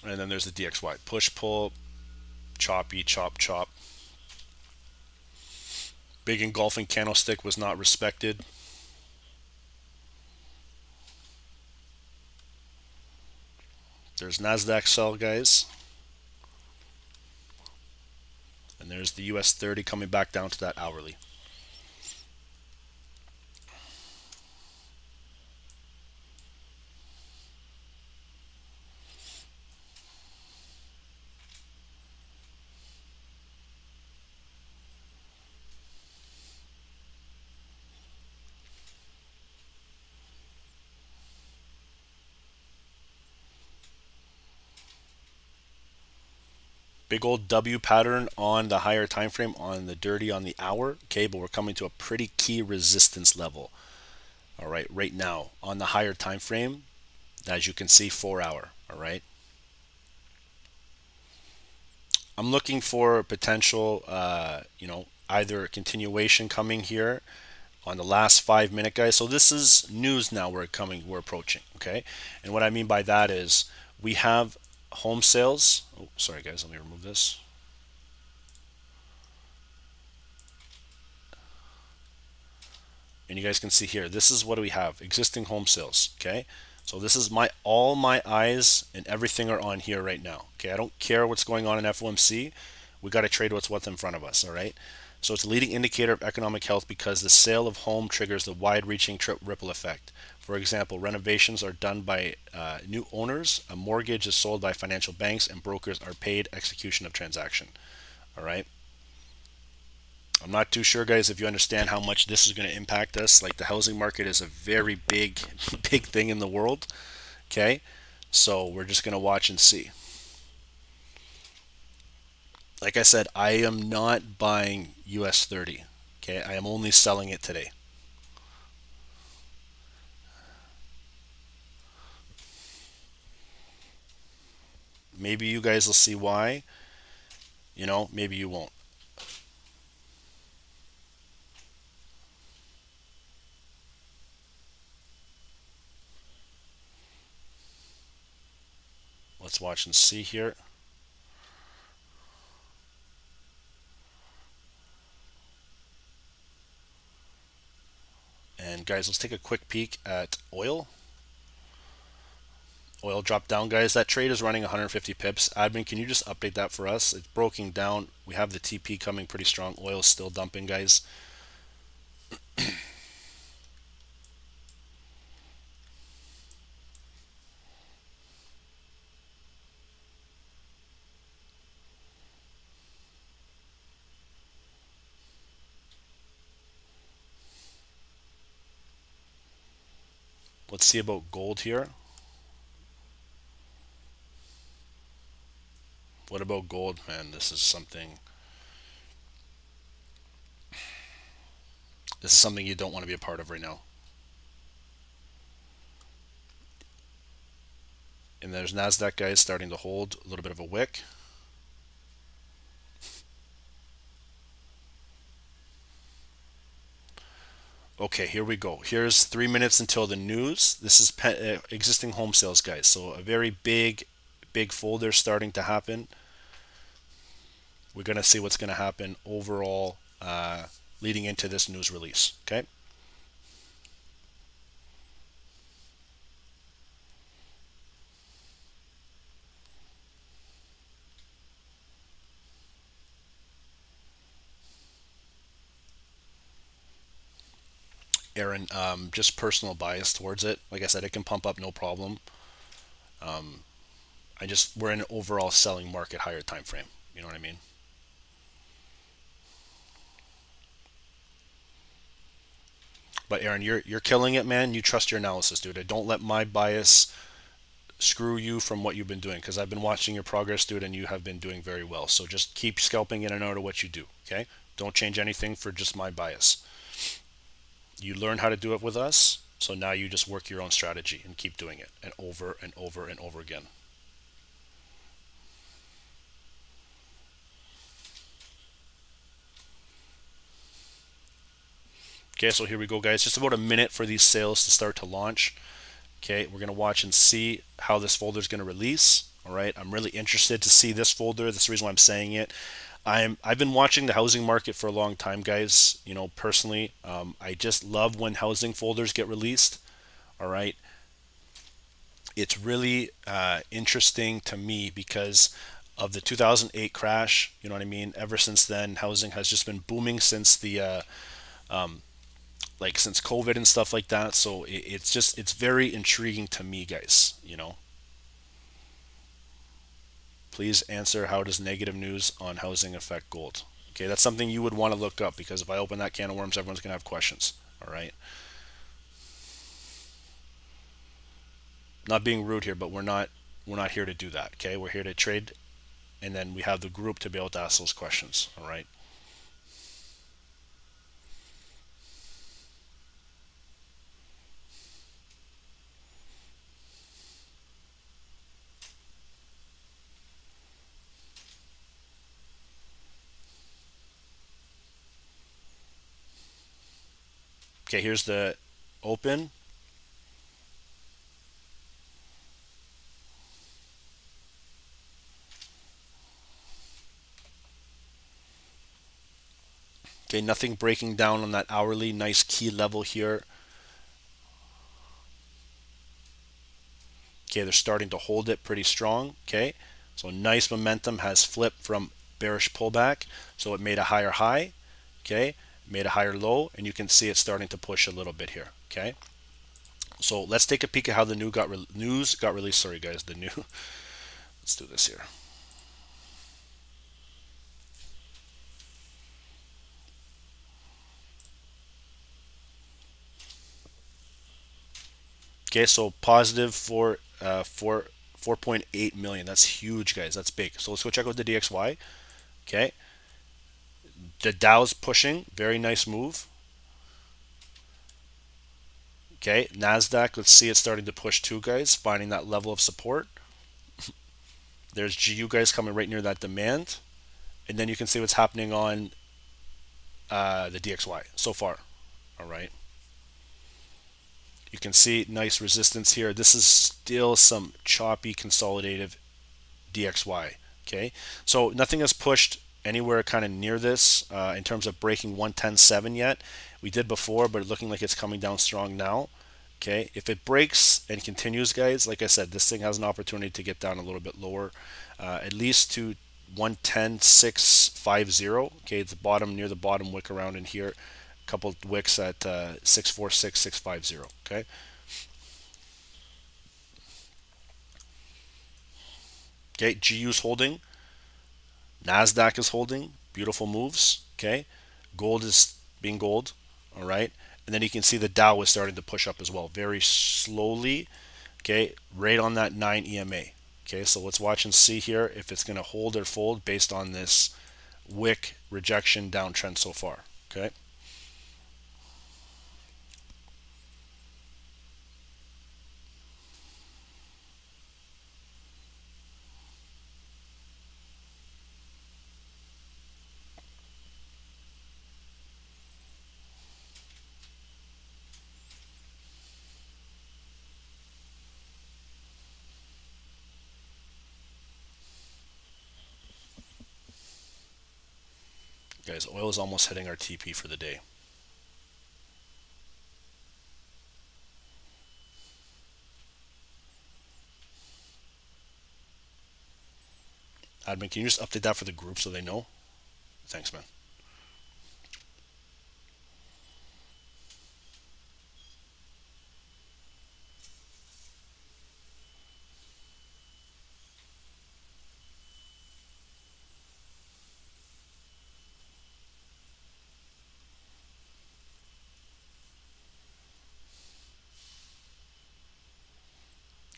A: And then there's the DXY. Push, pull, choppy, chop, chop. Big engulfing candlestick was not respected. There's Nasdaq sell, guys. And there's the US 30 coming back down to that hourly. Big old W pattern on the higher time frame on the dirty on the hour. Okay, but we're coming to a pretty key resistance level. All right, right now on the higher time frame, as you can see, 4-hour. All right. I'm looking for potential, either a continuation coming here on the last 5 minute, guys. So this is news now. We're approaching. Okay, and what I mean by that is we have home sales. Oh, sorry, guys. Let me remove this. And you guys can see here, this is what we have, existing home sales. Okay, so this is all my eyes and everything are on here right now. Okay, I don't care what's going on in FOMC. We got to trade what's in front of us. All right, so it's a leading indicator of economic health because the sale of home triggers the wide-reaching ripple effect. For example, renovations are done by new owners, a mortgage is sold by financial banks, and brokers are paid execution of transaction. All right, I'm not too sure, guys, if you understand how much this is going to impact us. Like, the housing market is a very big, big thing in the world. Okay, so we're just going to watch and see. Like I said, I am not buying US 30. Okay, I am only selling it today. Maybe you guys will see why. Maybe you won't. let's watch and see here. And guys, let's take a quick peek at oil. Oil dropped down, guys. That trade is running 150 pips. Admin, can you just update that for us? It's broken down. We have the TP coming pretty strong. Oil is still dumping, guys. Let's see about gold here. What about gold? Man, this is something you don't want to be a part of right now. And there's Nasdaq, guys, starting to hold a little bit of a wick. Okay, here we go. Here's 3 minutes until the news. This is existing home sales, guys. So a very big folder starting to happen. We're going to see what's going to happen overall leading into this news release. Okay. Aaron, just personal bias towards it. Like I said, it can pump up no problem. We're in an overall selling market higher time frame. You know what I mean? But Aaron, you're killing it, man. You trust your analysis, dude. Don't let my bias screw you from what you've been doing, because I've been watching your progress, dude, and you have been doing very well. So just keep scalping in and out of what you do. Okay? Don't change anything for just my bias. You learn how to do it with us, so now you just work your own strategy and keep doing it, and over and over and over again. Okay, so here we go, guys. Just about a minute for these sales to start to launch. Okay, we're going to watch and see how this folder is going to release. All right, I'm really interested to see this folder. That's the reason why I'm saying it. I've been watching the housing market for a long time, guys. You know, personally, I just love when housing folders get released. All right, it's really interesting to me because of the 2008 crash. You know what I mean? Ever since then, housing has just been booming since the since COVID and stuff like that. So it's very intriguing to me, guys. You know, please answer, how does negative news on housing affect gold? Okay, that's something you would want to look up, because if I open that can of worms, everyone's gonna have questions. All right, not being rude here, but we're not here to do that. Okay, we're here to trade, and then we have the group to be able to ask those questions. All right. Okay, here's the open. Okay, nothing breaking down on that hourly. Nice key level here. Okay, they're starting to hold it pretty strong. Okay, so nice momentum has flipped from bearish pullback. So it made a higher high. Okay, made a higher low, and you can see it's starting to push a little bit here. Okay, so let's take a peek at how the news got released. Sorry, guys, the new. Let's do this here. Okay, so positive for 4.8 million. That's huge, guys. That's big. So let's go check out the DXY. Okay, the Dow's pushing. Very nice move. Okay, Nasdaq. Let's see it starting to push too, guys. Finding that level of support. There's GU, guys, coming right near that demand, and then you can see what's happening on the DXY so far. All right. You can see nice resistance here. This is still some choppy consolidative DXY. Okay, so nothing has pushed anywhere kind of near this in terms of breaking 110.7 yet. We did before, but looking like it's coming down strong now. Okay, if it breaks and continues, guys, like I said, this thing has an opportunity to get down a little bit lower, at least to 110.650. Okay, it's the bottom, near the bottom wick around in here. A couple wicks at 646.650. Okay. Okay, GU's holding. Nasdaq is holding. Beautiful moves. Okay. Gold is being gold. All right. And then you can see the Dow is starting to push up as well, very slowly. Okay. Right on that 9 EMA. Okay. So let's watch and see here if it's going to hold or fold based on this wick rejection downtrend so far. Okay. Guys, oil is almost hitting our TP for the day. Admin, can you just update that for the group so they know? Thanks, man.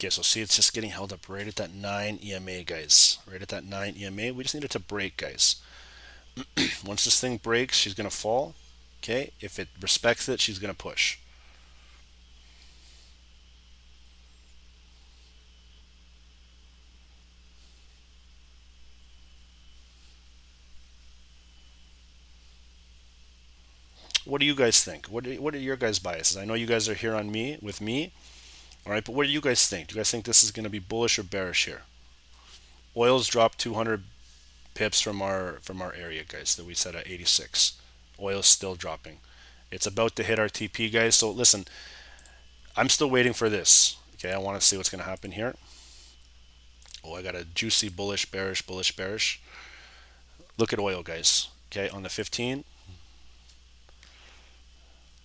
A: Okay, so see, it's just getting held up right at that 9 EMA, guys. Right at that 9 EMA. We just need it to break, guys. Once this thing breaks, she's going to fall. Okay, if it respects it, she's going to push. What do you guys think? What are your guys' biases? I know you guys are here on me with me. All right, but what do you guys think? Do you guys think this is going to be bullish or bearish here? Oil's dropped 200 pips from our area, guys, that we set at 86. Oil's still dropping. It's about to hit our TP, guys. So listen, I'm still waiting for this. Okay, I want to see what's going to happen here. Oh, I got a juicy bullish, bearish, bullish, bearish. Look at oil, guys. Okay, on the 15,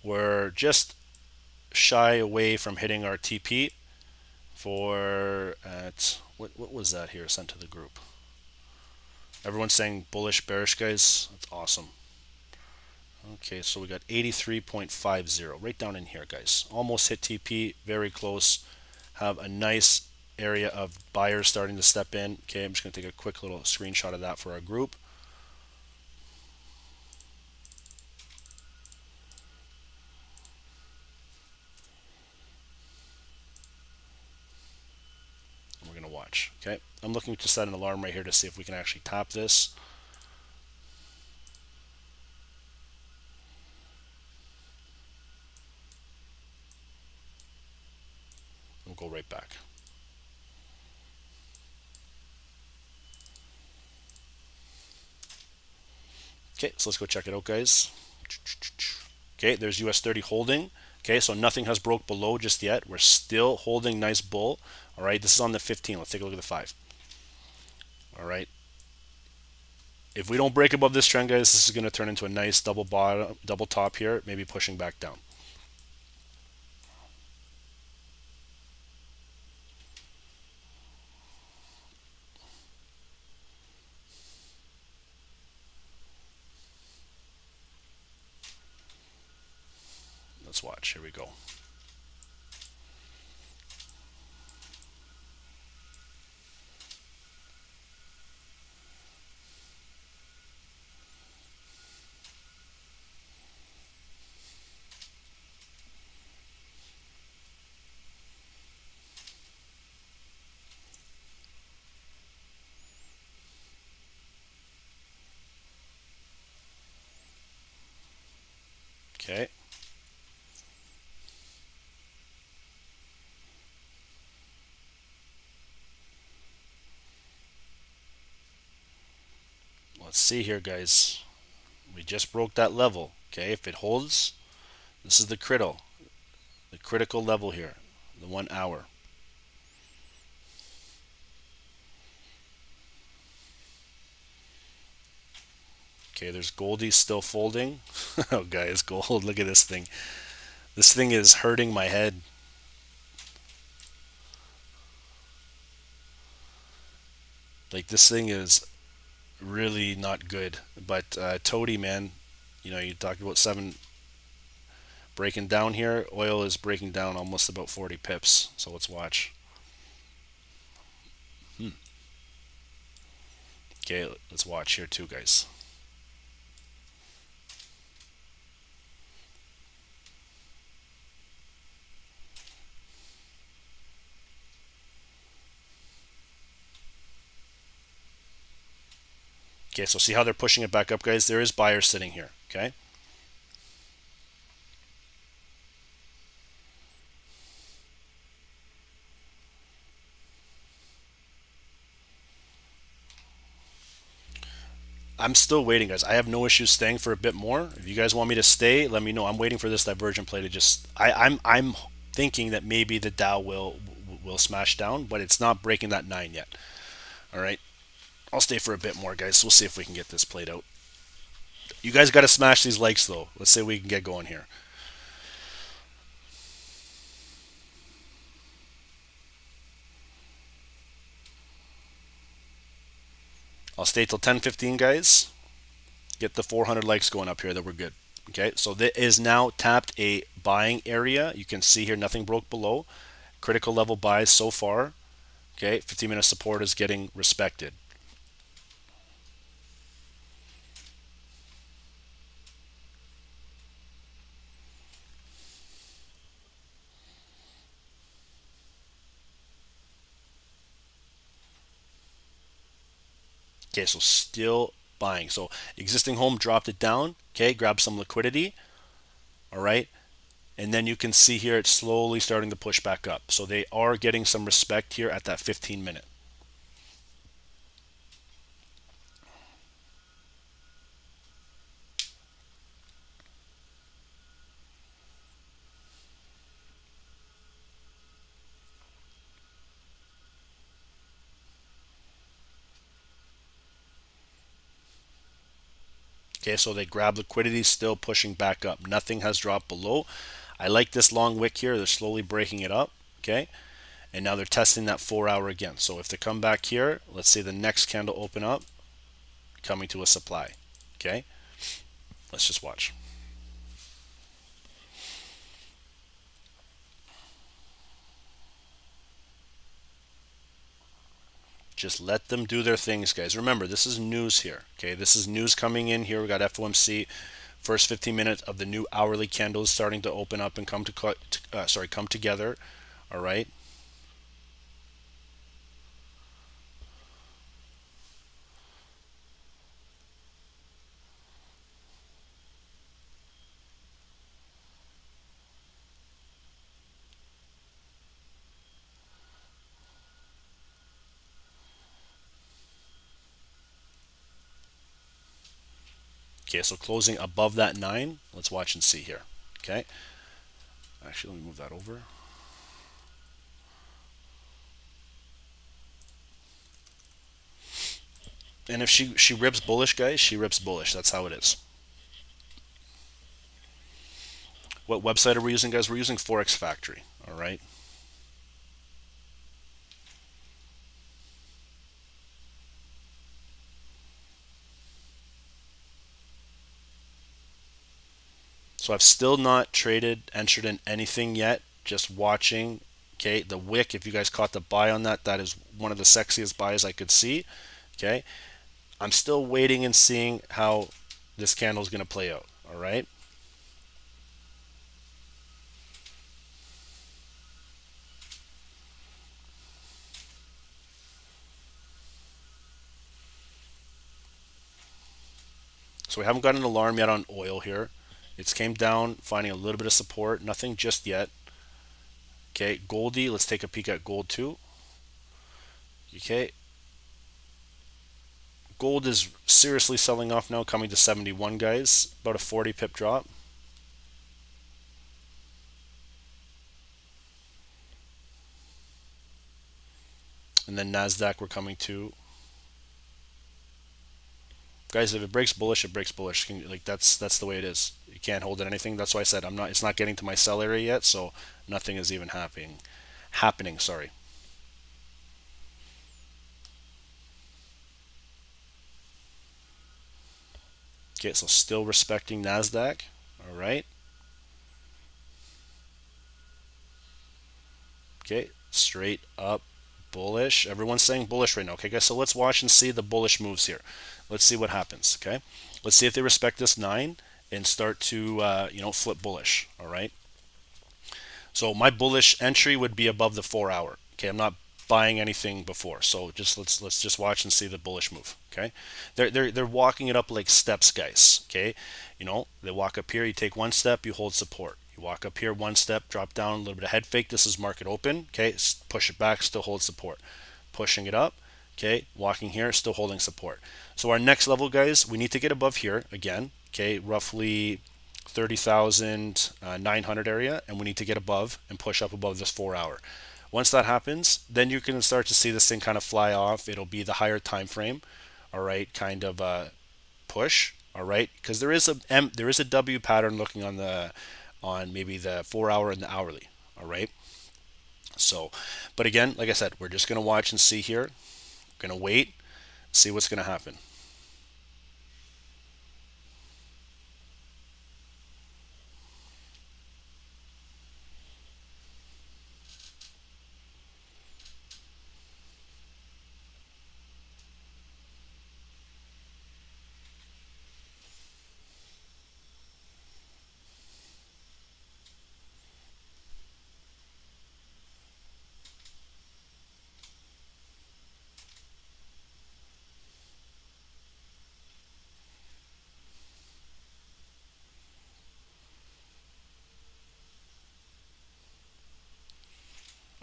A: we're just shy away from hitting our TP for at what was that here sent to the group? Everyone's saying bullish, bearish, guys. That's awesome. Okay, so we got 83.50 right down in here, guys. Almost hit TP, very close. Have a nice area of buyers starting to step in. Okay, I'm just going to take a quick little screenshot of that for our group. We're going to watch. Okay, I'm looking to set an alarm right here to see if we can actually top this. We'll go right back. Okay, so let's go check it out, guys. Okay, there's US 30 holding. Okay, so nothing has broke below just yet. We're still holding nice bull. All right, this is on the 15. Let's take a look at the 5. All right. If we don't break above this trend, guys, this is going to turn into a nice double bottom, double top here, maybe pushing back down. Let's watch. Here we go. Okay. let's see here, guys. We just broke that level. Okay, if it holds, this is the critical level here, the 1 hour. Okay, there's Goldie still folding. Oh, guys, gold, look at this thing. This thing is hurting my head. Like, this thing is really not good. But Toady, man, you talked about 7 breaking down here. Oil is breaking down almost about 40 pips. So let's watch. Okay, let's watch here too, guys. Okay, so see how they're pushing it back up, guys? There is buyers sitting here, okay? I'm still waiting, guys. I have no issues staying for a bit more. If you guys want me to stay, let me know. I'm waiting for this divergent play to just. I'm thinking that maybe the Dow will smash down, but it's not breaking that 9 yet. All right, I'll stay for a bit more, guys. We'll see if we can get this played out. You guys got to smash these likes, though. Let's say we can get going here. I'll stay till 10:15, guys. Get the 400 likes going up here that we're good. Okay, so that is now tapped a buying area. You can see here nothing broke below. Critical level buys so far. Okay, 15-minute support is getting respected. Okay, so still buying. So existing home dropped it down. Okay, grab some liquidity. All right, and then you can see here it's slowly starting to push back up. So they are getting some respect here at that 15-minute. Okay, so they grab liquidity, still pushing back up. Nothing has dropped below. I like this long wick here. They're slowly breaking it up. Okay, and now they're testing that 4 hour again. So if they come back here, let's say the next candle open up, coming to a supply. Okay, let's just watch. Just let them do their things, guys. Remember, this is news here. Okay, this is news coming in here. We got FOMC. First 15 minutes of the new hourly candles starting to open up and come together. All right. Okay, so closing above that 9. Let's watch and see here. Okay. Actually, let me move that over. And if she rips bullish, guys, she rips bullish. That's how it is. What website are we using, guys? We're using Forex Factory. All right. So I've still not entered in anything yet. Just watching. Okay, the wick. If you guys caught the buy on that, that is one of the sexiest buys I could see. Okay, I'm still waiting and seeing how this candle is going to play out. All right. So we haven't got an alarm yet on oil here. It's came down, finding a little bit of support. Nothing just yet. Okay, Goldie. Let's take a peek at gold too. Okay, Gold is seriously selling off now, coming to 71, guys. About a 40 pip drop. And then Nasdaq, we're coming to. Guys, if it breaks bullish, it breaks bullish. Like that's the way it is. You can't hold it anything. That's why I said I'm not. It's not getting to my sell area yet, so nothing is even happening. Happening. Sorry. Okay, so still respecting Nasdaq. All right. Okay, straight up bullish. Everyone's saying bullish right now. Okay, guys, so let's watch and see the bullish moves here. Let's see what happens. Okay, let's see if they respect this 9 and start to flip bullish. All right. So my bullish entry would be above the 4 hour. Okay, I'm not buying anything before. So just let's just watch and see the bullish move. Okay, they're walking it up like steps, guys. Okay, they walk up here. You take one step, you hold support. You walk up here one step, drop down, a little bit of head fake. This is market open. Okay, push it back, still hold support. Pushing it up. Okay, walking here, still holding support. So our next level, guys, we need to get above here again. Okay, roughly 30,900 area, and we need to get above and push up above this 4 hour. Once that happens, then you can start to see this thing kind of fly off. It'll be the higher time frame, all right, kind of push, all right, because there is a W pattern looking on maybe the 4 hour and the hourly, all right. So, but again, like I said, we're just gonna watch and see here. We're gonna wait, see what's gonna happen.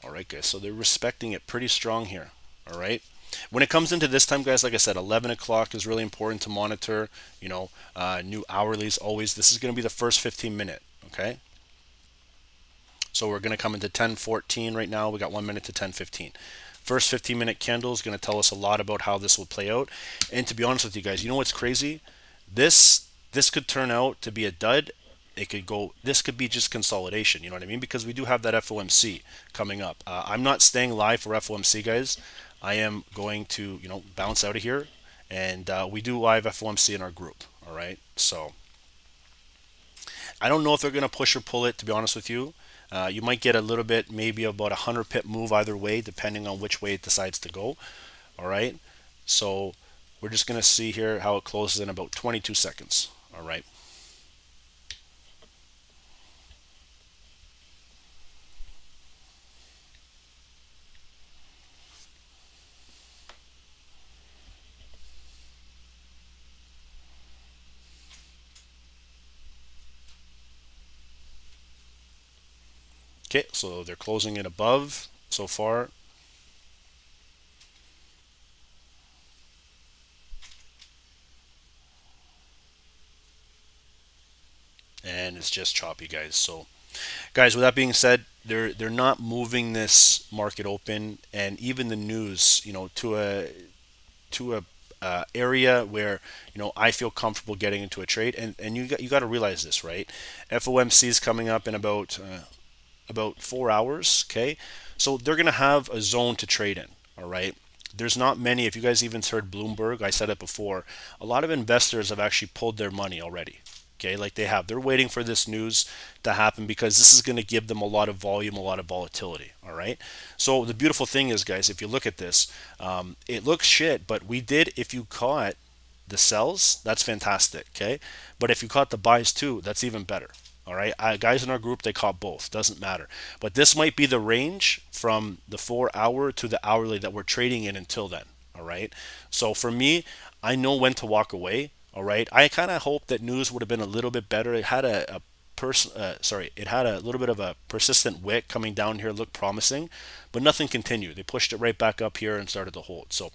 A: All right, guys. So they're respecting it pretty strong here. All right. When it comes into this time, guys, like I said, 11 o'clock is really important to monitor. New hourlies always. This is going to be the first 15 minute. Okay. So we're going to come into 10:14 right now. We got 1 minute to 10:15. First 15-minute candle is going to tell us a lot about how this will play out. And to be honest with you guys, you know what's crazy? This could turn out to be a dud. It could go. This could be just consolidation. You know what I mean? Because we do have that FOMC coming up. I'm not staying live for FOMC, guys. I am going to bounce out of here, and we do live FOMC in our group. All right. So I don't know if they're going to push or pull it. To be honest with you, you might get a little bit, maybe about a 100 pip move either way, depending on which way it decides to go. All right. So we're just going to see here how it closes in about 22 seconds. All right. Okay, so they're closing it above so far. And it's just choppy, guys. So, guys, with that being said, they're not moving this market open, and even the news, to a area where I feel comfortable getting into a trade. And you got to realize this, right? FOMC is coming up in about 4 hours. Okay, so they're gonna have a zone to trade in. All right. There's not many. If you guys even heard Bloomberg, I said it before. A lot of investors have actually pulled their money already. Okay, like they have. They're waiting for this news to happen because this is going to give them a lot of volume, a lot of volatility. All right. So the beautiful thing is, guys, if you look at this, it looks shit, but we did. If you caught the sells, that's fantastic. Okay, but if you caught the buys too, that's even better. All right, guys in our group, they caught both. Doesn't matter. But this might be the range from the 4 hour to the hourly that we're trading in until then. All right. So for me, I know when to walk away. All right. I kind of hope that news would have been a little bit better. It had it had a little bit of a persistent wick coming down here, looked promising, but nothing continued. They pushed it right back up here and started to hold. So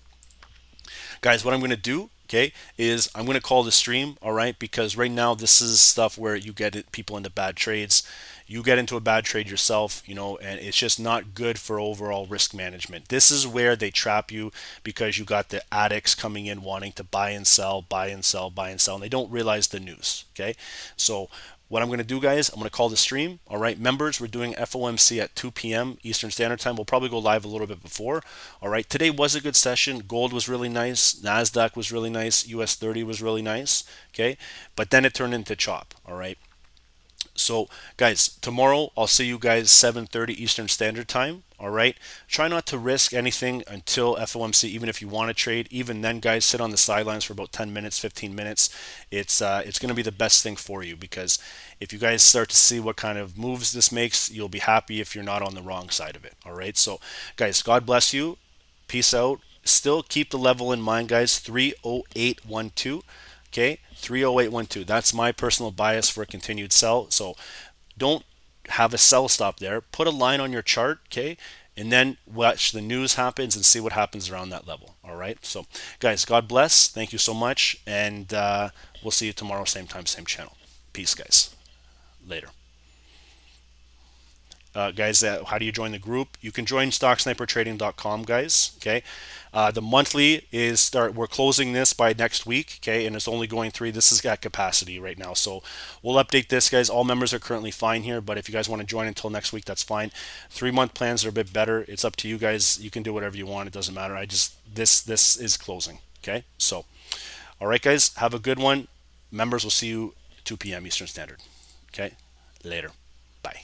A: Guys, what I'm going to do, okay, is I'm going to call the stream, all right, because right now this is stuff where you get people into bad trades. You get into a bad trade yourself, and it's just not good for overall risk management. This is where they trap you because you got the addicts coming in wanting to buy and sell, buy and sell, buy and sell, and they don't realize the news, okay? So what I'm going to do, guys, I'm going to call the stream. All right, members, we're doing FOMC at 2 p.m. Eastern Standard Time. We'll probably go live a little bit before. All right, today was a good session. Gold was really nice. Nasdaq was really nice. US 30 was really nice. Okay, but then it turned into chop. All right. So, guys, tomorrow I'll see you guys 7:30 Eastern Standard Time. All right. Try not to risk anything until FOMC, even if you want to trade. Even then, guys, sit on the sidelines for about 10 minutes, 15 minutes. It's going to be the best thing for you because if you guys start to see what kind of moves this makes, you'll be happy if you're not on the wrong side of it. All right. So, guys, God bless you. Peace out. Still keep the level in mind, guys. 30812. Okay, 30812. That's my personal bias for a continued sell. So don't have a sell stop there. Put a line on your chart, okay, and then watch the news happens and see what happens around that level. All right. So, guys, God bless. Thank you so much, and we'll see you tomorrow, same time, same channel. Peace, guys. Later. Guys, how do you join the group? You can join stocksnipertrading.com, guys. Okay. The monthly is we're closing this by next week. Okay. And it's only going three. This is at capacity right now. So we'll update this, guys. All members are currently fine here. But if you guys want to join until next week, that's fine. 3-month plans are a bit better. It's up to you guys. You can do whatever you want. It doesn't matter. This is closing. Okay. So, all right, guys. Have a good one. Members will see you 2 p.m. Eastern Standard. Okay. Later. Bye.